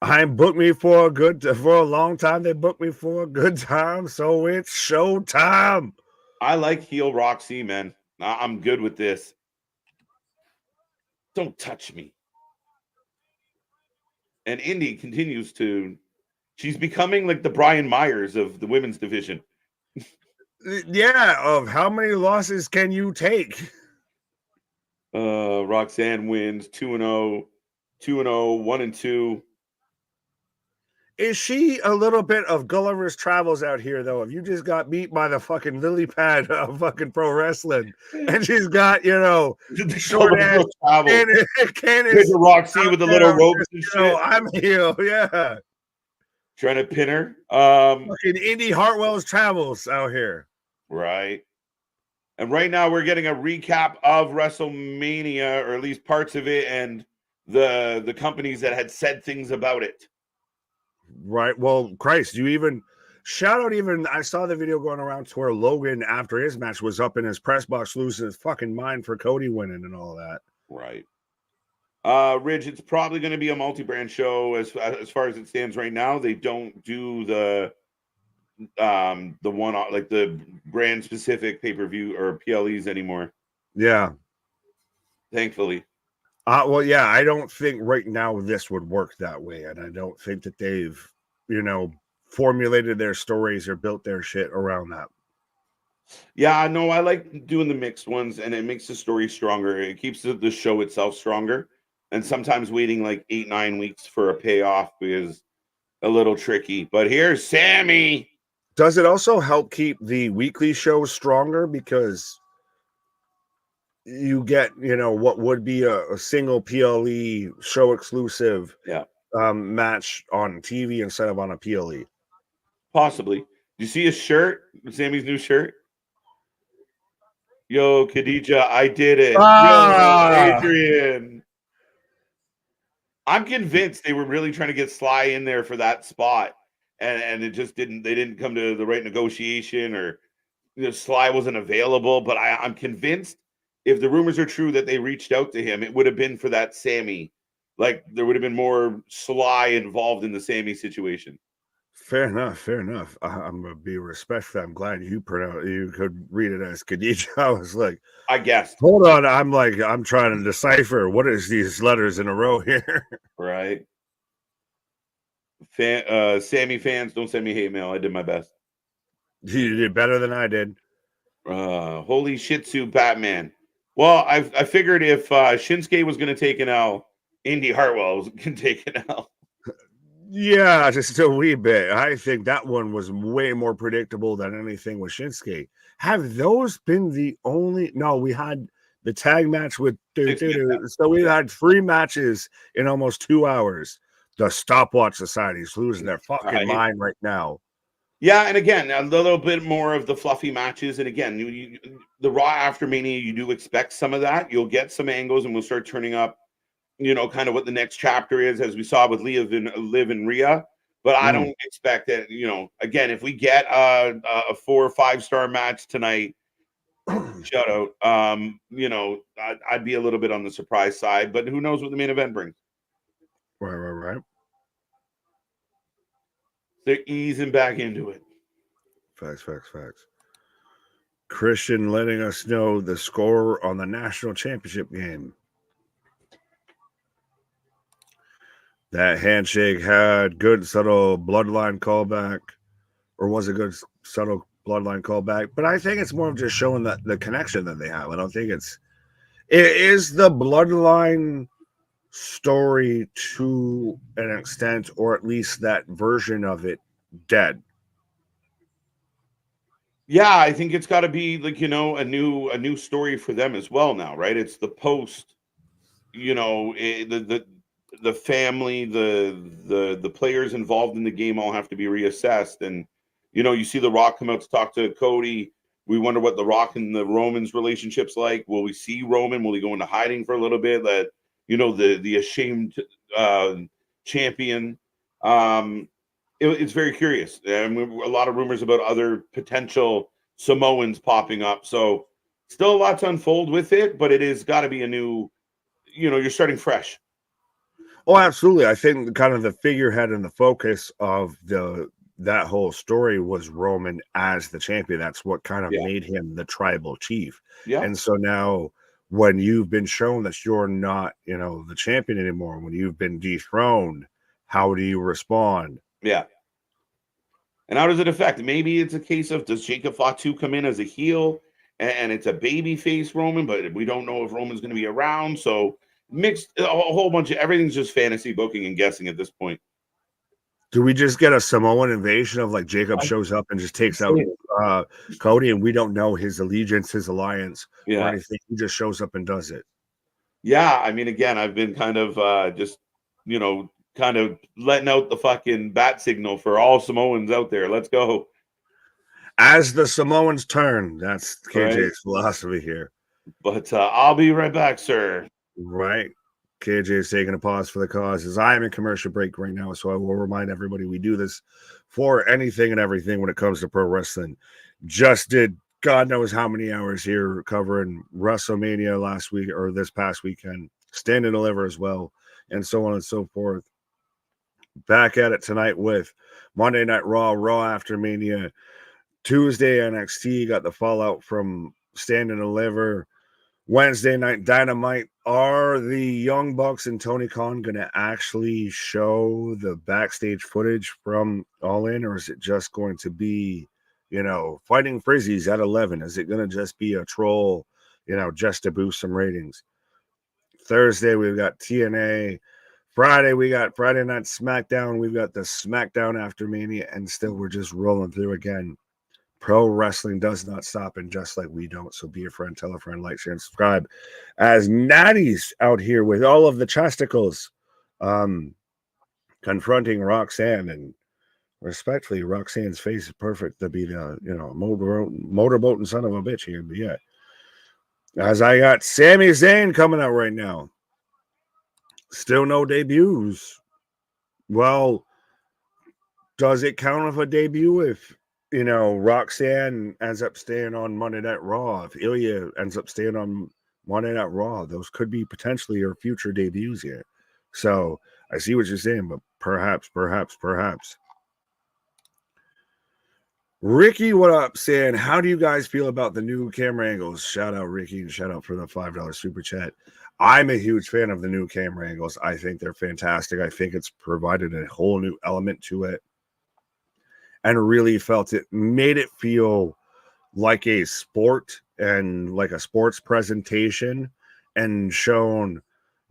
I booked me for a long time. They booked me for a good time. So it's show time. I like heel Roxy, man. I'm good with this. Don't touch me. And Indi continues to. She's becoming like the Brian Myers of the women's division. Yeah, of how many losses can you take? Roxanne wins 2-0, 2-0, 1-2. Is she a little bit of Gulliver's Travels out here, though? If you just got beat by the fucking lily pad of fucking pro wrestling, and she's got, short ass Candace Roxy with the little ropes and shit. I'm here, yeah. Trying to pin her. Fucking Indi Hartwell's Travels out here. Right. And right now we're getting a recap of WrestleMania, or at least parts of it, and the companies that had said things about it. Right. Well, Christ, shout out I saw the video going around to where Logan, after his match, was up in his press box losing his fucking mind for Cody winning and all that. Right. Ridge, it's probably going to be a multi-brand show as far as it stands right now. They don't do the one like the brand specific pay-per-view or PLEs anymore. Yeah. Thankfully. Well, yeah, I don't think right now this would work that way. And I don't think that they've, formulated their stories or built their shit around that. Yeah, no, I like doing the mixed ones, and it makes the story stronger. It keeps the show itself stronger. And sometimes waiting like 8-9 weeks for a payoff is a little tricky. But here's Sami. Does it also help keep the weekly shows stronger? Because you get, what would be a single PLE show exclusive match on TV instead of on a PLE. Possibly. Do you see his shirt? Sammy's new shirt? Yo, Khadija, I did it. Yo, Adrian. I'm convinced they were really trying to get Sly in there for that spot. And it just they didn't come to the right negotiation, or Sly wasn't available. But I'm convinced if the rumors are true that they reached out to him, it would have been for that Sami. Like there would have been more Sly involved in the Sami situation. Fair enough. I'm gonna be respectful. I'm glad you could read it as Khadija. I was like, I guess. Hold on, I'm trying to decipher what is these letters in a row here. Right. Sami fans, don't send me hate mail. I did my best. You did better than I did. Holy Shih Tzu Batman. Well, I figured if Shinsuke was going to take an L, Indi Hartwell was going to take an L. Yeah, just a wee bit. I think that one was way more predictable than anything with Shinsuke. Have those been the only? No, we had the tag match with so we had 3 matches in almost 2 hours. The Stopwatch Society's losing their fucking mind right now. Yeah, and again, a little bit more of the fluffy matches. And again, the Raw after Mania, you do expect some of that. You'll get some angles, and we'll start turning up, kind of what the next chapter is, as we saw with Liv and Rhea. But I don't expect that, again, if we get a 4 or 5 star match tonight, shout out, I'd be a little bit on the surprise side, but who knows what the main event brings. Right. They're easing back into it. Facts. Christian letting us know the score on the national championship game. That handshake had good, subtle bloodline callback, or was a good, subtle bloodline callback. But I think it's more of just showing that the connection that they have. I don't think it is the bloodline story to an extent, or at least that version of it, dead. Yeah, I think it's got to be like, a new story for them as well now, right? It's the post, the family, the players involved in the game all have to be reassessed. And, you see The Rock come out to talk to Cody. We wonder what The Rock and the Roman's relationship's like. Will we see Roman? Will he go into hiding for a little bit? That, the ashamed champion. It's very curious. And a lot of rumors about other potential Samoans popping up. So still a lot to unfold with it, but it has got to be a new, you're starting fresh. Oh, absolutely. I think kind of the figurehead and the focus of that whole story was Roman as the champion. That's what kind of made him the tribal chief. Yeah. And so now when you've been shown that you're not, the champion anymore, when you've been dethroned, How do you respond? Yeah. And how does it affect? Maybe it's a case of, does Jacob Fatu come in as a heel and it's a baby face Roman, but we don't know if Roman's going to be around. So mixed, a whole bunch of everything's just fantasy booking and guessing at this point. Do we just get a Samoan invasion of like Jacob shows up and just takes out Cody, and we don't know his allegiance, his alliance, or anything? He just shows up and does it. Yeah, I mean, again, I've been kind of just, kind of letting out the fucking bat signal for all Samoans out there. Let's go. As the Samoans turn, that's KJ's philosophy here. But I'll be right back, sir. Right. KJ is taking a pause for the cause as I am in commercial break right now. So I will remind everybody we do this for anything and everything when it comes to pro wrestling. Just did God knows how many hours here covering WrestleMania last week or this past weekend, Stand and Deliver as well, and so on and so forth. Back at it tonight with Monday Night Raw, Raw after Mania, Tuesday NXT, got the fallout from Stand and Deliver. Wednesday night Dynamite. Are the Young Bucks and Tony Khan going to actually show the backstage footage from All In, or is it just going to be, fighting frizzies at 11? Is it going to just be a troll, just to boost some ratings? Thursday, we've got TNA. Friday, we got Friday Night SmackDown. We've got the SmackDown after Mania, and still we're just rolling through again. Pro wrestling does not stop, and just like we don't. So be a friend, tell a friend, like, share, and subscribe. As Natty's out here with all of the chesticles, confronting Roxanne, and respectfully, Roxanne's face is perfect to be the motorboating son of a bitch here. But yeah, as I got Sami Zayn coming out right now, still no debuts. Well, does it count if a debut if Roxanne ends up staying on Monday Night Raw? If Ilia ends up staying on Monday Night Raw, those could be potentially your future debuts here. So I see what you're saying, but perhaps. Ricky, what up? Saying, how do you guys feel about the new camera angles? Shout out Ricky and shout out for the $5 super chat. I'm a huge fan of the new camera angles. I think they're fantastic. I think it's provided a whole new element to it. And really felt it made it feel like a sport and like a sports presentation, and shown,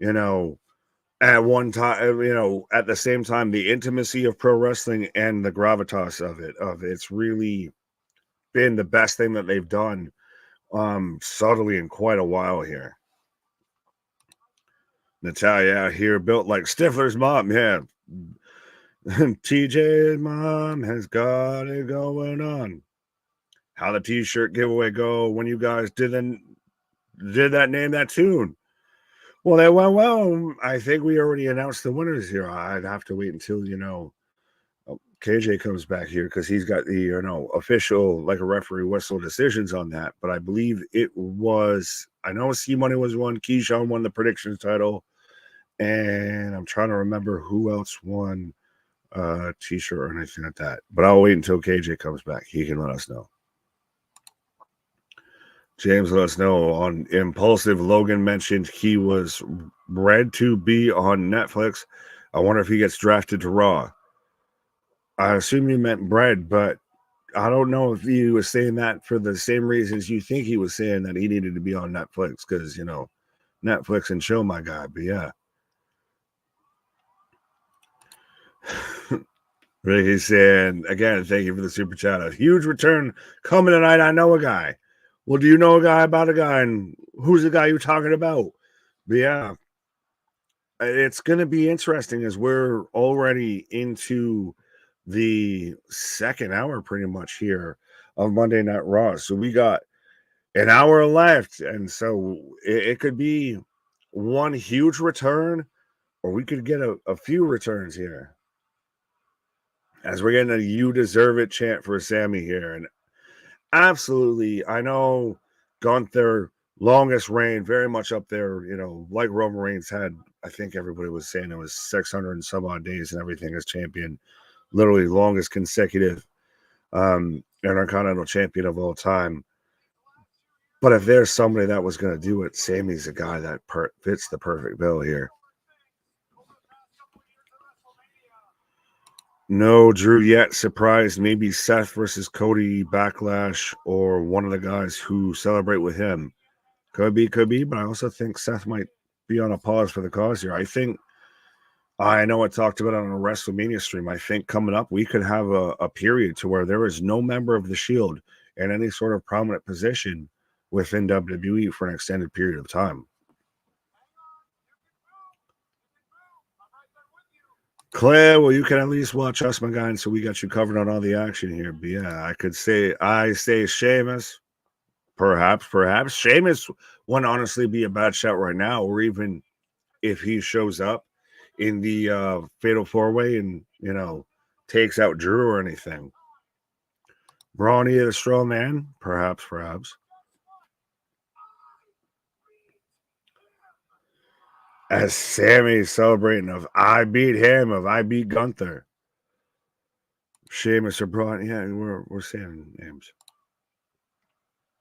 at one time, at the same time, the intimacy of pro wrestling and the gravitas of it. It's really been the best thing that they've done subtly in quite a while here. Natalia here, built like Stifler's mom. Yeah. TJ's mom has got it going on. How the t-shirt giveaway go when you guys did that name that tune? Well, that went well. I think we already announced the winners here. I'd have to wait until KJ comes back here, because he's got the official, like a referee whistle decisions on that. But I believe it was, I know C Money was one, Keyshawn won the predictions title, and I'm trying to remember who else won t-shirt or anything like that. But I'll wait until KJ comes back. He can let us know. James let us know on Impulsive. Logan mentioned he was bred to be on Netflix. I wonder if he gets drafted to Raw. I assume you meant bred, but I don't know if he was saying that for the same reasons you think he was saying that he needed to be on Netflix, because, Netflix and chill, my guy. But yeah. Ricky's saying, again, thank you for the super chat. A huge return coming tonight. I know a guy. Well, do you know a guy about a guy? And who's the guy you're talking about? But yeah, it's going to be interesting as we're already into the second hour pretty much here of Monday Night Raw. So we got an hour left. And so it could be one huge return, or we could get a few returns here, as we're getting a "you deserve it" chant for Sami here. And absolutely, I know Gunther, longest reign, very much up there, like Roman Reigns had. I think everybody was saying it was 600 and some odd days and everything as champion, literally longest consecutive Intercontinental champion of all time. But if there's somebody that was going to do it, Sami's the guy that fits the perfect bill here. No Drew yet. Surprised. Maybe Seth versus Cody Backlash, or one of the guys who celebrate with him. Could be. But I also think Seth might be on a pause for the cause here. I know I talked about it on a WrestleMania stream. I think coming up, we could have a period to where there is no member of the Shield in any sort of prominent position within WWE for an extended period of time. Claire, well, you can at least watch us, my guy, and so we got you covered on all the action here. But yeah, I say Sheamus. Perhaps. Sheamus wouldn't honestly be a bad shot right now, or even if he shows up in the Fatal 4-Way and, takes out Drew or anything. Brawny the Strong Man, perhaps. As Sami's celebrating of I beat him, of I beat Gunther. Sheamus or Braun, yeah, we're saying names.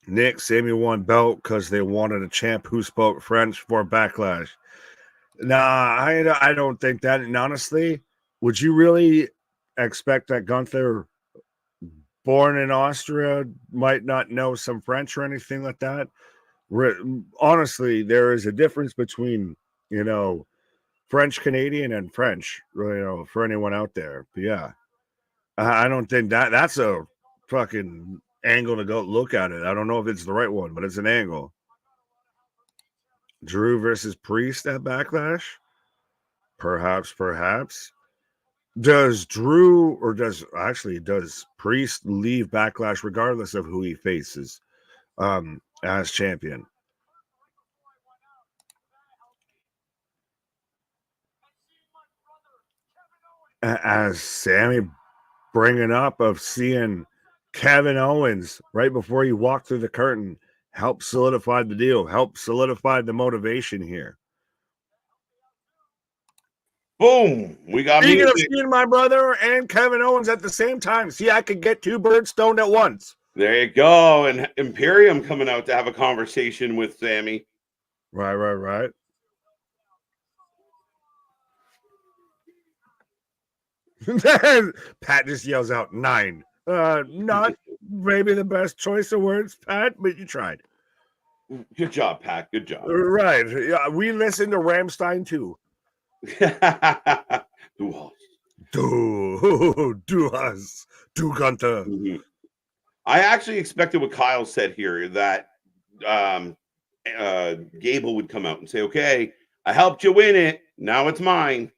Nick, Sami won belt because they wanted a champ who spoke French for Backlash. Nah, I don't think that. And honestly, would you really expect that Gunther, born in Austria, might not know some French or anything like that? Honestly, there is a difference between, French Canadian and French, for anyone out there. But yeah, I don't think that's a fucking angle to go look at it. I don't know if it's the right one, but it's an angle. Drew versus Priest at Backlash? Perhaps. Does Priest leave Backlash regardless of who he faces as champion? As Sami bringing up of seeing Kevin Owens right before he walked through the curtain help solidify the deal, help solidify the motivation here. Boom! We got me. Speaking of seeing my brother and Kevin Owens at the same time, see, I could get two birds stoned at once. There you go. And Imperium coming out to have a conversation with Sami. Right. Pat just yells out 9. Not maybe the best choice of words, Pat, but you tried. Good job, Pat. Good job. Right. Yeah, we listened to Rammstein too. Do us. Do Gunther. Mm-hmm. I actually expected what Kyle said here, that Gable would come out and say, okay, I helped you win it. Now it's mine.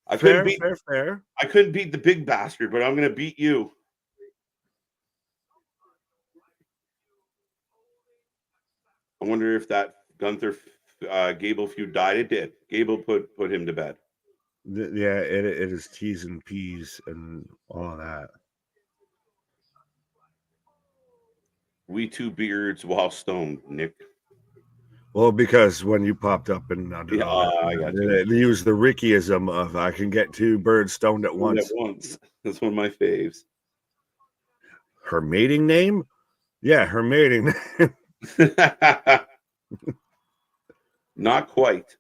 Fair. I couldn't beat the big bastard, but I'm going to beat you. I wonder if that Gunther Gable feud died. It did. Gable put him to bed. Yeah, it is T's and P's and all of that. We two beards while stoned, Nick. Well, because when you popped up and I got they use the Rickyism of I can get two birds stoned at once. That's one of my faves. Her mating name? Yeah, her mating name. Not quite.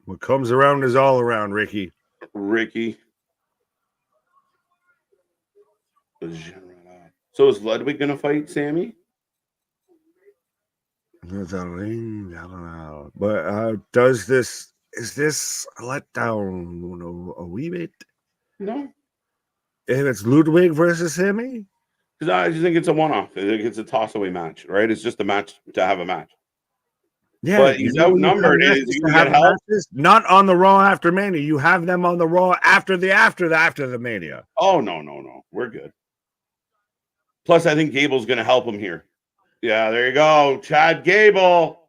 What comes around is all around, Ricky. So is Ludwig going to fight Sami? I don't know. But is this a letdown a wee bit? No. If it's Ludwig versus Sami? Because I just think it's a one-off. I think it's a toss-away match, right? It's just a match to have a match. Yeah, but he's outnumbered. Not on the Raw after Mania. You have them on the Raw after the Mania. Oh, no. We're good. Plus, I think Gable's going to help him here. Yeah, there you go. Chad Gable.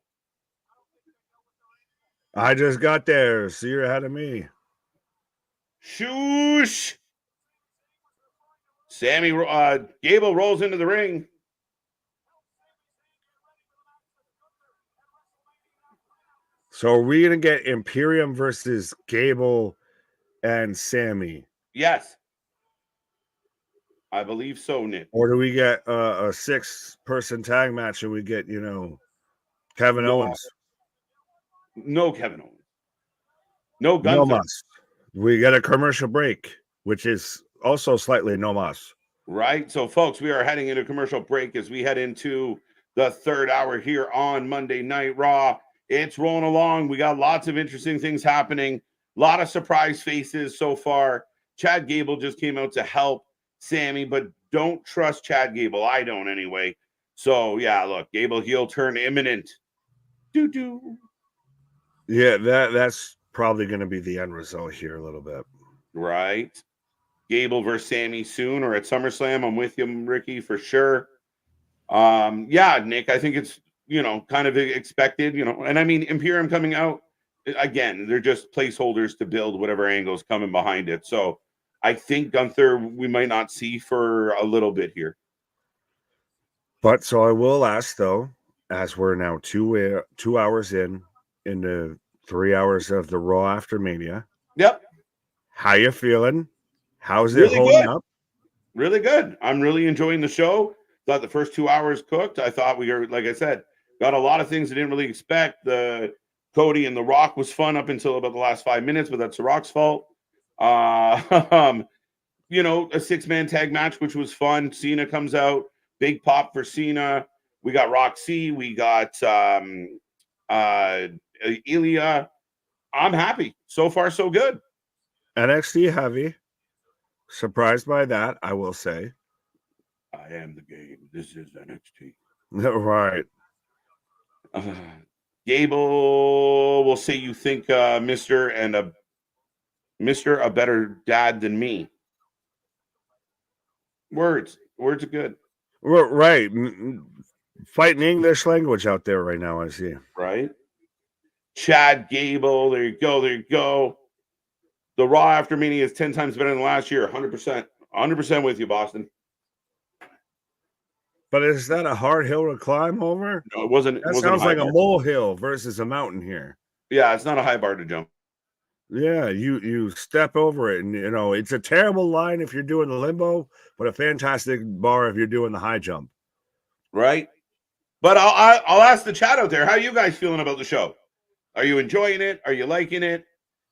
I just got there, so you're ahead of me. Shoosh. Gable rolls into the ring. So are we going to get Imperium versus Gable and Sami? Yes. I believe so, Nick. Or do we get a 6-person tag match and we get, Kevin Owens? No Kevin Owens. No No Gunther. mas. We get a commercial break, which is also slightly no mas. Right. So, folks, we are heading into commercial break as we head into the third hour here on Monday Night Raw. It's rolling along. We got lots of interesting things happening. A lot of surprise faces so far. Chad Gable just came out to help Sami, but don't trust Chad Gable. I don't anyway. So, yeah, look, Gable heel turn imminent. Doo-doo. Yeah, that's probably going to be the end result here a little bit. Right. Gable versus Sami soon or at SummerSlam. I'm with you, Ricky, for sure. Yeah, Nick, I think it's, kind of expected, and I mean, Imperium coming out, again, they're just placeholders to build whatever angles coming behind it. So I think Gunther, we might not see for a little bit here. But so I will ask, though, as we're now 2 hours into 3 hours of the Raw after Mania. Yep. How you feeling? How's Really it holding good. up? Really good. I'm really enjoying the show. Thought the first 2 hours cooked. I thought we were, like I said, got a lot of things I didn't really expect. The Cody and The Rock was fun up until about the last 5 minutes, but that's The Rock's fault. A 6-man tag match, which was fun. Cena comes out. Big pop for Cena. We got Roxanne. We got Ilia. I'm happy. So far, so good. NXT heavy. Surprised by that, I will say. I am the game. This is NXT. Right. Gable will say you think Mr. a better dad than me. Words are good. Right. Fighting English language out there right now, I see. Right. Chad Gable. There you go. The Raw after Mania is 10 times better than last year. 100%. 100% with you, Boston. But is that a hard hill to climb over? No, it wasn't. That sounds like a molehill versus a mountain here. Yeah, it's not a high bar to jump. Yeah, you step over it, and it's a terrible line if you're doing the limbo, but a fantastic bar if you're doing the high jump. Right. But I'll ask the chat out there. How are you guys feeling about the show? Are you enjoying it? Are you liking it?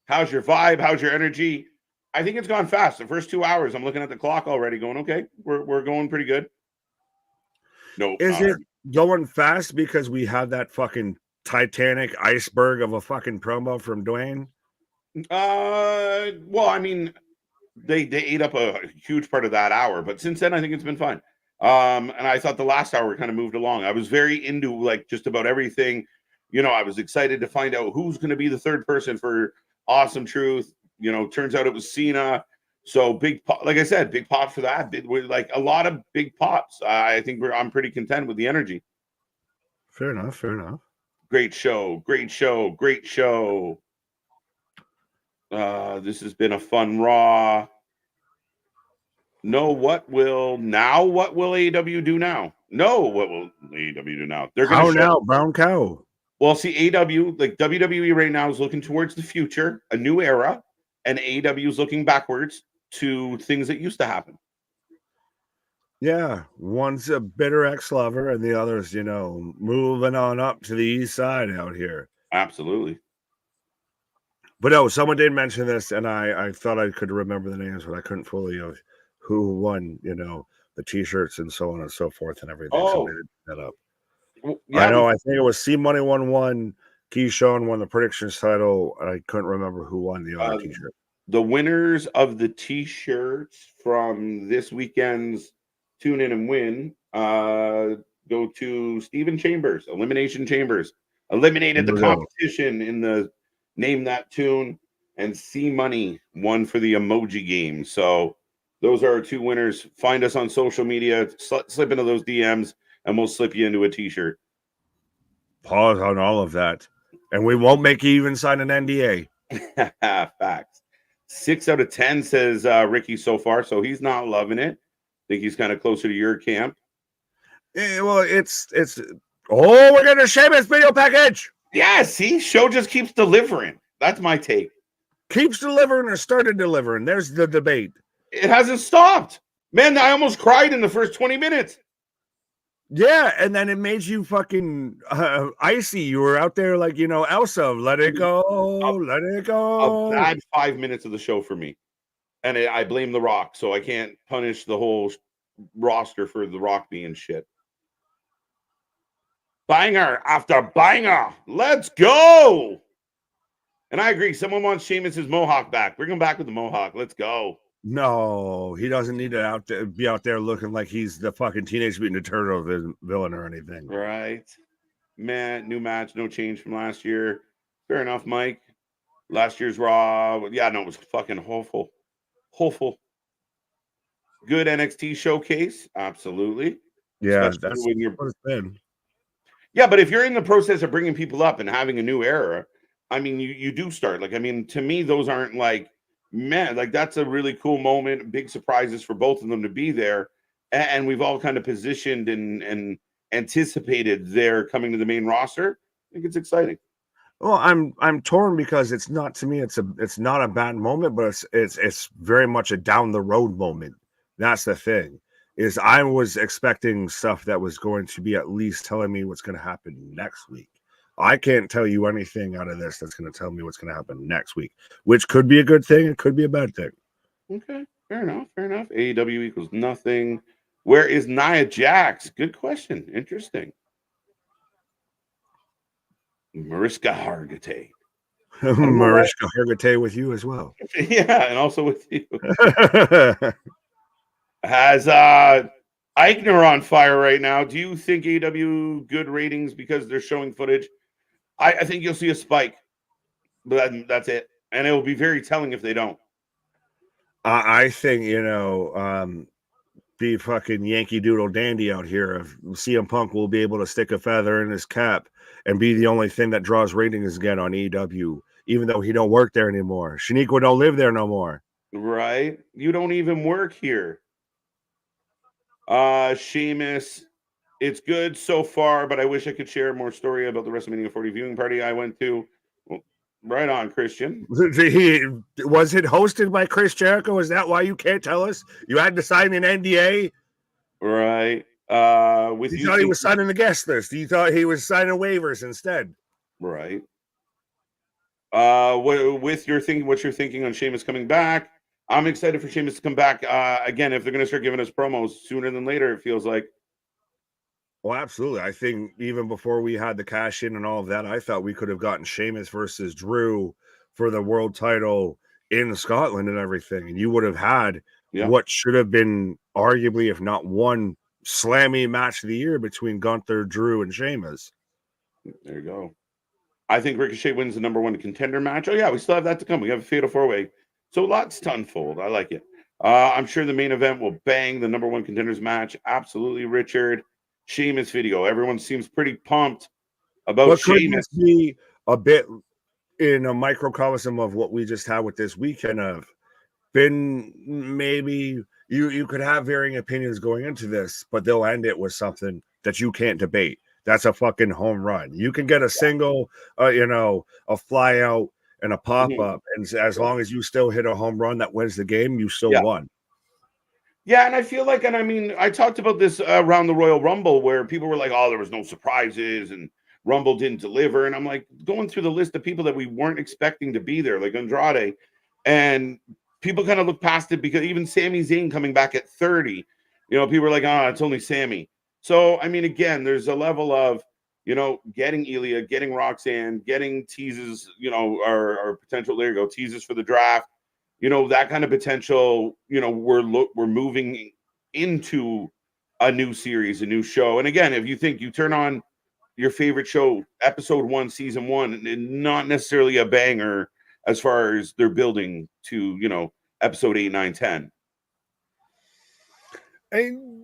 How's your vibe? How's your energy? I think it's gone fast. The first 2 hours, I'm looking at the clock already going, okay, we're going pretty good. No. Is it going fast because we have that fucking Titanic iceberg of a fucking promo from Dwayne? Well, I mean, they ate up a huge part of that hour, but since then, I think it's been fun. And I thought the last hour kind of moved along. I was very into like just about everything. I was excited to find out who's going to be the third person for Awesome Truth. Turns out it was Cena. So big pop, like I said, big pop for that. Like a lot of big pops. I think I'm pretty content with the energy. Fair enough. Great show. This has been a fun Raw. What will AEW do now? What will AEW do now? They're going to now, brown cow. Well, see, AEW, like WWE right now is looking towards the future, a new era, and AEW is looking backwards to things that used to happen. Yeah, one's a bitter ex-lover, and the other's, moving on up to the east side out here. Absolutely. But no, someone did mention this, and I thought I could remember the names, but I couldn't fully of who won, the T-shirts and so on and so forth and everything. Oh. So they did that up. Well, yeah, I know. I think it was C-Money won. Keyshawn won the predictions title. And I couldn't remember who won the other T-shirt. The winners of the T-shirts from this weekend's Tune In and Win go to Steven Chambers, Elimination Chambers. Eliminated the competition in the Name That Tune, and C-Money won for the emoji game. So those are our two winners. Find us on social media, slip into those DMs, and we'll slip you into a T-shirt. Pause on all of that. And we won't make you even sign an NDA. Facts. 6 out of 10 says Ricky so far, so he's not loving it. Think he's kind of closer to your camp. Yeah, well, it's we're getting a Sheamus video package. Yeah, see, show just keeps delivering. That's my take. Keeps delivering or started delivering. There's the debate. It hasn't stopped. Man, I almost cried in the first 20 minutes. Yeah, and then it made you fucking icy. You were out there like, Elsa, let it go, let it A go. bad 5 minutes of the show for me. And I blame The Rock, so I can't punish the whole roster for The Rock being shit. Banger after banger. Let's go. And I agree. Someone wants Sheamus's mohawk back. Bring him back with the mohawk. Let's go. No, he doesn't need to be out there looking like he's the fucking Teenage Mutant Ninja Turtle villain or anything. Right. Man, new match, no change from last year. Fair enough, Mike. Last year's Raw. Yeah, no, it was fucking hopeful. Hopeful. Good NXT showcase. Absolutely. Yeah, Especially that's when you're what it's been. Yeah, but if you're in the process of bringing people up and having a new era, I mean, you do start. Like, I mean, to me, those aren't like, man, like that's a really cool moment. Big surprises for both of them to be there, and we've all kind of positioned and anticipated their coming to the main roster. I think it's exciting. Well, I'm torn because it's not, to me, it's not a bad moment, but it's very much a down the road moment. That's the thing. Is I was expecting stuff that was going to be at least telling me what's going to happen next week. I can't tell you anything out of this that's going to tell me what's going to happen next week, which could be a good thing. It could be a bad thing. Okay, fair enough. Fair enough. AEW equals nothing. Where is Nia Jax? Good question. Interesting. Mariska Hargitay. Mariska Hargitay with you as well. Yeah, and also with you. Has Eichner on fire right now. Do you think AEW good ratings because they're showing footage? I think you'll see a spike, but that's it. And it will be very telling if they don't. I think, be fucking Yankee Doodle Dandy out here. If CM Punk will be able to stick a feather in his cap and be the only thing that draws ratings again on AEW, even though he don't work there anymore. Shaniqua don't live there no more. Right? You don't even work here. Sheamus, it's good so far, but I wish I could share more story about the WrestleMania 40 viewing party I went to. Well, right on, Christian. Was it hosted by Chris Jericho? Is that why you can't tell us? You had to sign an NDA? Right. With You thought he was signing the guest list. You thought he was signing waivers instead. Right. With your thinking, what you're thinking on Sheamus coming back, I'm excited for Sheamus to come back. Again, if they're going to start giving us promos sooner than later, it feels like. Well, absolutely. I think even before we had the cash in and all of that, I thought we could have gotten Sheamus versus Drew for the world title in Scotland and everything. And you would have had what should have been arguably, if not one, slammy match of the year between Gunther, Drew, and Sheamus. There you go. I think Ricochet wins the number one contender match. Oh, yeah, we still have that to come. We have a fatal four-way. So lots to unfold. I like it. I'm sure the main event will bang the number one contenders match. Absolutely, Richard. Sheamus video. Everyone seems pretty pumped about Sheamus. Could be a bit in a microcosm of what we just had with this weekend of been maybe you could have varying opinions going into this, but they'll end it with something that you can't debate. That's a fucking home run. You can get a single, a fly out and a pop up, and as long as you still hit a home run that wins the game, you still won. Yeah, and I feel like, and I mean, I talked about this around the Royal Rumble where people were like, "Oh, there was no surprises," and Rumble didn't deliver. And I'm like going through the list of people that we weren't expecting to be there, like Andrade, and people kind of look past it because even Sami Zayn coming back at 30, people were like, "Oh, it's only Sami." So I mean, again, there's a level of getting Ilia, getting Roxanne, getting teases, or potential. There you go, teases for the draft. That kind of potential, we're moving into a new series, a new show. And again, if you think you turn on your favorite show, episode 1, season 1, and not necessarily a banger as far as they're building to, episode 8, 9, 10.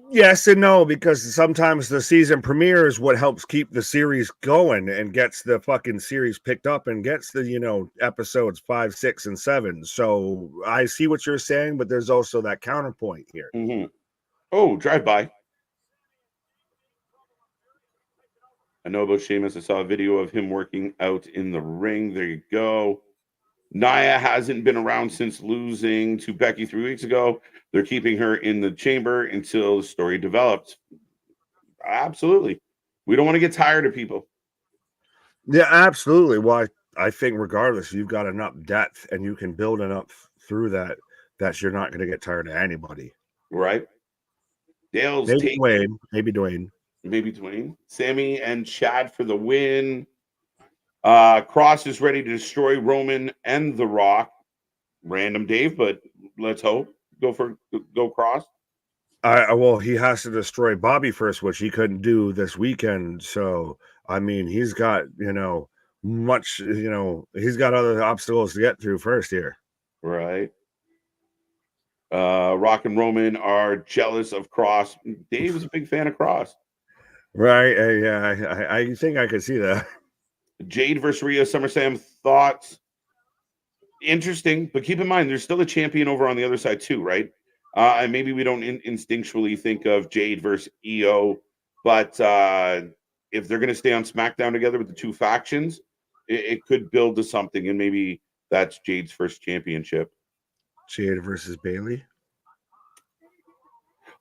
Yes and no, because sometimes the season premiere is what helps keep the series going and gets the fucking series picked up and gets the, episodes 5, 6, and 7. So I see what you're saying, but there's also that counterpoint here. Mm-hmm. Oh, drive by. I know about Sheamus. I saw a video of him working out in the ring. There you go. Nia hasn't been around since losing to Becky 3 weeks ago. They're keeping her in the chamber until the story develops. Absolutely. We don't want to get tired of people. Yeah, absolutely. Well, I think regardless, you've got enough depth and you can build enough through that you're not going to get tired of anybody. Right. Dale's Maybe take. Dwayne. Maybe Dwayne. Maybe Dwayne. Sami and Chad for the win. Cross is ready to destroy Roman and The Rock. Random Dave, but let's hope. Go Cross. Well, he has to destroy Bobby first, which he couldn't do this weekend. So, I mean, he's got, he's got other obstacles to get through first here. Right. Rock and Roman are jealous of Cross. Dave is a big fan of Cross. Right. Yeah, I think I could see that. Jade versus Rhea SummerSlam thoughts. Interesting, but keep in mind there's still a champion over on the other side too, right? And maybe we don't instinctually think of Jade versus EO, but if they're going to stay on SmackDown together with the two factions, it could build to something, and maybe that's Jade's first championship. Jade versus Bailey.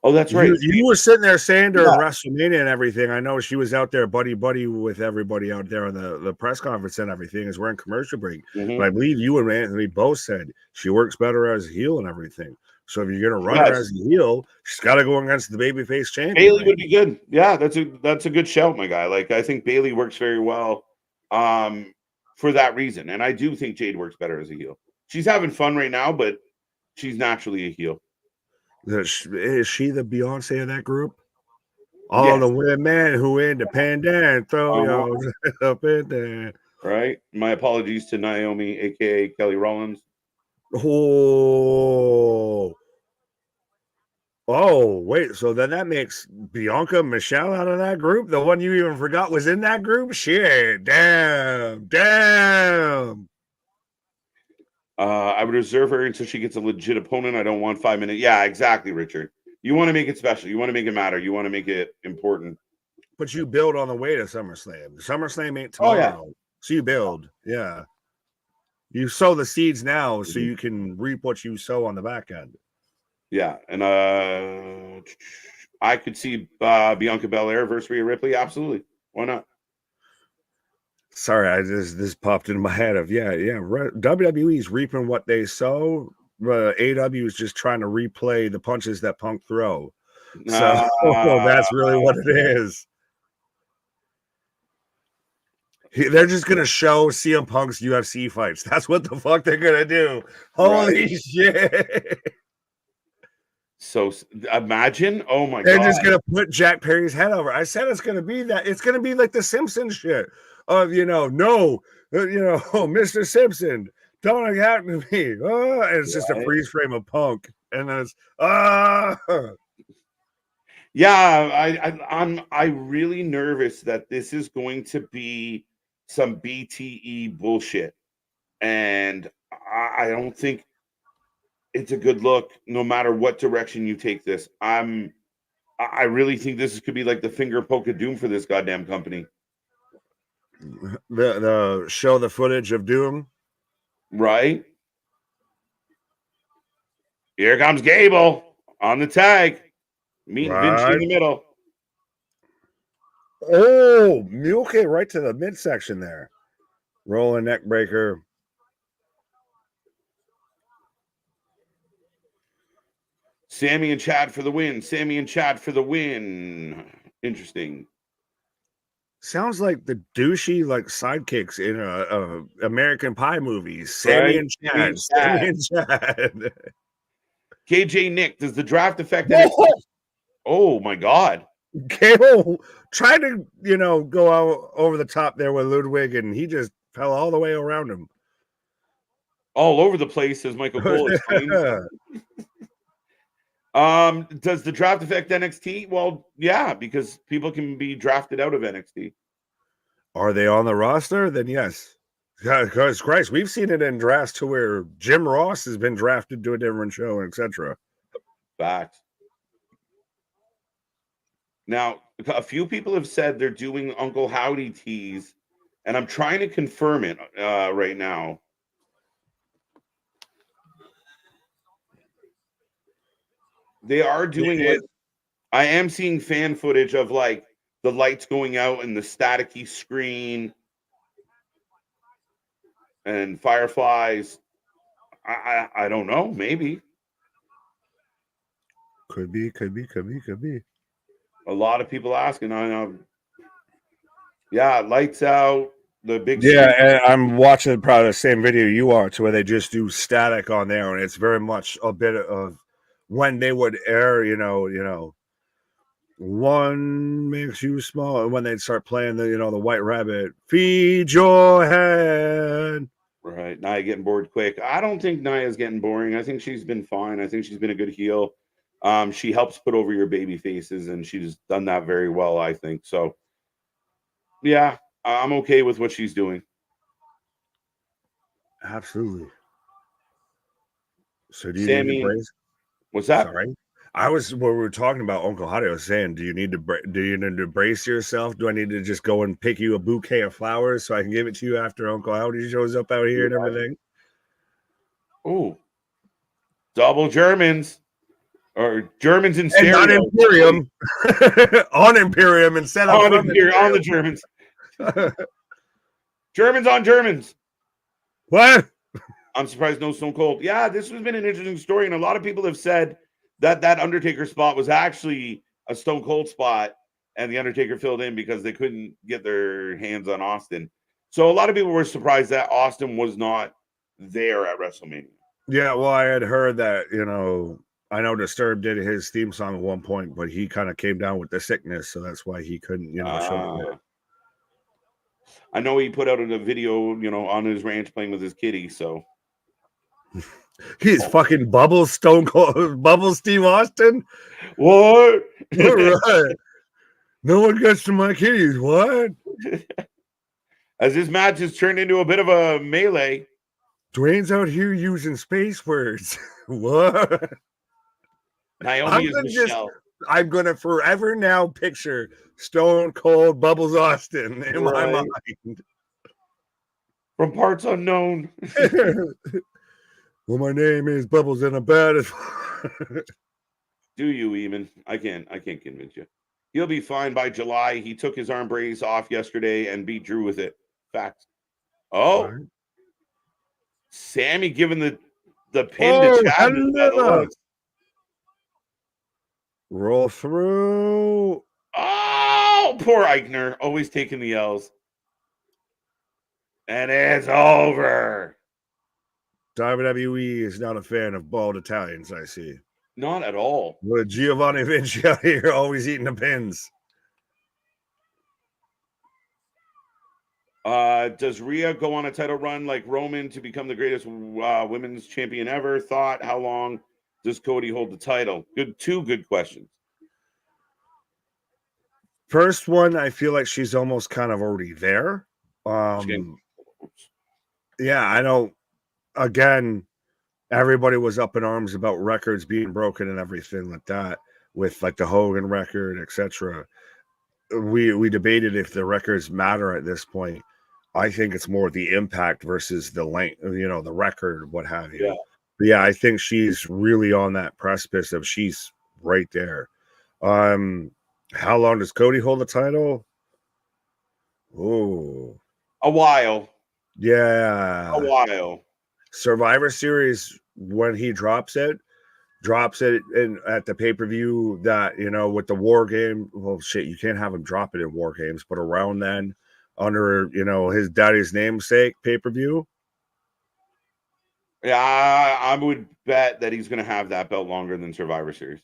Oh, that's right. You were sitting there saying during WrestleMania and everything. I know she was out there buddy with everybody out there on the press conference and everything as we're in commercial break. Mm-hmm. But I believe you and Anthony both said she works better as a heel and everything. So if you're going to run her as a heel, she's got to go against the babyface champion. Bailey would be good. Yeah, that's a good shout, my guy. Like I think Bailey works very well for that reason, and I do think Jade works better as a heel. She's having fun right now, but she's naturally a heel. Is she the Beyonce of that group? All the women who independent, throw yours up in there. Right. My apologies to Naomi, aka Kelly Rollins. Oh, wait. So then that makes Bianca Michelle out of that group? The one you even forgot was in that group? Shit. Damn. I would reserve her until she gets a legit opponent. I don't want 5 minutes. Yeah, exactly, Richard. You want to make it special. You want to make it matter. You want to make it important. But you build on the way to SummerSlam. SummerSlam ain't tomorrow. Oh, yeah. So you build. Yeah. You sow the seeds now so you can reap what you sow on the back end. Yeah. And I could see Bianca Belair versus Rhea Ripley. Absolutely. Why not? Sorry, this popped into my head of WWE's reaping what they sow. AW is just trying to replay the punches that Punk throw. So that's really what it is. They're just gonna show CM Punk's UFC fights. That's what the fuck they're gonna do. Holy shit! So imagine, oh my god, they're just gonna put Jack Perry's head over. I said it's gonna be that. It's gonna be like the Simpsons shit of Mr. Simpson, don't attack me. And it's just a freeze frame of Punk, and then it's Yeah, I'm really nervous that this is going to be some BTE bullshit, and I don't think it's a good look. No matter what direction you take this, I really think this could be like the finger poke of doom for this goddamn company. The show the footage of Doom, right? Here comes Gable on the tag. Meet Vinci in the middle. Oh, okay, right to the midsection there. Rolling neck breaker. Sami and Chad for the win. Sami and Chad for the win. Interesting. Sounds like the douchey sidekicks in a American Pie movies. Sami and Chad. Sami and Chad. KJ Nick, does the draft affect it? Oh my god. Gable tried to, go out over the top there with Ludwig, and he just fell all the way around him. All over the place, as Michael Cole explains. Does the draft affect NXT? Well, yeah, because people can be drafted out of NXT. Are they on the roster? Then yes. Because Christ, we've seen it in drafts to where Jim Ross has been drafted to a different show, etc. Facts. Now, a few people have said they're doing Uncle Howdy teas, and I'm trying to confirm it right now. They are doing it. I am seeing fan footage of the lights going out and the staticky screen and fireflies. I don't know. Maybe. Could be. A lot of people asking. I know. Yeah, lights out. The big Yeah, screen. and I'm watching probably the same video you are, to where they just do static on there, and it's very much a bit of when they would air, one makes you small, and when they'd start playing the White Rabbit, feed your head. Right. Nia getting bored quick. I don't think Nia's getting boring. I think she's been fine. I think she's been a good heel. She helps put over your baby faces, and she's done that very well, I think. So, yeah, I'm okay with what she's doing. Absolutely. So do you Sami, need to brace? What's that? Sorry. When we were talking about Uncle Hadi, I was saying, do you need to brace yourself? Do I need to just go and pick you a bouquet of flowers so I can give it to you after Uncle Hadi shows up out here and everything? Oh, double Germans or Germans in stereo. And not Imperium. On Imperium instead of on the Germans. Germans on Germans. What? I'm surprised no Stone Cold. Yeah, this has been an interesting story, and a lot of people have said that Undertaker spot was actually a Stone Cold spot, and the Undertaker filled in because they couldn't get their hands on Austin. So a lot of people were surprised that Austin was not there at WrestleMania. Yeah, well, I had heard that, I know Disturbed did his theme song at one point, but he kind of came down with the sickness, so that's why he couldn't, show up. I know he put out a video, on his ranch playing with his kitty, so. He's fucking Bubbles Stone Cold, Bubbles Steve Austin? What? Right. No one gets to my kitties, what? As this match has turned into a bit of a melee. Dwayne's out here using space words. What? Naomi is Michelle. I'm gonna forever now picture Stone Cold Bubbles Austin in my mind. From parts unknown. Well, my name is Bubbles and I'm bad as Do you even? I can't convince you. He'll be fine by July. He took his arm brace off yesterday and beat Drew with it. Facts. Oh. Right. Sami giving the pin to Chad. Roll through. Oh, poor Eichner. Always taking the L's. And it's over. WWE is not a fan of bald Italians, I see. Not at all. With Giovanni Vinci out here always eating the pins. Does Rhea go on a title run like Roman to become the greatest women's champion ever? Thought, how long does Cody hold the title? Two good questions. First one, I feel like she's almost kind of already there. Yeah, I know. Again, everybody was up in arms about records being broken and everything like that, with like the Hogan record, etc. We debated if the records matter at this point. I think it's more the impact versus the length, the record, what have you. Yeah. But yeah, I think she's really on that precipice of she's right there. How long does Cody hold the title? Oh, a while. Yeah, a while. Survivor Series, when he drops it in at the pay-per-view that, with the War Game. Well, shit, you can't have him drop it in War Games, but around then, under, his daddy's namesake pay-per-view. Yeah, I would bet that he's going to have that belt longer than Survivor Series.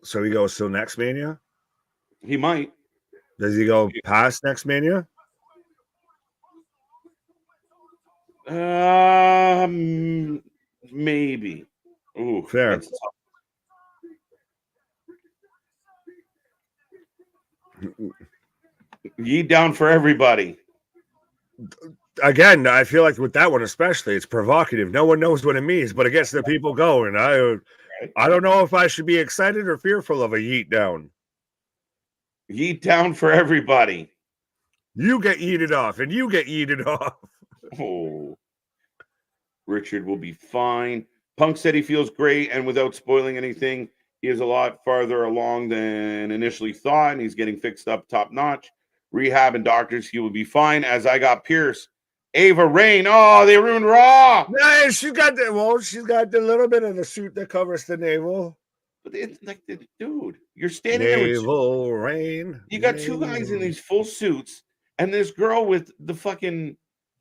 So he goes till next Mania? He might. Does he go past next Mania? Maybe. Ooh, fair. Yeet down for everybody. Again, I feel like with that one especially, it's provocative. No one knows what it means, but it gets the people going. I don't know if I should be excited or fearful of a yeet down. Yeet down for everybody. You get yeeted off, and you get yeeted off. Oh. Richard will be fine. Punk said he feels great, and without spoiling anything, He is a lot farther along than initially thought, and he's getting fixed up top notch. Rehab and doctors, he will be fine. As I got Pierce, Ava Rain. Oh, they ruined Raw. Nice. She's got the little bit of the suit that covers the navel. But it's like, dude, you're standing there with Naval Rain. you got two guys in these full suits, and this girl with the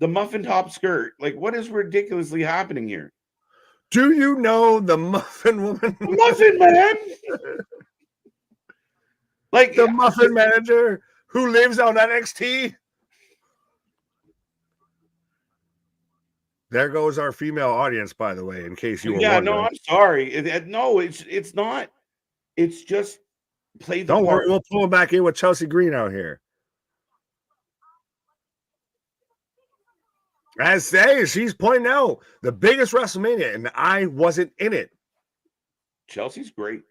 muffin top skirt. Like, what is ridiculously happening here? Do you know the Muffin Woman? The Muffin Man. Like the Muffin Manager who lives on NXT. There goes our female audience, by the way, in case you were wondering. No, I'm sorry. No, it's not. It's just play the Don't part. worry, we'll pull him back in with Chelsea Green out here. As say, she's pointing out the biggest WrestleMania, and I wasn't in it. Chelsea's great.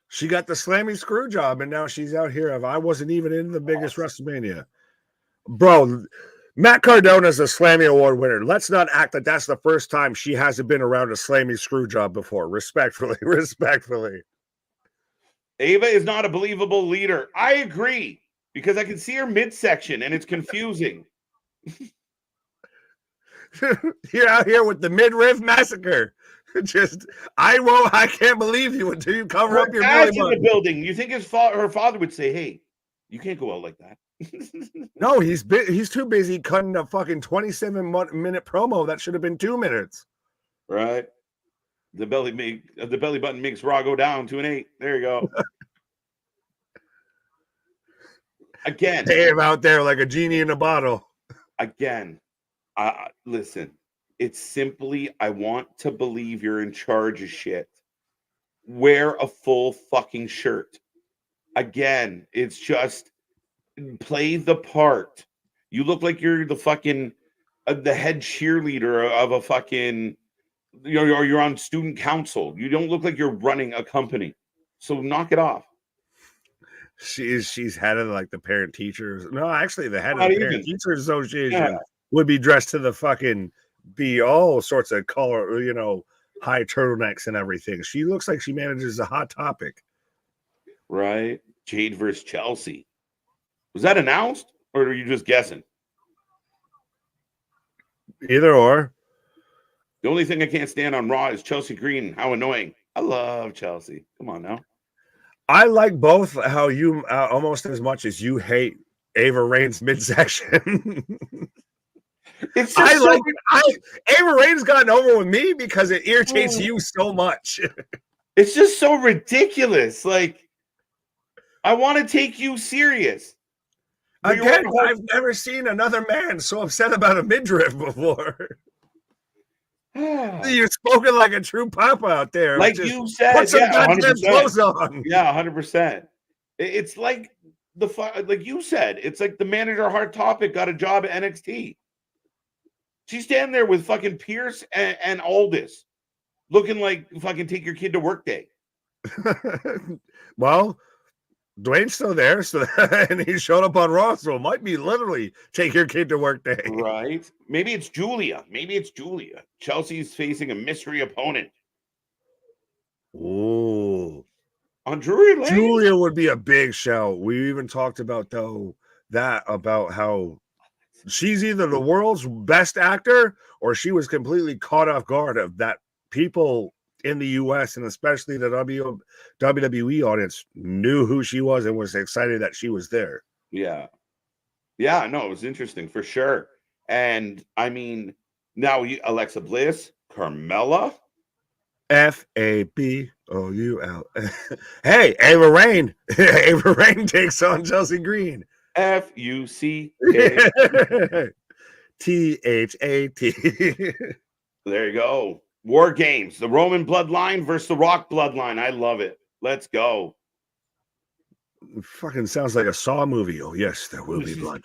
She got the slammy screw job, and now she's out here. I wasn't even in the biggest WrestleMania. Bro, Matt Cardona's a Slammy Award winner. Let's not act like that's the first time she hasn't been around a Slammy screw job before. Respectfully. Ava is not a believable leader. I agree, because I can see her midsection, and it's confusing. You're out here with the midriff massacre. I can't believe you until you cover up your belly button. In the building. You think her father would say, "Hey, you can't go out like that"? No, he's too busy cutting a fucking 27-minute promo that should have been 2 minutes. Right. The belly button makes Raw go down to an 8. There you go. Again, Dave out there like a genie in a bottle. Again, listen. It's simply, I want to believe you're in charge of shit. Wear a full fucking shirt. Again, it's just play the part. You look like you're the fucking the head cheerleader of a fucking, or you're on student council. You don't look like you're running a company. So knock it off. She's head of like the parent teachers. No, actually, the head of the parent teachers association would be dressed to the fucking be all sorts of color, high turtlenecks and everything. She looks like she manages a Hot Topic. Right. Jade versus Chelsea. Was that announced, or are you just guessing? Either or. The only thing I can't stand on Raw is Chelsea Green. How annoying. I love Chelsea. Come on now. I like both how you almost as much as you hate Ava Rain's midsection. It's just Ava Rain's gotten over with me because it irritates you so much. It's just so ridiculous. Like, I want to take you serious. Again, I've never seen another man so upset about a midriff before. You're spoken like a true papa out there. Like you said, put some goddamn clothes on. Yeah, 100%. It's like like you said, it's like the manager Hard Topic got a job at NXT. She's standing there with fucking Pierce and Aldis, looking like fucking take your kid to work day. Well, Dwayne's still there, and he showed up on Raw, so it might be literally take your kid to work day. Right. Maybe it's Julia. Chelsea's facing a mystery opponent. Ooh. On Drury Lane? Julia would be a big shout. We even talked about, about how she's either the world's best actor or she was completely caught off guard of that people in the US and especially the WWE audience knew who she was and was excited that she was there. Yeah. Yeah, no, it was interesting for sure. And I mean, now Alexa Bliss, Carmella. FABOUL. Hey, Ava Rain. Ava Rain takes on Chelsea Green. FUCK. THAT. There you go. War Games, the Roman bloodline versus the Rock bloodline. I love it. Let's go. It fucking sounds like a Saw movie. Oh, yes, there will be blood.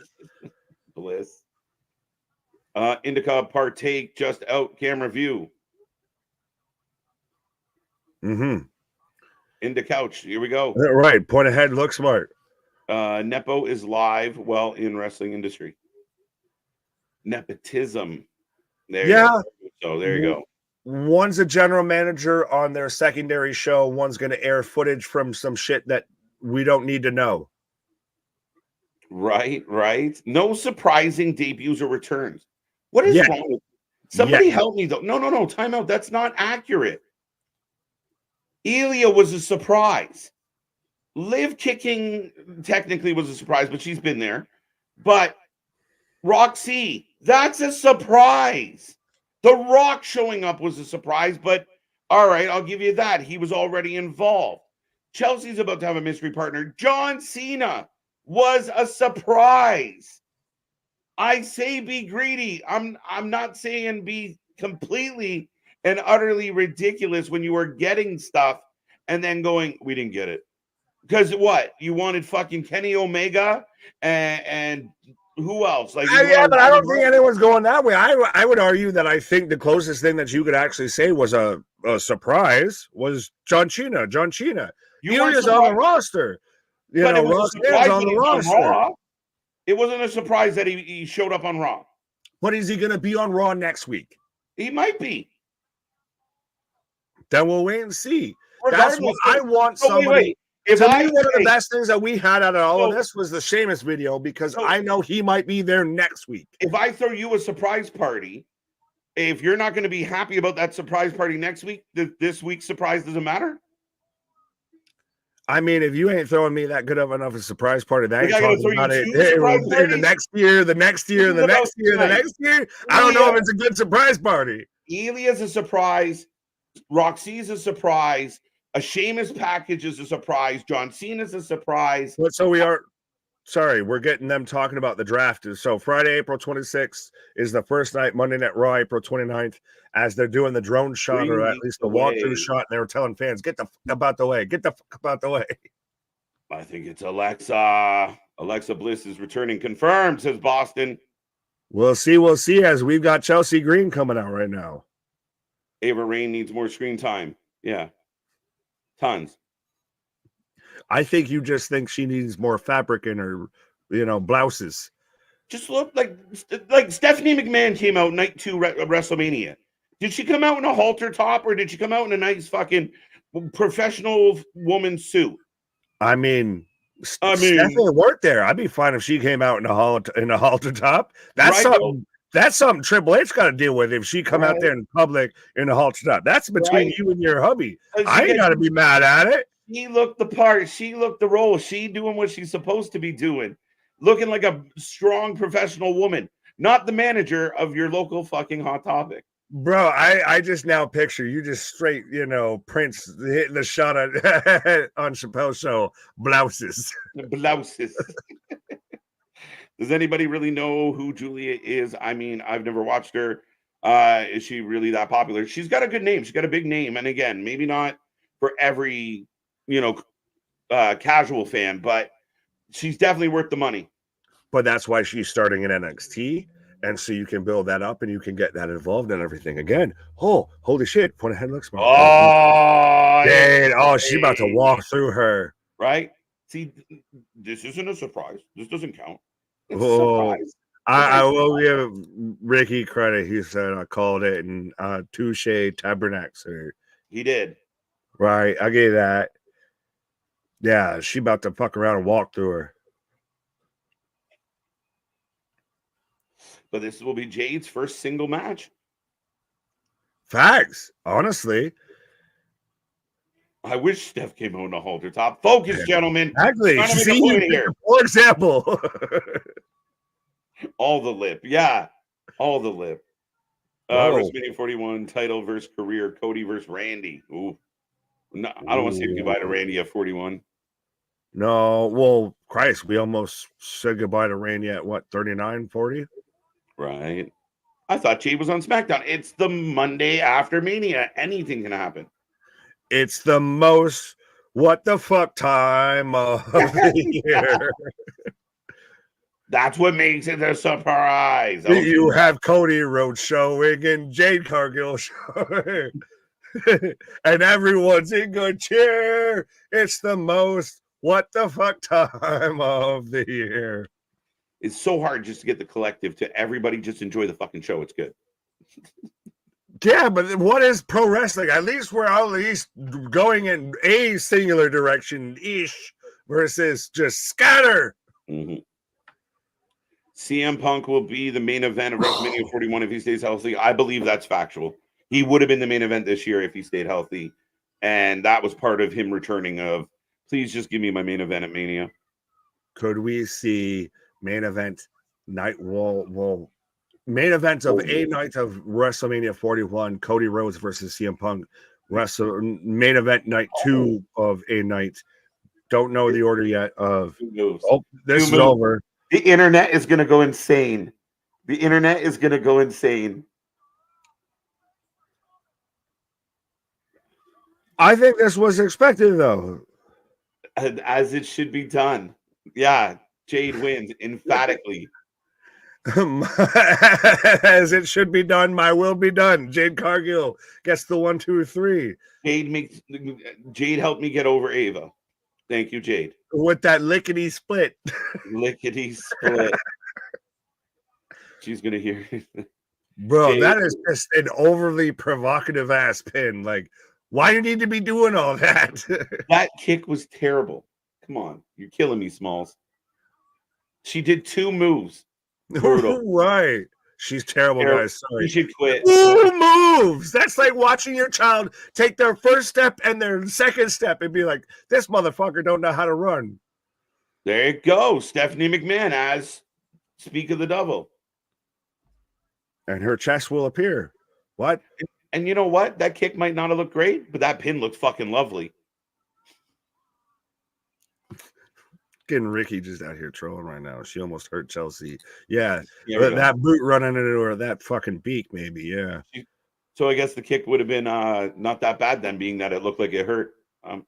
Bliss. Indica partake just out camera view. Mm-hmm. In the couch. Here we go. Right. Point ahead. Look smart. Nepo is live. Well, in wrestling industry. Nepotism. There you go. So there you go. One's a general manager on their secondary show. One's going to air footage from some shit that we don't need to know. Right. No surprising debuts or returns. What is wrong with somebody? Help me though. No. Time out. That's not accurate. Ilia was a surprise. Liv kicking technically was a surprise, but she's been there. But Roxy, that's a surprise. The Rock showing up was a surprise, but all right, I'll give you that. He was already involved. Chelsea's about to have a mystery partner. John Cena was a surprise. I say be greedy. I'm not saying be completely and utterly ridiculous when you are getting stuff and then going, we didn't get it. Because what? You wanted fucking Kenny Omega and who else? Like, but I don't think anyone's going that way. I would argue that I think the closest thing that you could actually say was a surprise was John Cena. Ilia's on the roster. Roxanne's on the roster. It wasn't a surprise that he showed up on Raw. But is he going to be on Raw next week? He might be. Then we'll wait and see. That's what I want somebody. To me, one of the best things that we had out of all of this was the Sheamus video, because I know he might be there next week. If I throw you a surprise party, if you're not going to be happy about that surprise party next week, this week's surprise doesn't matter? I mean, if you ain't throwing me that good of enough a surprise party, that ain't talking about it. The next year, I don't know if it's a good surprise party. Ilia's a surprise. Roxy's a surprise. A Sheamus package is a surprise. John Cena's a surprise. But so we're getting them talking about the draft. So Friday, April 26th is the first night. Monday Night Raw, April 29th, as they're doing the drone shot, or at least the walkthrough shot. And they were telling fans, get the fuck about the way. Get the fuck about the way. I think it's Alexa. Alexa Bliss is returning. Confirmed, says Boston. We'll see, as we've got Chelsea Green coming out right now. Ava Rain needs more screen time. Yeah. Tons. I think you just think she needs more fabric in her, blouses. Just look like Stephanie McMahon came out night 2 WrestleMania. Did she come out in a halter top, or did she come out in a nice fucking professional woman suit? I mean, Stephanie worked there. I'd be fine if she came out in a halter top. That's something. That's something Triple H got to deal with if she come out there in public in a halter top. That's between you and your hubby. I ain't got to be mad at it. She looked the part. She looked the role. She doing what she's supposed to be doing. Looking like a strong professional woman. Not the manager of your local fucking Hot Topic. Bro, I just now picture you just straight, Prince hitting the shot on Chappelle's show. Blouses. Does anybody really know who Julia is? I mean, I've never watched her. Is she really that popular? She's got a good name. She's got a big name. And again, maybe not for every, casual fan, but she's definitely worth the money. But that's why she's starting in NXT. And so you can build that up and you can get that involved in everything again. Oh, holy shit. Point ahead, looks smart. Jade. Oh, she's about to walk through her. Right? See, this isn't a surprise. This doesn't count. I will give Ricky credit. He said I called it, and touche tabernacle. He did. Right. I gave that. Yeah, she about to fuck around and walk through her. But this will be Jade's first single match. Facts. Honestly. I wish Steph came out in a halter top. Focus, gentlemen. Exactly. For example. All the lip. Yeah. All the lip. WrestleMania 41 title versus career. Cody versus Randy. Ooh. No, I don't want to say goodbye to Randy at 41. No. Well, Christ, we almost said goodbye to Randy at 39, 40? Right. I thought Jade was on SmackDown. It's the Monday after Mania. Anything can happen. It's the most what the fuck time of the year. That's what makes it a surprise. You have Cody Rhodes showing and Jade Cargill showing. And everyone's in good cheer. It's the most what the fuck time of the year. It's so hard just to get the collective to everybody just enjoy the fucking show. It's good. Yeah, but what is pro wrestling? At least we're at least going in a singular direction ish versus just scatter. Mm-hmm. CM Punk will be the main event of WrestleMania 41 if he stays healthy. I believe that's factual. He would have been the main event this year if he stayed healthy. And that was part of him returning of, please just give me my main event at Mania. Could we see main event night? Well, main event of a night of WrestleMania 41, Cody Rhodes versus CM Punk. Main event night 2 of a night. Don't know the order yet of. Oh, this is over. The internet is going to go insane. The internet is going to go insane. I think this was expected, though. As it should be done. Yeah, Jade wins emphatically. As it should be done, my will be done. Jade Cargill gets the 1, 2, 3. Jade helped me get over Ava. Thank you, Jade. With that lickety split. Lickety split. She's gonna hear. Bro, Jade, that is just an overly provocative ass pin. Like, why do you need to be doing all that? That kick was terrible. Come on, you're killing me, Smalls. She did 2 moves. Brutal. Right. She's terrible, guys. Sorry. You should quit. 2 moves. That's like watching your child take their first step and their second step and be like, this motherfucker don't know how to run. There you go. Stephanie McMahon as Speak of the Devil. And her chest will appear. What? And you know what? That kick might not have looked great, but that pin looked fucking lovely. Getting Ricky just out here trolling right now. She almost hurt Chelsea. Yeah, that boot running into her, that fucking beak, maybe. Yeah. So I guess the kick would have been not that bad then, being that it looked like it hurt.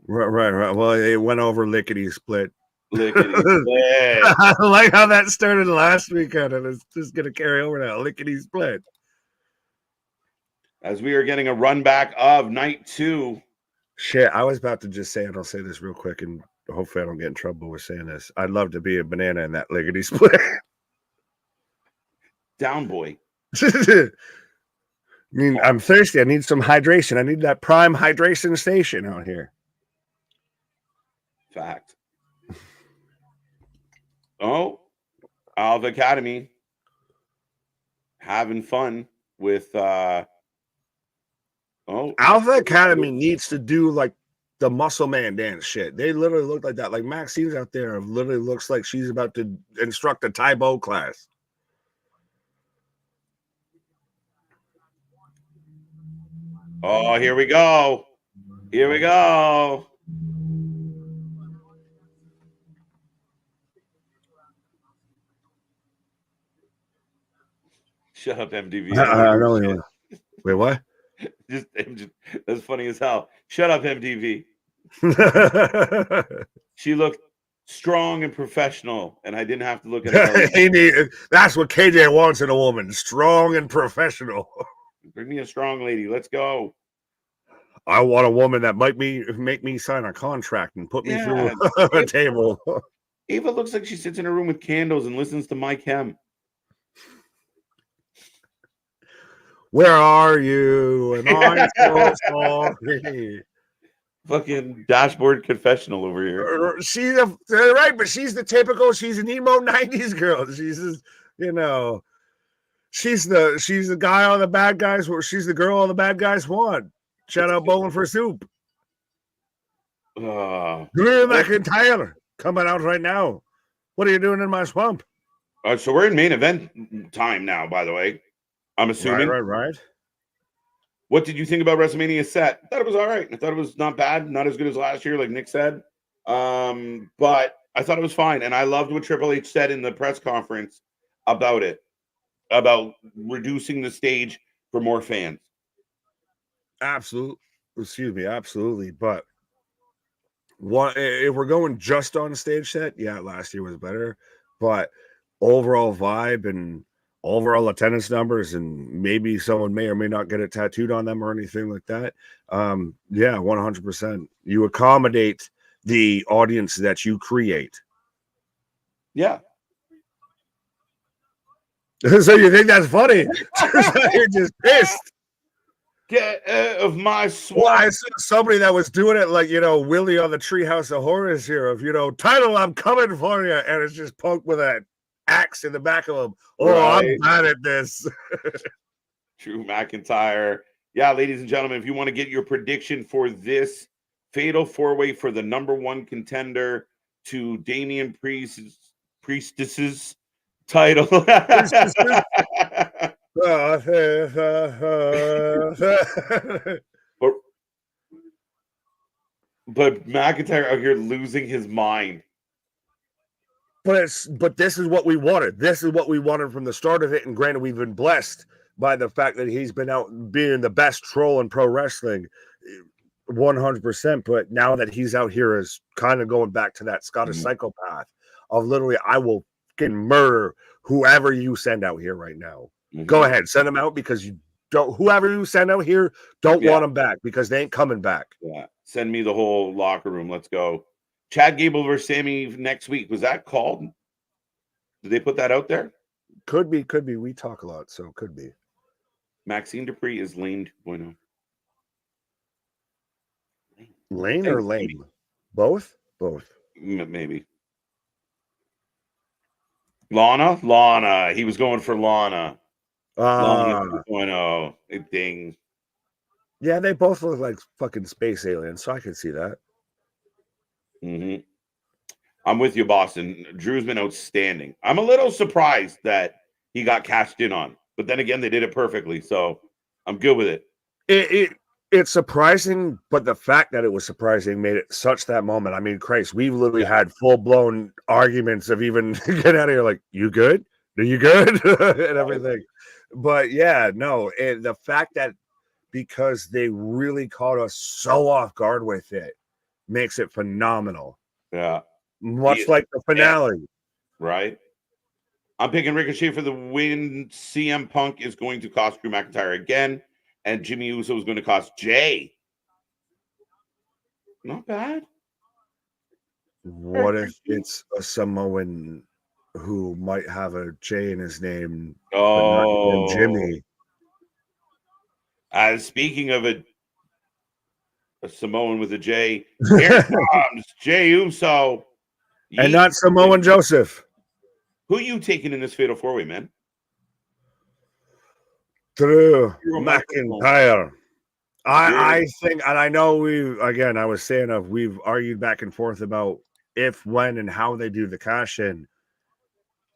Right. Well, it went over lickety split. Lickety split. I like how that started last weekend, and it's just gonna carry over now. Lickety split. As we are getting a run back of night 2. Shit, I was about to just say, and I'll say this real quick, and hopefully I don't get in trouble with saying this. I'd love to be a banana in that lickety split. Down boy. I mean, I'm thirsty. I need some hydration. I need that prime hydration station out here. Fact. Oh, Alpha Academy having fun with Alpha Academy needs to do like the muscle man dance shit. They literally look like that. Like Maxine's out there literally looks like she's about to instruct a Taibo class. Oh, here we go. Here we go. Shut up, MTV. Wait, what? Just that's funny as hell. Shut up, MTV. She looked strong and professional, and I didn't have to look at her. That's what KJ wants in a woman: strong and professional. Bring me a strong lady. Let's go. I want a woman that might make me sign a contract and put me through a table. Ava looks like she sits in a room with candles and listens to Mike Hem. Where are you? And I'm so sorry. Fucking dashboard confessional over here. She's right, but she's the typical. She's an emo '90s girl. She's she's the guy all the bad guys. She's the girl all the bad guys want. Shout out Bowling for Soup. Greer McIntyre coming out right now. What are you doing in my swamp? So we're in main event time now, by the way. I'm assuming. Right. What did you think about WrestleMania set? I thought it was all right. I thought it was not bad, not as good as last year, like Nick said. But I thought it was fine. And I loved what Triple H said in the press conference about it, about reducing the stage for more fans. Absolutely. But if we're going just on stage set, yeah, last year was better. But overall vibe and overall attendance numbers, and maybe someone may or may not get it tattooed on them or anything like that. Yeah, 100%. You accommodate the audience that you create. Yeah. So you think that's funny? You're just pissed. Get out of my swamp. Well, I saw somebody that was doing it like, Willie on the Treehouse of Horrors here of, title, I'm coming for you. And it's just poked with an axe in the back of him. Oh, right. I'm bad at this. Drew McIntyre. Yeah, ladies and gentlemen, if you want to get your prediction for this fatal four-way for the #1 contender to Damian Priestess's title. but McIntyre out here losing his mind. But this is what we wanted. This is what we wanted from the start of it. And granted, we've been blessed by the fact that he's been out being the best troll in pro wrestling 100%. But now that he's out here is kind of going back to that Scottish psychopath of literally, I will fucking murder whoever you send out here right now. Go ahead, send them out because you don't. Whoever you send out here, don't want them back because they ain't coming back. Yeah, send me the whole locker room. Let's go. Chad Gable versus Sami next week. Was that called? Did they put that out there? Could be. We talk a lot, so could be. Maxine Dupree is lame 2.0. Lane or lame? Both. Maybe. Lana. He was going for Lana. Lana 2.0. Ding. Yeah, they both look like fucking space aliens, so I can see that. I'm with you, Boston. Drew's been outstanding. I'm a little surprised that he got cashed in on, but then again, they did it perfectly, so I'm good with it. It's surprising, but the fact that it was surprising made it such that moment. I mean, Christ, we've literally had full-blown arguments of even get out of here like, you good? Are you good? and everything. But yeah, no, the fact that because they really caught us so off guard with it makes it phenomenal. Yeah. Much like the finale. Yeah. Right. I'm picking Ricochet for the win. CM Punk is going to cost Drew McIntyre again. And Jimmy Uso is going to cost Jay. Not bad. What if it's a Samoan who might have a J in his name? Oh. But not Jimmy. Speaking of a Samoan with a J, here comes Jey Uso. And not Samoan Joseph. Who are you taking in this fatal four-way, man? Drew McIntyre. I think, and I know I was saying we've argued back and forth about if, when, and how they do the cash-in.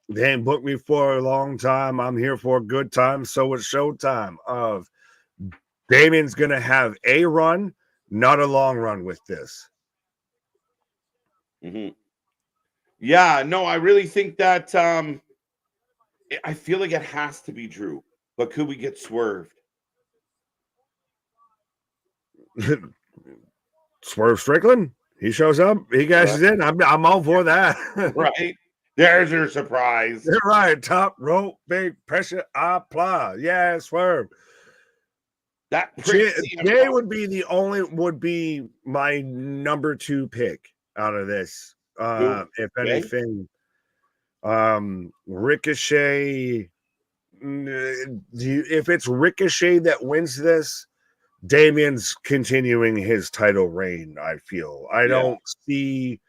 They ain't booked me for a long time. I'm here for a good time, so it's showtime. Of Damian's going to have a run, not a long run with this. Yeah, no, I really think that I feel like it has to be Drew, but could we get swerved? Swerve Strickland, he shows up, he cashes in. I'm all for that. Right. There's your surprise. You're right. Top rope, big pressure, applause. Yeah, Swerve. That Jay would be my number 2 pick out of this. If anything, Ricochet. If it's Ricochet that wins this, Damian's continuing his title reign. I feel I don't see,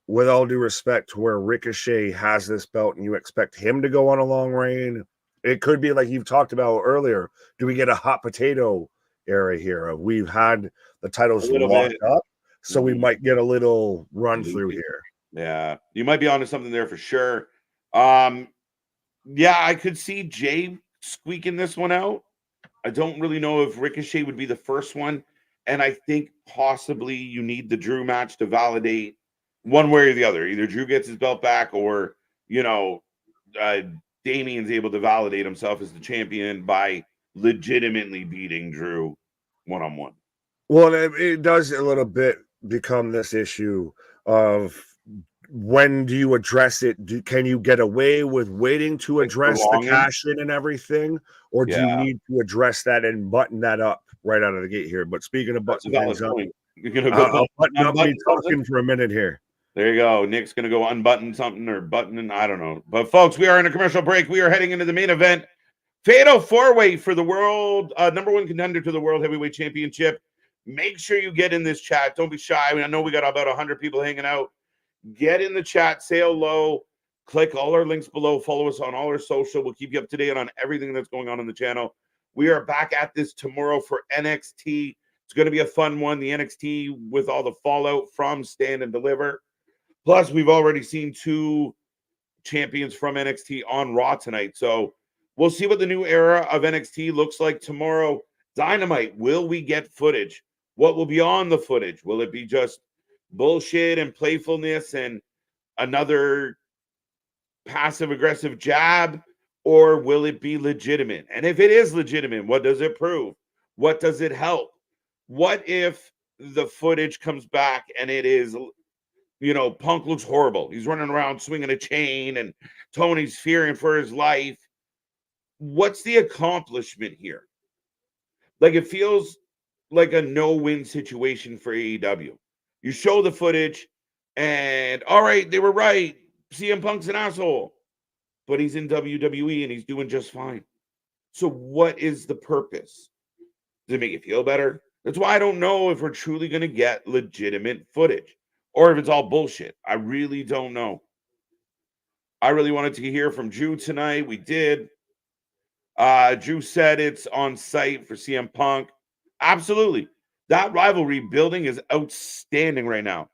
with all due respect, where Ricochet has this belt and you expect him to go on a long reign. It could be like you've talked about earlier. Do we get a hot potato era here? We've had the titles locked up, so we might get a little run through here. Yeah, you might be onto something there for sure. Yeah, I could see Jay squeaking this one out. I don't really know if Ricochet would be the first one, and I think possibly you need the Drew match to validate one way or the other. Either Drew gets his belt back, or Damian's able to validate himself as the champion by legitimately beating Drew one-on-one. Well, it does a little bit become this issue of when do you address it? Can you get away with waiting to address the cash in and everything? Or do you need to address that and button that up right out of the gate here? But speaking of buttoning things up, you're going to go button up me talking for a minute here. There you go. Nick's going to go unbutton something or buttoning. I don't know. But folks, we are in a commercial break. We are heading into the main event. Fatal four-way for the world, number one contender to the World Heavyweight Championship. Make sure you get in this chat. Don't be shy. I know we got about 100 people hanging out. Get in the chat. Say hello. Click all our links below. Follow us on all our social. We'll keep you up to date on everything that's going on the channel. We are back at this tomorrow for NXT. It's going to be a fun one. The NXT with all the fallout from Stand and Deliver. Plus, we've already seen 2 champions from NXT on Raw tonight. So we'll see what the new era of NXT looks like tomorrow. Dynamite, will we get footage? What will be on the footage? Will it be just bullshit and playfulness and another passive-aggressive jab? Or will it be legitimate? And if it is legitimate, what does it prove? What does it help? What if the footage comes back and it is, you know, Punk looks horrible. He's running around swinging a chain and Tony's fearing for his life. What's the accomplishment here? Like, it feels like a no-win situation for AEW. You show the footage and, all right, they were right. CM Punk's an asshole. But he's in WWE and he's doing just fine. So what is the purpose? Does it make you feel better? That's why I don't know if we're truly going to get legitimate footage or if it's all bullshit. I really don't know. I really wanted to hear from Drew tonight. We did. Drew said it's on site for CM Punk. Absolutely. That rivalry building is outstanding right now.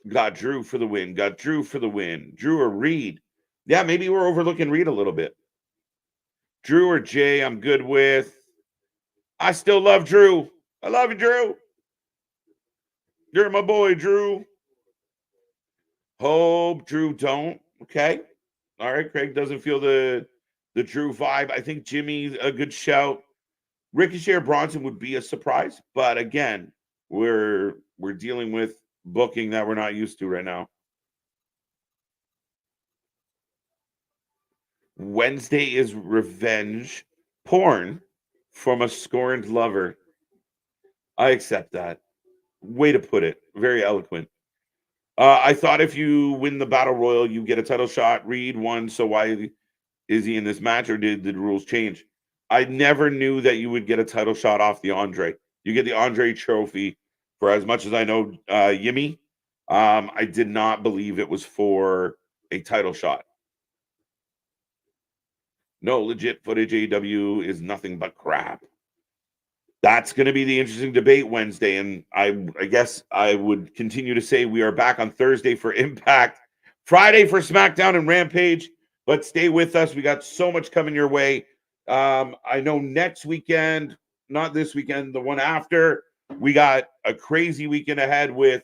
Got Drew for the win. Got Drew for the win. Drew or Reed. Yeah, maybe we're overlooking Reed a little bit. Drew or Jay, I'm good with. I still love Drew. I love you, Drew. You're my boy, Drew. Hope Drew don't. Okay. All right. Craig doesn't feel the Drew vibe. I think Jimmy's a good shout. Ricochet or Bronson would be a surprise. But again, we're dealing with booking that we're not used to right now. Wednesday is revenge porn from a scorned lover. I accept that. Way to put it. Very eloquent. I thought if you win the Battle Royal, you get a title shot. Reed won, so why is he in this match, or did the rules change? I never knew that you would get a title shot off the Andre. You get the Andre trophy for as much as I know Yimmy. I did not believe it was for a title shot. No, legit footage AEW is nothing but crap. That's going to be the interesting debate Wednesday. And I guess I would continue to say we are back on Thursday for Impact, Friday for SmackDown and Rampage. But stay with us. We got so much coming your way. I know next weekend, not this weekend, the one after, we got a crazy weekend ahead with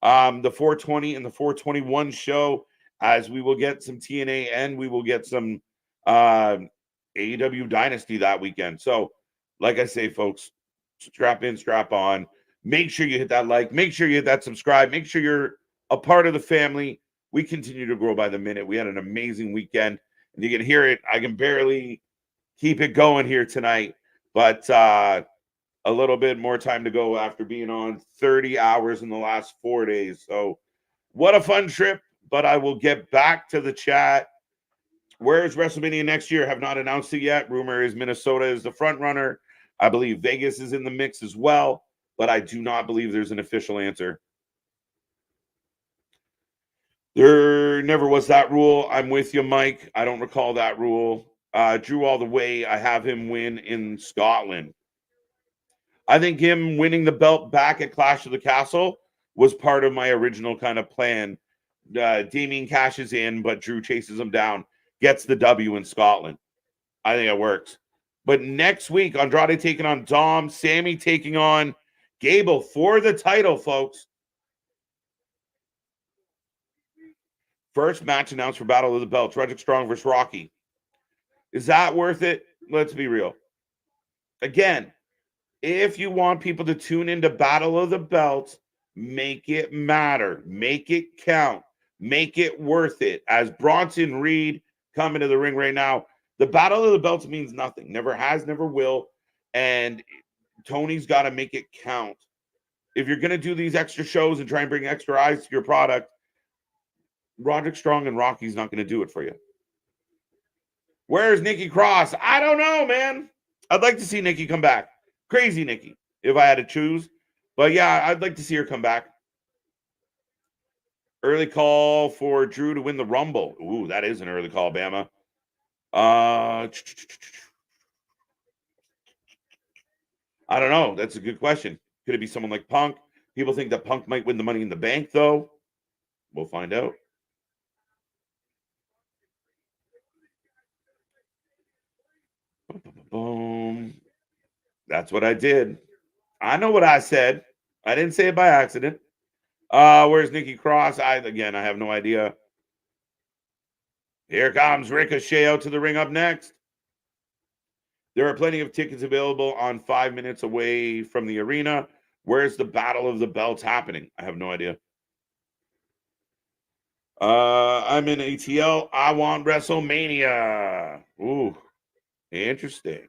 the 420 and the 421 show, as we will get some TNA and we will get some AEW Dynasty that weekend. So, like I say, folks, strap in, strap on. Make sure you hit that like. Make sure you hit that subscribe. Make sure you're a part of the family. We continue to grow by the minute. We had an amazing weekend, and you can hear it. I can barely keep it going here tonight, but a little bit more time to go after being on 30 hours in the last 4 days. So what a fun trip, but I will get back to the chat. Where is WrestleMania next year? Have not announced it yet. Rumor is Minnesota is the front runner. I believe Vegas is in the mix as well, but I do not believe there's an official answer. There never was that rule. I'm with you, Mike. I don't recall that rule. Drew all the way. I have him win in Scotland. I think him winning the belt back at Clash of the Castle was part of my original kind of plan. Damien cashes in, but Drew chases him down, gets the W in Scotland. I think it works. But next week, Andrade taking on Dom, Sami taking on Gable for the title, folks. First match announced for Battle of the Belts, Roderick Strong versus Rocky. Is that worth it? Let's be real. Again, if you want people to tune into Battle of the Belts, make it matter. Make it count. Make it worth it. As Bronson Reed come into the ring right now, the Battle of the Belts means nothing. Never has, never will. And Tony's got to make it count. If you're going to do these extra shows and try and bring extra eyes to your product, Roderick Strong and Rocky's not going to do it for you. Where's Nikki Cross? I don't know, man. I'd like to see Nikki come back. Crazy Nikki, if I had to choose. But yeah, I'd like to see her come back. Early call for Drew to win the Rumble. Ooh, that is an early call, Bama. I don't know. That's a good question. Could it be someone like Punk? People think that Punk might win the Money in the Bank, though. We'll find out. Boom. That's what I did. I know what I said. I didn't say it by accident. Where's Nikki Cross? I have no idea. Here comes Ricochet out to the ring up next. There are plenty of tickets available on 5 minutes away from the arena. Where's the Battle of the Belts happening? I have no idea. I'm in ATL. I want WrestleMania. Ooh, interesting.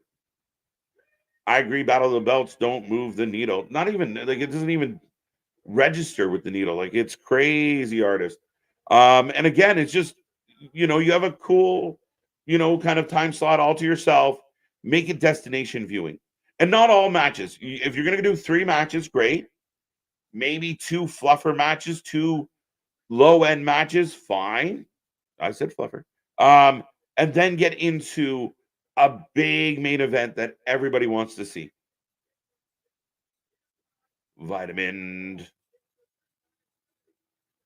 I agree. Battle of the Belts don't move the needle. Not even like it doesn't even register with the needle. Like it's crazy, artist. And again, it's just you have a cool, kind of time slot all to yourself. Make it destination viewing, and not all matches. If you're gonna do 3 matches, great. Maybe 2 fluffer matches, 2 low end matches, fine. I said fluffer. And then get into a big main event that everybody wants to see. Vitamin.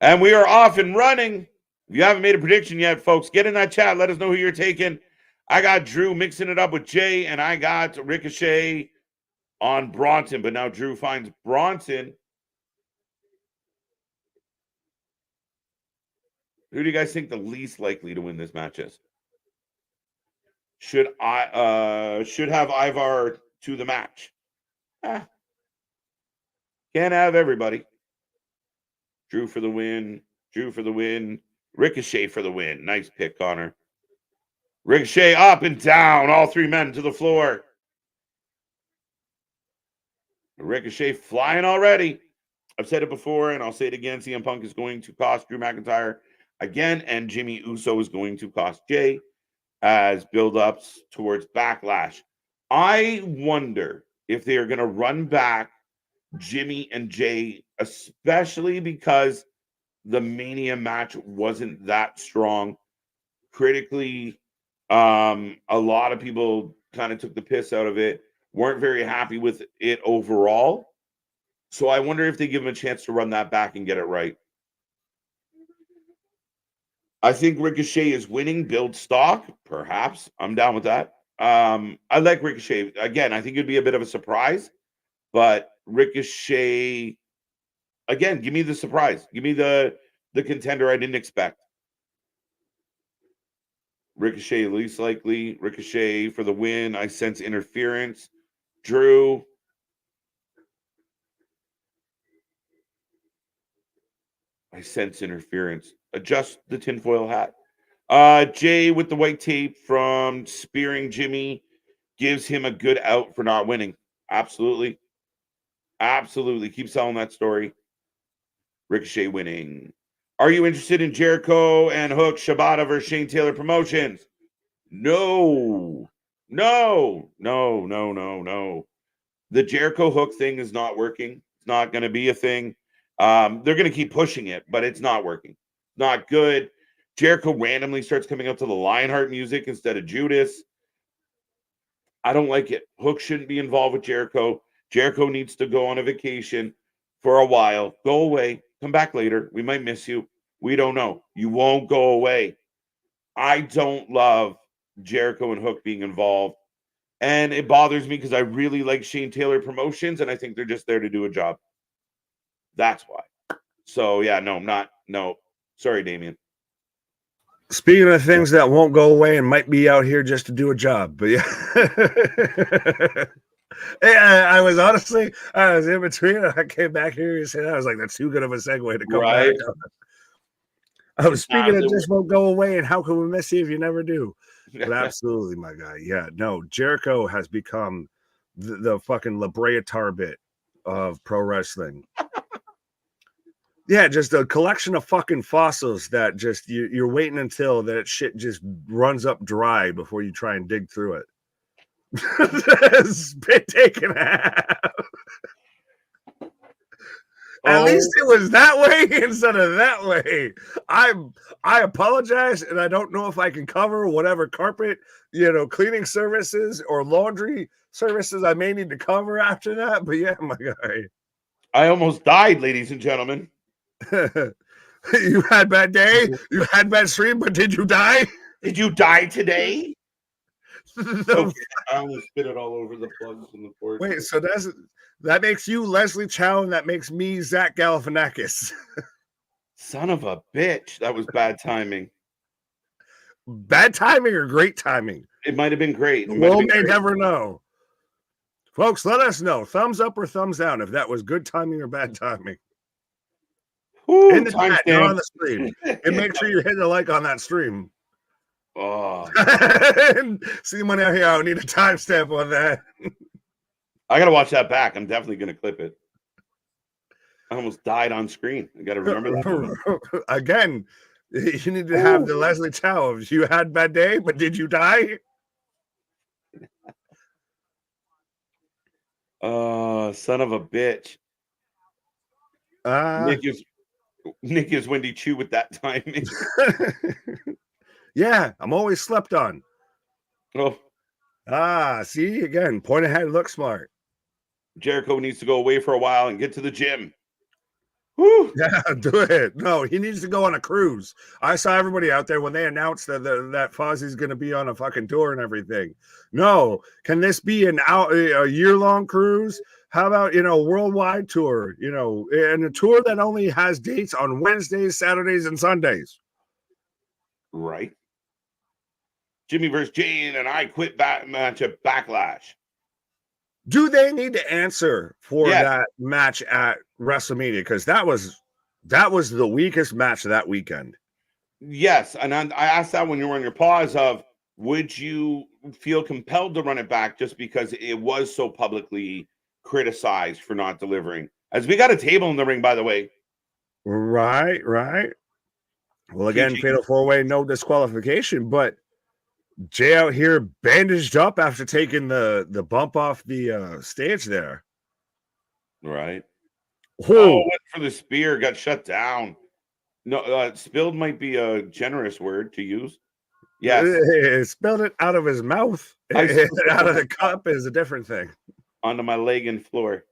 And we are off and running. If you haven't made a prediction yet, folks, get in that chat. Let us know who you're taking. I got Drew mixing it up with Jay, and I got Ricochet on Bronson. But now Drew finds Bronson. Who do you guys think the least likely to win this match is? Should have Ivar to the match? Can't have everybody. Drew for the win. Drew for the win. Ricochet for the win. Nice pick, Connor. Ricochet up and down. All 3 men to the floor. Ricochet flying already. I've said it before, and I'll say it again. CM Punk is going to cost Drew McIntyre again, and Jimmy Uso is going to cost Jay as build-ups towards Backlash. I wonder if they are going to run back Jimmy and Jay, especially because the Mania match wasn't that strong. Critically, a lot of people kind of took the piss out of it, weren't very happy with it overall. So I wonder if they give him a chance to run that back and get it right. I think Ricochet is winning, build stock, perhaps. I'm down with that. I like Ricochet. Again, I think it'd be a bit of a surprise, but Ricochet, again, give me the surprise. Give me the contender I didn't expect. Ricochet least likely. Ricochet for the win. I sense interference. Drew. I sense interference. Adjust the tinfoil hat. Jay with the white tape from spearing Jimmy gives him a good out for not winning. Absolutely. Absolutely. Keep selling that story. Ricochet winning. Are you interested in Jericho and Hook Shibata versus Shane Taylor promotions? No. No. No, no, no, no. The Jericho Hook thing is not working. It's not going to be a thing. They're going to keep pushing it, but it's not working. Not good. Jericho randomly starts coming up to the Lionheart music instead of Judas. I don't like it. Hook shouldn't be involved with Jericho. Jericho needs to go on a vacation for a while. Go away. Come back later. We might miss you. We don't know. You won't go away. I don't love Jericho and Hook being involved. And it bothers me because I really like Shane Taylor promotions, and I think they're just there to do a job. That's why. So, yeah, no. Sorry, Damien. Speaking of things that won't go away and might be out here just to do a job, but yeah. I was in between, and I came back here and said, I was like, that's too good of a segue to come back. I was speaking of just won't go away, and how can we miss you if you never do? But absolutely, my guy. Yeah, no, Jericho has become the fucking La Brea Tar bit of pro wrestling. Yeah, just a collection of fucking fossils that just you're waiting until that shit just runs up dry before you try and dig through it. Spit taken out. At least it was that way instead of that way. I apologize, and I don't know if I can cover whatever carpet, cleaning services or laundry services I may need to cover after that. But yeah, my guy. I almost died, ladies and gentlemen. You had bad day, you had bad stream, but did you die? Did you die today? No. Okay, I almost spit it all over the plugs in the port. Wait, so that makes you Leslie Chow, and that makes me Zach Galifianakis. Son of a bitch. That was bad timing. Bad timing or great timing? It might have been great. The world may never know. Folks, let us know. Thumbs up or thumbs down if that was good timing or bad timing. Ooh, in the chat, not on the stream. And make sure you hit the like on that stream. Oh. See money out here. I don't need a timestamp on that. I gotta watch that back. I'm definitely gonna clip it. I almost died on screen. I gotta remember that. Again, you need to have the Leslie Chow. You had bad day, but did you die? Son of a bitch. Nick is Wendy Chu with that timing. Yeah, I'm always slept on. Oh. See, again, point ahead, look smart. Jericho needs to go away for a while and get to the gym. Woo. Yeah, do it. No, he needs to go on a cruise. I saw everybody out there when they announced that Fozzie's going to be on a fucking tour and everything. No, can this be a year-long cruise? How about, worldwide tour, and a tour that only has dates on Wednesdays, Saturdays, and Sundays. Right. Jimmy versus Jade and I quit match at Backlash. Do they need to answer for that match at WrestleMania? Because that was the weakest match of that weekend. Yes, and I asked that when you were on your pause of, would you feel compelled to run it back just because it was so publicly criticized for not delivering? As we got a table in the ring, by the way. Right. Well, again, fatal four-way, no disqualification, but Jay out here bandaged up after taking the bump off the stage there. Right. Went for the spear, got shut down. No, spilled might be a generous word to use. Yes. Spilled it out of his mouth. Out of the cup is a different thing. Onto my leg and floor.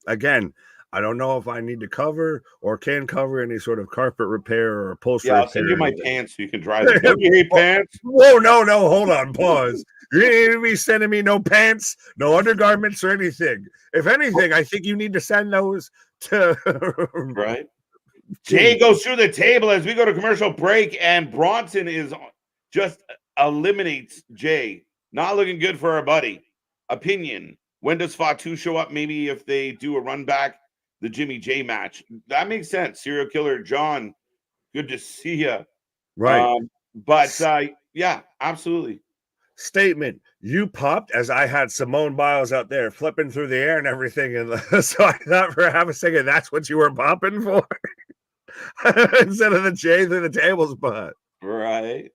Again, I don't know if I need to cover or can cover any sort of carpet repair or upholstery. Yeah, I'll send you my pants so you can dry them. Don't you hate pants? Whoa, no, hold on, pause. You need to be sending me no pants, no undergarments or anything. If anything, I think you need to send those to... Right. Jay goes through the table as we go to commercial break, and Bronson is just eliminates Jay. Not looking good for our buddy. Opinion. When does Fatu show up? Maybe if they do a run back, the Jimmy J match. That makes sense. Serial killer John, good to see you. Right. Yeah, absolutely. Statement. You popped as I had Simone Biles out there flipping through the air and everything. And so I thought for half a second that's what you were popping for. Instead of the J through the table spot. Right.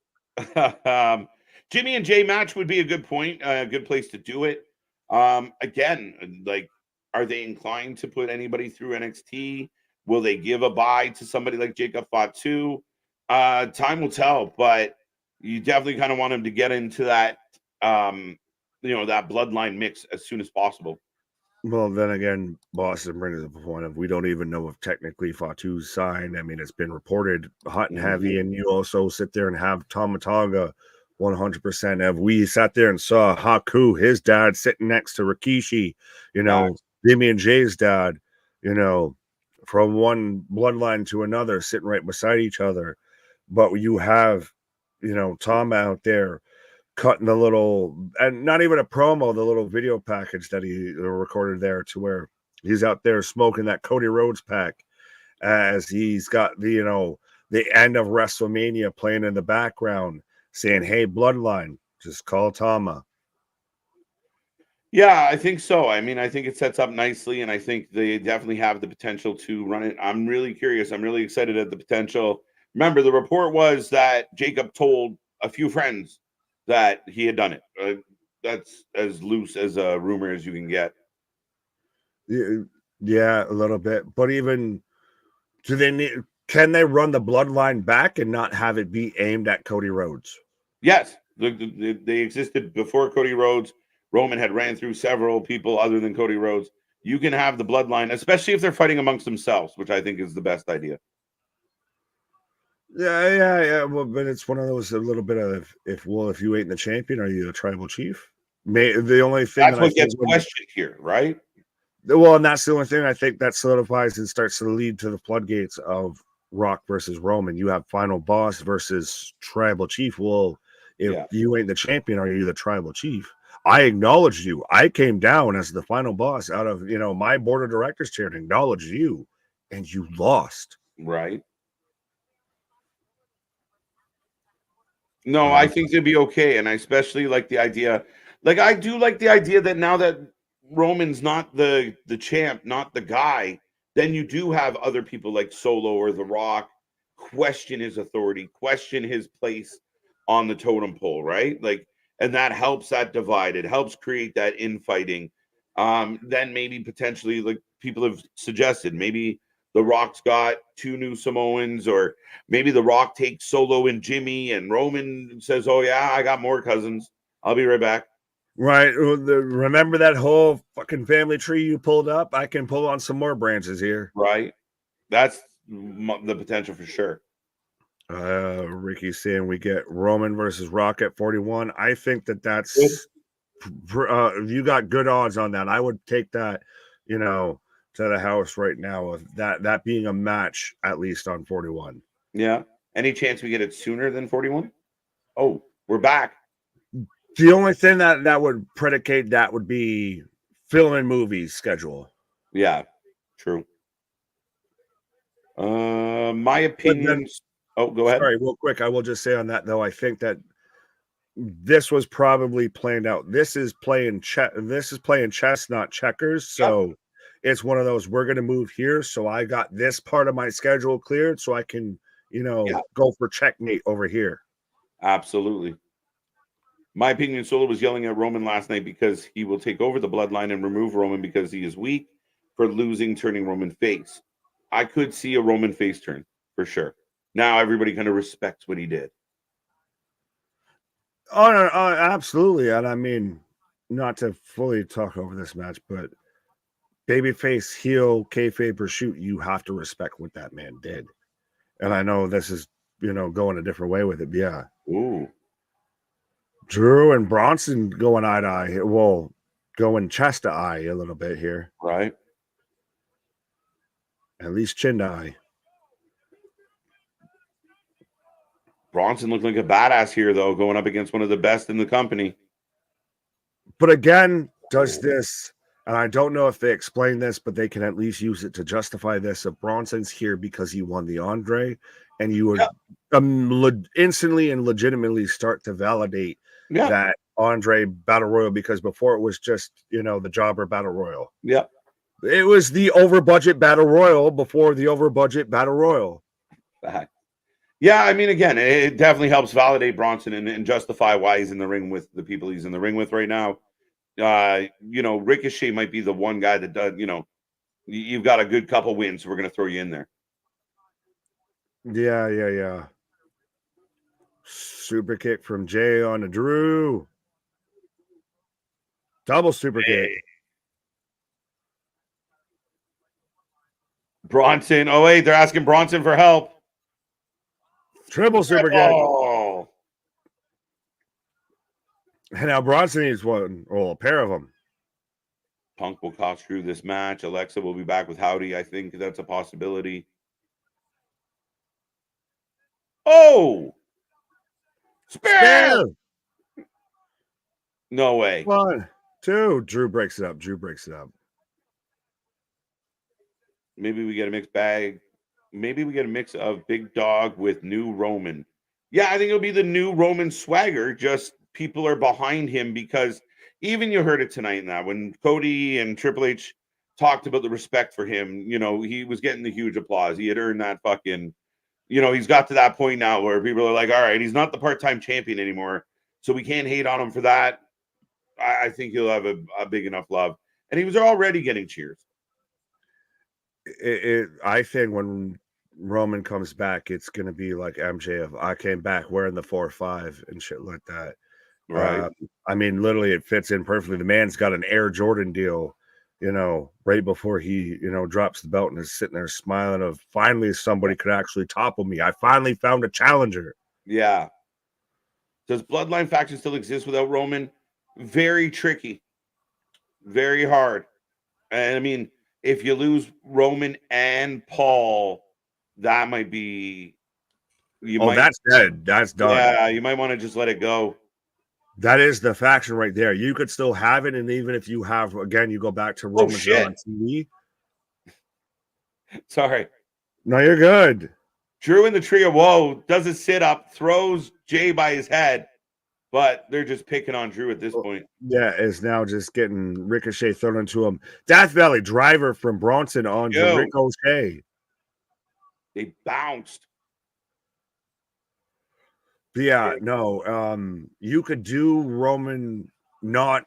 Jimmy and Jay match would be a good point, a good place to do it. Again, like, are they inclined to put anybody through NXT? Will they give a bye to somebody like Jacob Fatu? Time will tell, but you definitely kind of want him to get into that, that bloodline mix as soon as possible. Well, then again, Boston brings up a point of we don't even know if technically Fatu's signed. I mean, it's been reported hot and heavy, and you also sit there and have Tama Tonga 100%. We sat there and saw Haku, his dad, sitting next to Rikishi, Jimmy and Jay's dad, from one bloodline to another, sitting right beside each other. But you have, Tom out there cutting the little, and not even a promo, the little video package that he recorded there, to where he's out there smoking that Cody Rhodes pack as he's got the end of WrestleMania playing in the background, saying, "Hey, bloodline, just call Tama." Yeah, I think so. I mean, I think it sets up nicely, and I think they definitely have the potential to run it. I'm really curious. I'm really excited at the potential. Remember, the report was that Jacob told a few friends that he had done it. That's as loose as a rumor as you can get. Yeah, a little bit. But even do they need? Can they run the bloodline back and not have it be aimed at Cody Rhodes? Yes, they existed before Cody Rhodes. Roman had ran through several people other than Cody Rhodes. You can have the bloodline, especially if they're fighting amongst themselves, which I think is the best idea. Yeah. Well, but it's one of those a little bit of if you ain't the champion, are you the tribal chief? The only thing That's that I what think gets questioned here, right? well, and that's the only thing I think that solidifies and starts to lead to the floodgates of Rock versus Roman. You have final boss versus tribal chief. Well, if Yeah. you ain't the champion, are you the tribal chief? I acknowledged you. I came down as the final boss out of my board of directors chair and acknowledged you, and you lost. Right. No, I think they'd be okay, and I especially like the idea. Like I do like the idea that now that Roman's not the champ, not the guy, then you do have other people like Solo or The Rock question his authority, question his place on the totem pole, right? Like, and that helps that divide. It helps create that infighting. Then maybe potentially, like people have suggested, maybe The Rock's got two new Samoans, or maybe The Rock takes Solo and Jimmy, and Roman says, "Oh yeah, I got more cousins. I'll be right back." Right. Remember that whole fucking family tree you pulled up? I can pull on some more branches here. Right. That's the potential for sure. Ricky's saying we get Roman versus Rock at 41. I think that's you got good odds on that. I would take that, to the house right now of that being a match at least on 41. Yeah. Any chance we get it sooner than 41? Oh, we're back. The only thing that would predicate that would be filming movies schedule. Yeah, true. My opinions. Oh, go ahead. Sorry, real quick. I will just say on that though, I think that this was probably planned out. This is playing chess, not checkers. So it's one of those, we're gonna move here. So I got this part of my schedule cleared so I can, go for checkmate over here. Absolutely. My opinion, Solo was yelling at Roman last night because he will take over the bloodline and remove Roman because he is weak for losing, turning Roman face. I could see a Roman face turn for sure. Now everybody kind of respects what he did. Oh, no, absolutely. And I mean, not to fully talk over this match, but babyface, heel, kayfabe, or shoot, you have to respect what that man did. And I know this is, going a different way with it. But yeah. Ooh. Drew and Bronson going eye to eye. Well, going chest to eye a little bit here. Right. At least chin to eye. Bronson looked like a badass here, though, going up against one of the best in the company. But again, does this, and I don't know if they explain this, but they can at least use it to justify this. If Bronson's here because he won the Andre, and you would instantly and legitimately start to validate that Andre Battle Royal, because before it was just, the Jobber Battle Royal. Yeah. It was the over budget Battle Royal before the over budget Battle Royal. Yeah, I mean, again, it definitely helps validate Bronson and justify why he's in the ring with the people he's in the ring with right now. Ricochet might be the one guy that does, you've got a good couple wins, so we're going to throw you in there. Yeah. Super kick from Jay on to Drew. Double super kick. Bronson. Oh, wait, they're asking Bronson for help. Triple super kick. And now Bronson needs a pair of them. Punk will cost Drew this match. Alexa will be back with Howdy. I think that's a possibility. Oh! Spare! No way. 1, 2. Drew breaks it up. Maybe we get a mixed bag. Maybe we get a mix of Big Dog with new Roman. Yeah, I think it'll be the new Roman swagger. Just people are behind him because even you heard it tonight in that when Cody and Triple H talked about the respect for him, he was getting the huge applause. He had earned that fucking, he's got to that point now where people are like, all right, he's not the part-time champion anymore, so we can't hate on him for that. I think he'll have a big enough love. And he was already getting cheers. I think when Roman comes back, it's going to be like MJF. I came back wearing the 4-5 and shit like that. Right. I mean, literally, it fits in perfectly. The man's got an Air Jordan deal, right before he, drops the belt and is sitting there smiling of finally somebody could actually topple me. I finally found a challenger. Yeah. Does Bloodline faction still exist without Roman? Very tricky. Very hard. And I mean, if you lose Roman and Paul, that might be. That's dead. That's done. Yeah, you might want to just let it go. That is the faction right there. You could still have it, and even if you have, again, you go back to Roman's on TV. Sorry. No, you're good. Drew in the Tree of Woe does a sit-up, throws Jay by his head, but they're just picking on Drew at this point. Yeah, is now just getting Ricochet thrown into him. Death Valley driver from Bronson on Ricochet. They bounced. Yeah, no. You could do Roman not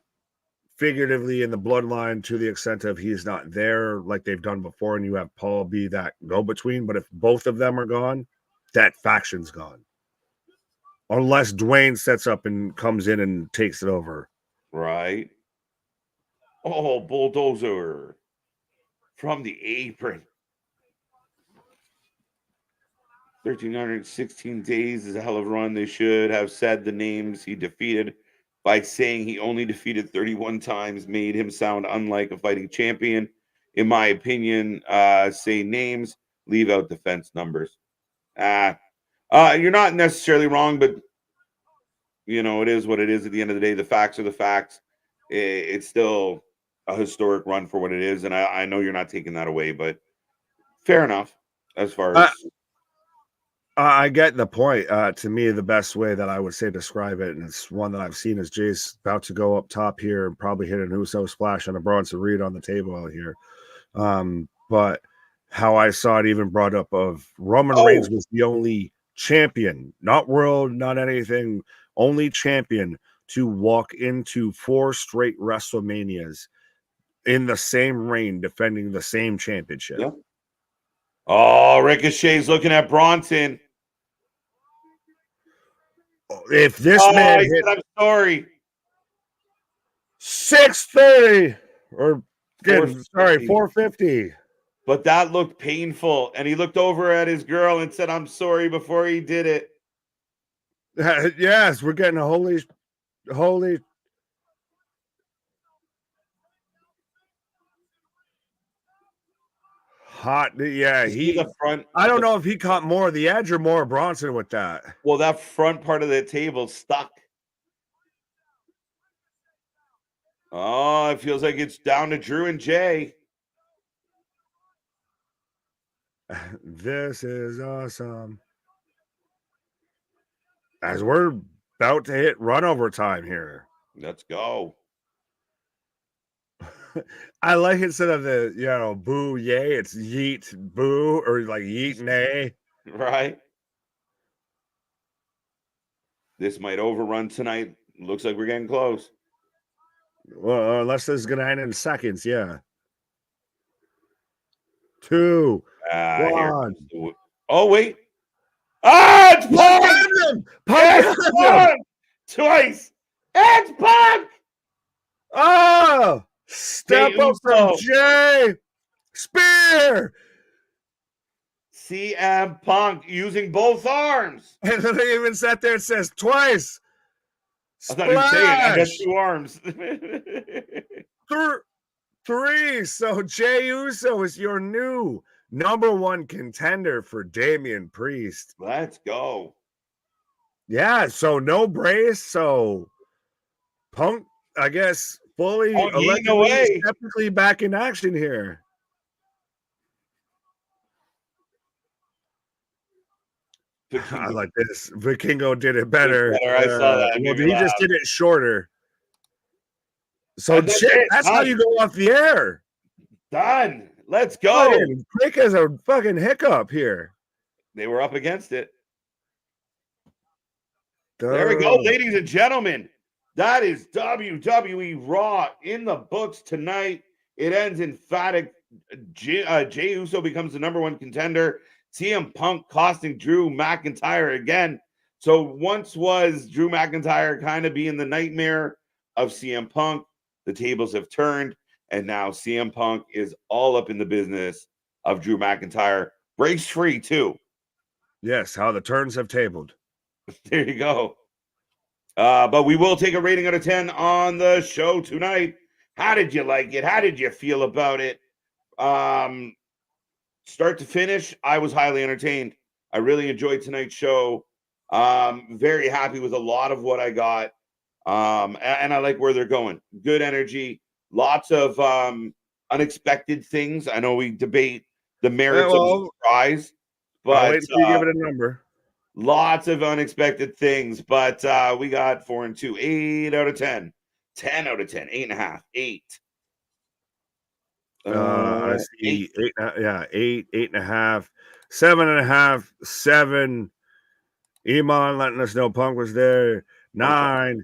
figuratively in the bloodline to the extent of he's not there like they've done before, and you have Paul be that go-between. But if both of them are gone, that faction's gone. Unless Dwayne sets up and comes in and takes it over. Right. Oh, bulldozer from the apron. 1,316 days is a hell of a run. They should have said the names he defeated by saying he only defeated 31 times, made him sound unlike a fighting champion. In my opinion, say names, leave out defense numbers. You're not necessarily wrong, but it is what it is at the end of the day. The facts are the facts. It's still a historic run for what it is, and I know you're not taking that away, but fair enough as far as... I get the point. To me, the best way that I would say describe it, and it's one that I've seen, is Jay's about to go up top here and probably hit an Uso splash and a Bronson Reed on the table out here. But how I saw it even brought up of Roman Reigns was the only champion, not world, not anything, only champion to walk into 4 straight WrestleManias in the same reign, defending the same championship. Yeah. Oh, Ricochet's looking at Bronson. If this man hit, I'm sorry. 630 or 450. But that looked painful, and he looked over at his girl and said, "I'm sorry," before he did it. Yes, we're getting a holy hot. Yeah, the front. I don't know if he caught more of the edge or more of Bronson with that. Well, that front part of the table stuck. Oh, it feels like it's down to Drew and Jay. This is awesome. As we're about to hit run over time here. Let's go. I like instead of the, boo, yay, it's yeet, boo, or like yeet, nay. Right. This might overrun tonight. Looks like we're getting close. Well, unless this is going to end in seconds, yeah. 2, 1. Oh, wait. Ah, it's Punk! It's Punk! Twice. It's Punk! Oh! Step up from Jay! Spear! CM Punk using both arms. And then they even sat there and says twice. I thought he was saying I got 2 arms. 3. So Jey Uso is your new #1 contender for Damian Priest. Let's go. Yeah, so no brace. So Punk, I guess, fully technically back in action here. I like this. Vikingo did it better. I saw that. Well, he just did it shorter. So shit, that's how you go off the air. Done. Let's go. Fucking quick as a fucking hiccup here. They were up against it. There we go, ladies and gentlemen. That is WWE Raw in the books tonight. It ends emphatic. Jey Uso becomes the #1 contender. CM Punk costing Drew McIntyre again. So once was Drew McIntyre kind of being the nightmare of CM Punk. The tables have turned, and now CM Punk is all up in the business of Drew McIntyre. Breaks free, too. Yes, how the turns have tabled. There you go. But we will take a rating out of 10 on the show tonight. How did you like it? How did you feel about it? Start to finish, I was highly entertained. I really enjoyed tonight's show. Very happy with a lot of what I got. And I like where they're going. Good energy. Lots of unexpected things. I know we debate the merits of the surprise, but I'll wait till you give it a number. Lots of unexpected things, but we got 4 and 2, 8 out of 10, 10 out of 10, 8.5, 8. I see 8, 8.5, 7.5, 7. Iman letting us know Punk was there. 9,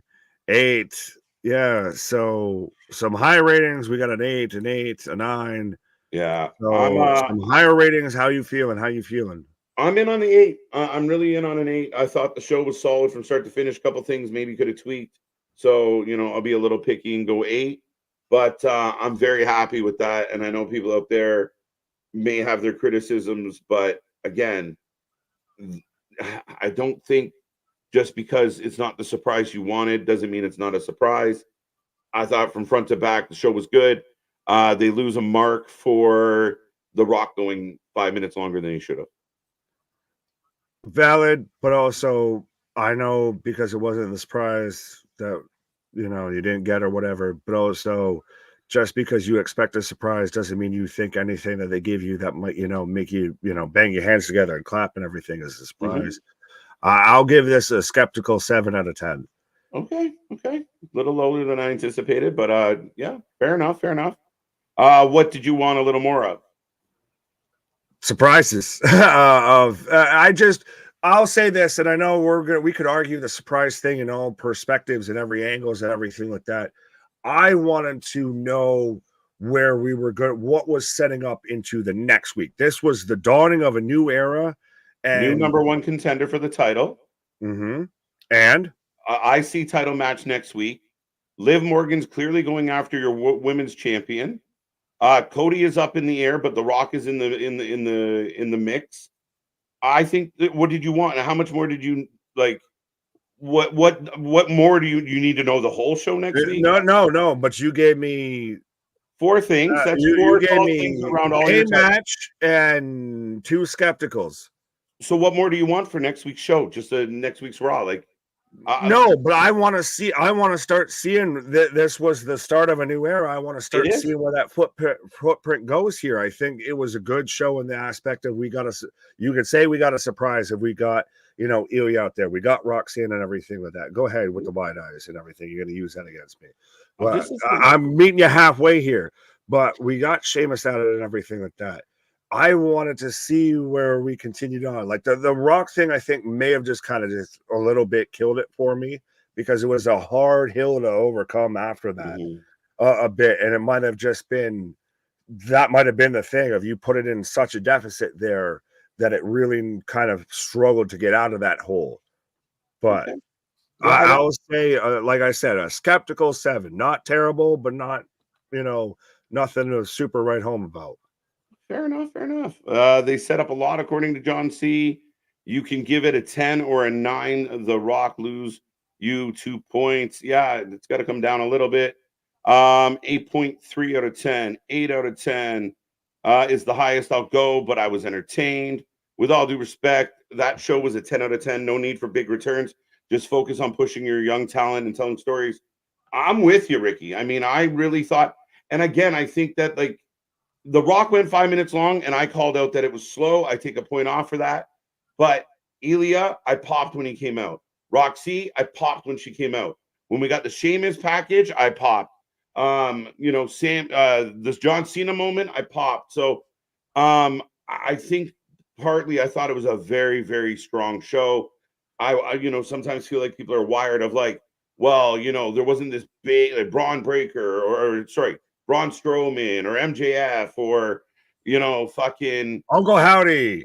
8. Yeah, so some high ratings. We got an 8, an 8, a 9. Yeah, so some higher ratings. How you feeling? How you feeling? I'm in on the 8. I'm really in on an 8. I thought the show was solid from start to finish. A couple things maybe could have tweaked. So, I'll be a little picky and go 8. But I'm very happy with that. And I know people out there may have their criticisms. But again, I don't think just because it's not the surprise you wanted doesn't mean it's not a surprise. I thought from front to back, the show was good. They lose a mark for The Rock going 5 minutes longer than he should have. Valid, but also I know because it wasn't the surprise that you didn't get or whatever, but also just because you expect a surprise doesn't mean you think anything that they give you that might make you bang your hands together and clap and everything is a surprise. I'll give this a skeptical 7 out of 10. Okay, a little lower than I anticipated, but yeah, fair enough. What did you want a little more of? Surprises I'll say this, and I know we could argue the surprise thing in all perspectives and every angles and everything like that. I wanted to know where we were going, what was setting up into the next week. This was the dawning of a new era and new #1 contender for the title. And IC title match next week. Liv Morgan's clearly going after your women's champion. Cody is up in the air, but The Rock is in the mix. I think. What did you want? And how much more did you like? What more do you need to know? The whole show next week? No. But you gave me 4 things. That's you gave me things around all a match and 2 skepticals. So what more do you want for next week's show? Just next week's Raw, like. No, but I want to start seeing that this was the start of a new era. I want to start seeing where that footprint goes here. I think it was a good show in the aspect of you could say we got a surprise if we got, Ilia out there. We got Roxanne and everything with that. Go ahead with the wide eyes and everything. You're going to use that against me. But I'm meeting you halfway here. But we got Sheamus out of it and everything like that. I wanted to see where we continued on. Like the Rock thing, I think may have just kind of just a little bit killed it for me because it was a hard hill to overcome after that a bit. And it might have just been, that might have been the thing of you put it in such a deficit there that it really kind of struggled to get out of that hole. But I'll say, like I said, a skeptical 7, not terrible, but not, nothing to super write home about. Fair enough. They set up a lot according to John C. You can give it a 10 or a 9. The Rock lose you 2 points. Yeah, it's got to come down a little bit. 8.3 out of 10. 8 out of 10 is the highest I'll go, but I was entertained. With all due respect, that show was a 10 out of 10. No need for big returns. Just focus on pushing your young talent and telling stories. I'm with you, Ricky. I mean, I really thought, and again, I think that like, The Rock went 5 minutes long, and I called out that it was slow. I take a point off for that. But Ilia, I popped when he came out. Roxy, I popped when she came out. When we got the Sheamus package, I popped. You know, this John Cena moment, I popped. So I think partly I thought it was a very, very strong show. I you know, sometimes feel like people are wired of like, well, you know, there wasn't this big like Braun Breaker or sorry, Braun Strowman or MJF or you know, fucking Uncle Howdy.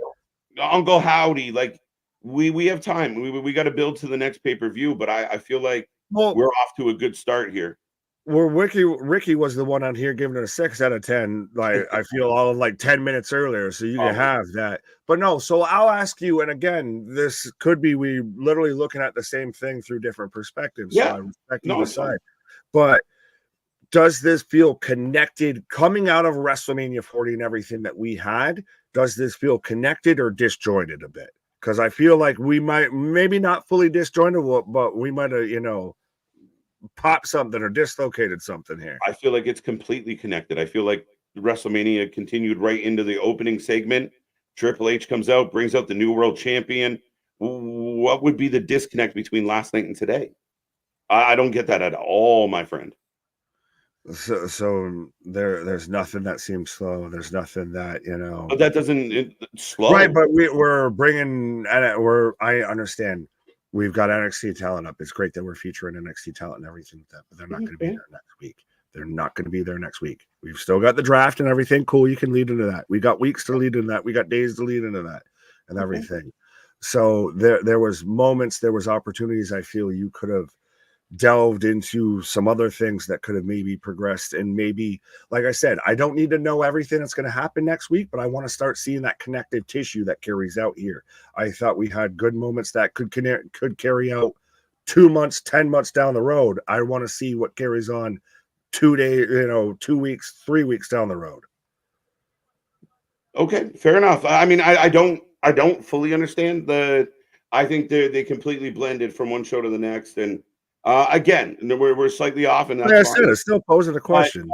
Uncle Howdy. Like we have time. We got to build to the next pay-per-view, but I feel like we're off to a good start here. Well, Ricky was the one on here giving it a 6 out of 10. Like I feel all like 10 minutes earlier, so you can have that. But no, so I'll ask you, and again, this could be we literally looking at the same thing through different perspectives. Yeah, so I respect either side. But does this feel connected coming out of WrestleMania 40 and everything that we had? Does this feel connected or disjointed a bit? Because I feel like we might maybe not fully disjointed, but we might have, you know, pop something or dislocated something here. I feel like it's completely connected. I feel like WrestleMania continued right into the opening segment. Triple H comes out, brings out the new world champion. What would be the disconnect between last night and today? I don't get that at all, my friend. So there's nothing that seems slow. There's nothing that, you know. But that doesn't slow. Right, but we're bringing, I understand. We've got NXT talent up. It's great that we're featuring NXT talent and everything like that, but they're not going to be there next week. They're not going to be there next week. We've still got the draft and everything. Cool, you can lead into that. We got weeks to lead into that. We got days to lead into that and everything. So there was moments, there was opportunities I feel you could have delved into some other things that could have maybe progressed, and maybe, like I said, I don't need to know everything that's going to happen next week, but I want to start seeing that connective tissue that carries out here. I thought we had good moments that could carry out 2 months, 10 months down the road. I want to see what carries on 2 days, 2 weeks, 3 weeks down the road. Okay, fair enough. I mean, I don't fully understand I think they completely blended from one show to the next, and again, we're slightly off, and that's like I said, it's still posing a question.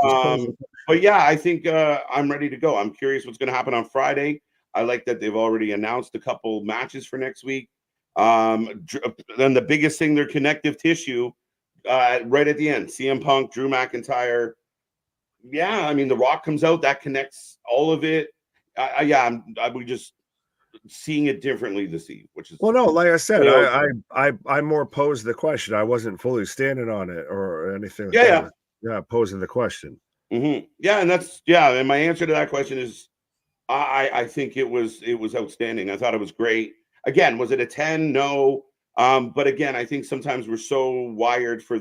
But yeah, I think I'm ready to go. I'm curious what's going to happen on Friday. I like that they've already announced a couple matches for next week. Then the biggest thing, their connective tissue, right at the end, CM Punk, Drew McIntyre. Yeah, I mean, The Rock comes out, that connects all of it. We just seeing it differently this eve, which is well, no, like I said, I more posed the question. I wasn't fully standing on it or anything. Like that. Yeah, posing the question. Yeah, and my answer to that question is, I think it was outstanding. I thought it was great. Again, was it a 10? No, but again, I think sometimes we're so wired for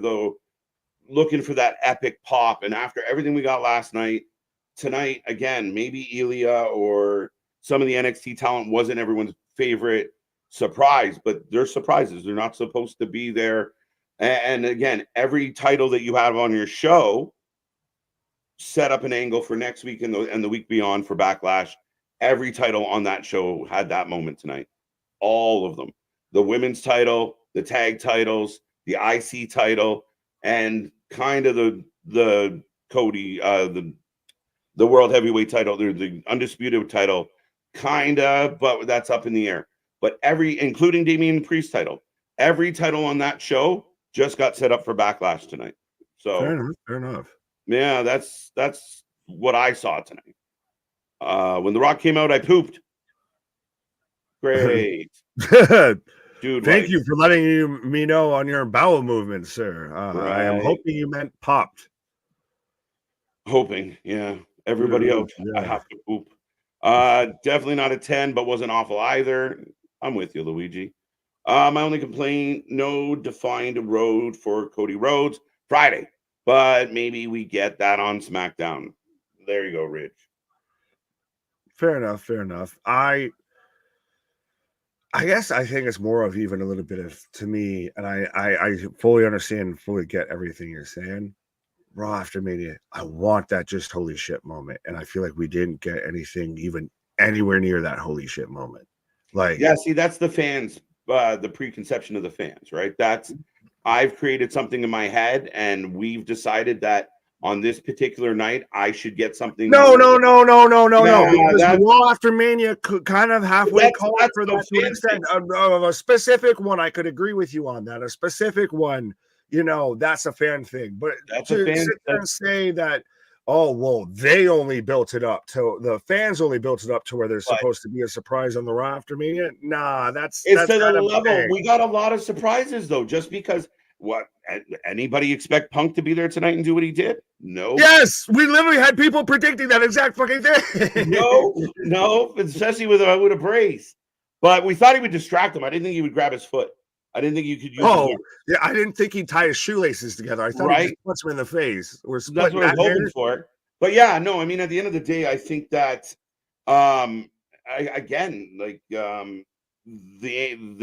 looking for that epic pop, and after everything we got last night, tonight again, maybe Ilia or some of the NXT talent wasn't everyone's favorite surprise, but they're surprises. They're not supposed to be there. And again, every title that you have on your show set up an angle for next week and the week beyond for Backlash. Every title on that show had that moment tonight. All of them. The women's title, the tag titles, the IC title, and kind of the Cody, the world heavyweight title, the undisputed title. Kinda, but that's up in the air. But including Damian Priest title, every title on that show just got set up for Backlash tonight. So fair enough. Yeah, that's what I saw tonight. When The Rock came out, I pooped. Great. Dude, thank you for letting me know on your bowel movement, sir. Right. I am hoping you meant popped. Hoping, yeah. Everybody else, I have to poop. Definitely not a 10, but wasn't awful either. I'm with you, Luigi. My only complaint, no defined road for Cody Rhodes Friday, but maybe we get that on SmackDown. There you go, Rich. Fair enough. I guess I think it's more of even a little bit of, to me, and I fully understand, fully get everything you're saying. Raw after Mania, I want that just holy shit moment, and I feel like we didn't get anything even anywhere near that holy shit moment. Like, yeah, see, that's the fans, the preconception of the fans, right? I've created something in my head, and we've decided that on this particular night, I should get something. No. Because Raw after Mania kind of halfway called for that to an extent of a specific one. I could agree with you on that. A specific one that's a fan thing. But That's to a fan. sit there and say that, oh, well, they only built it up to the fans only built it up to where there's supposed to be a surprise on the Raw after Mania. Nah, that's to the kind of level. We got a lot of surprises though, just because. What, anybody expect Punk to be there tonight and do what he did? No. Yes, we literally had people predicting that exact fucking thing. No, especially with a brace. But we thought he would distract him. I didn't think he would grab his foot. I didn't think you could use. Yeah, I didn't think he'd tie his shoelaces together. I thought he'd just punch him in the face. That's what I was hoping for. But yeah, no, I mean, at the end of the day, I think that the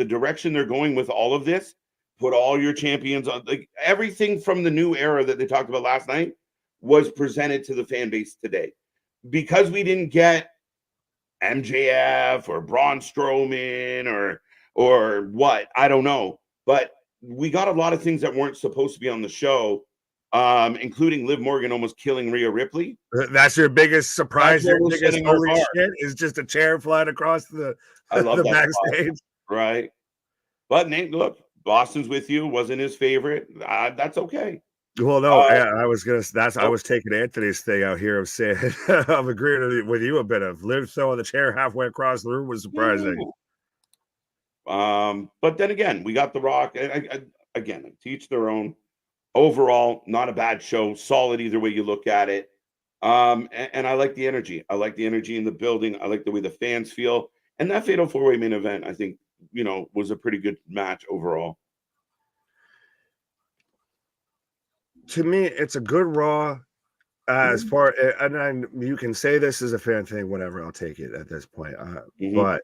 direction they're going with all of this. Put all your champions on, like everything from the new era that they talked about last night was presented to the fan base today. Because we didn't get MJF or Braun Strowman or what, I don't know. But we got a lot of things that weren't supposed to be on the show, including Liv Morgan almost killing Rhea Ripley. That's your biggest surprise. Your biggest holy shit is just a chair flying across the backstage. Right. But Nate, look. Boston's with you. Wasn't his favorite. That's okay. Well, no, I was I was taking Anthony's thing out here of saying I'm agreeing with you a bit of Liv throwing the chair halfway across the room was surprising. But then again, we got The Rock. Again, to each their own. Overall, not a bad show. Solid either way you look at it. And I like the energy. I like the energy in the building. I like the way the fans feel. And that Fatal 4-Way main event, I think, was a pretty good match overall. To me, it's a good Raw. As far, and then you can say this is a fan thing, whatever. I'll take it at this point. But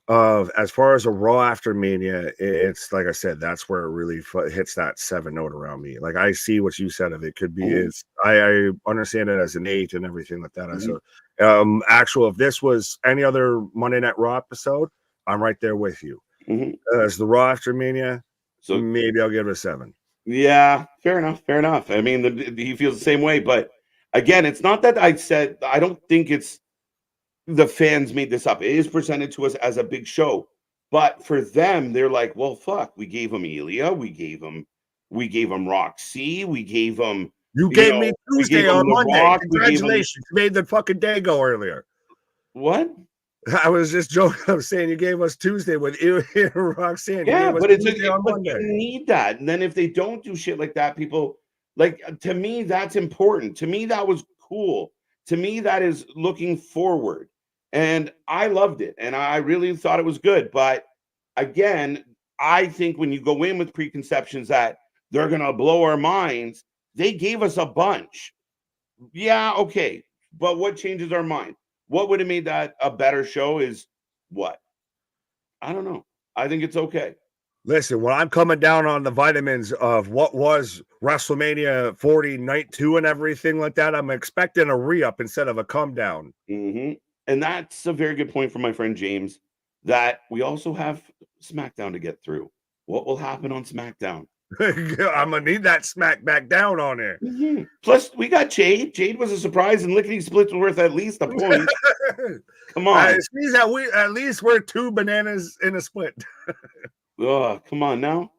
as far as a Raw after Mania, it's like I said, that's where it really hits that 7 note around me. Like I see what you said of it. Could be I understand it as an 8 and everything like that. So, if this was any other Monday Night Raw episode, I'm right there with you. As the Raw after Mania, so maybe I'll give it a 7. Yeah, fair enough. I mean, he feels the same way, but again, it's not that I don't think it's the fans made this up. It is presented to us as a big show, but for them, they're like, well, fuck, we gave him Ilia, we gave him Roxy, we gave him. You gave me Tuesday on Monday. Rock, congratulations, you made the fucking day go earlier. What? I was just joking. I'm saying you gave us Tuesday with Roxanne. Yeah, but you need that. And then if they don't do shit like that, people to me, that's important. To me, that was cool. To me, that is looking forward. And I loved it. And I really thought it was good. But again, I think when you go in with preconceptions that they're going to blow our minds, they gave us a bunch. Yeah, okay. But what changes our mind? What would have made that a better show is what? I don't know. I think it's okay. Listen, when I'm coming down on the vitamins of what was WrestleMania 40 night 2 and everything like that, I'm expecting a re-up instead of a come down. And that's a very good point from my friend James, that we also have SmackDown to get through. What will happen on SmackDown? I'm gonna need that smack back down on there. Plus, we got Jade. Jade was a surprise, and lickety split's worth at least a point. Come on, it means that at least we're 2 bananas in a split. Come on now.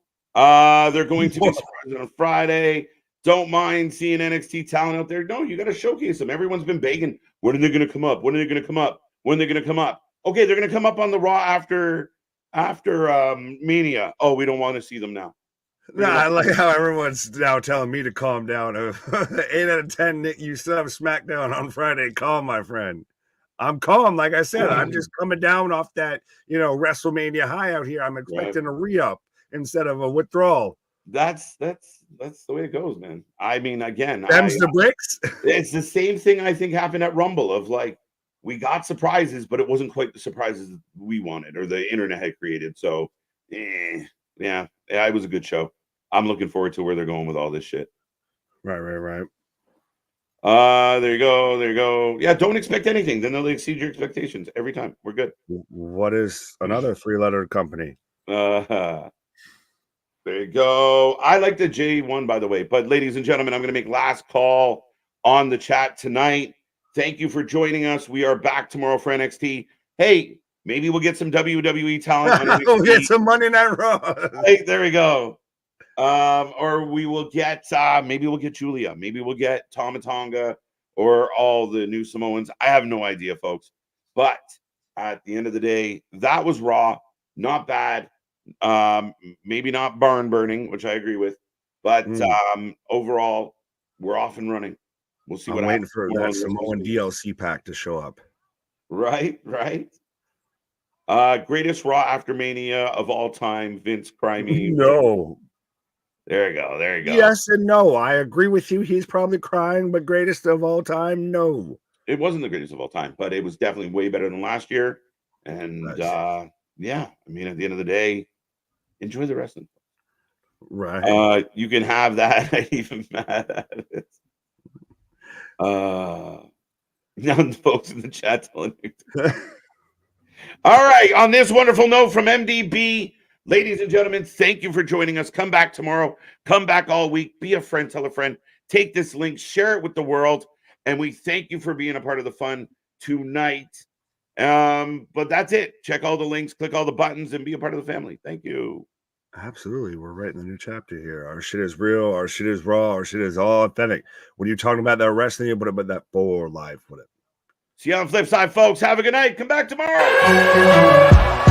They're going to be surprised on Friday. Don't mind seeing NXT talent out there. No, you got to showcase them. Everyone's been begging. When are they going to come up? When are they going to come up? When are they going to come up? Okay, they're going to come up on the Raw after Mania. Oh, we don't want to see them now. No, I like how everyone's now telling me to calm down. 8 out of 10, Nick, you still have SmackDown on Friday. Calm, my friend. I'm calm. Like I said, I'm just coming down off that, WrestleMania high out here. I'm expecting a re-up instead of a withdrawal. That's the way it goes, man. I mean, again, them's the bricks. It's the same thing I think happened at Rumble of we got surprises, but it wasn't quite the surprises we wanted or the internet had created. So, yeah, it was a good show. I'm looking forward to where they're going with all this shit. Right. There you go. Yeah, don't expect anything. Then they'll exceed your expectations every time. We're good. What is another 3-letter company? There you go. I like the J1, by the way. But ladies and gentlemen, I'm going to make last call on the chat tonight. Thank you for joining us. We are back tomorrow for NXT. Hey, maybe we'll get some WWE talent. We'll get some Monday Night Raw. Hey, there we go. Or we will get maybe we'll get Julia, maybe we'll get Tama Tonga or all the new Samoans. I have no idea, folks. But at the end of the day, that was Raw. Not bad. Maybe not barn burning, which I agree with, but overall, we're off and running. We'll see. I'm waiting for that Samoan DLC pack to show up. Right. Greatest Raw after Mania of all time, Vince Crimey. No. There you go. Yes and no. I agree with you. He's probably crying, but greatest of all time, no. It wasn't the greatest of all time, but it was definitely way better than last year. And yeah, I mean, at the end of the day, enjoy the wrestling. Right. You can have that. I'm even mad at it. Now the folks in the chat telling me. All right. On this wonderful note from MDB, ladies and gentlemen, thank you for joining us. Come back tomorrow. Come back all week. Be a friend. Tell a friend. Take this link. Share it with the world. And we thank you for being a part of the fun tonight. But that's it. Check all the links. Click all the buttons and be a part of the family. Thank you. Absolutely. We're writing the new chapter here. Our shit is real. Our shit is raw. Our shit is all authentic. When you're talking about that wrestling, you put it, but that for life with it. See you on the flip side, folks. Have a good night. Come back tomorrow.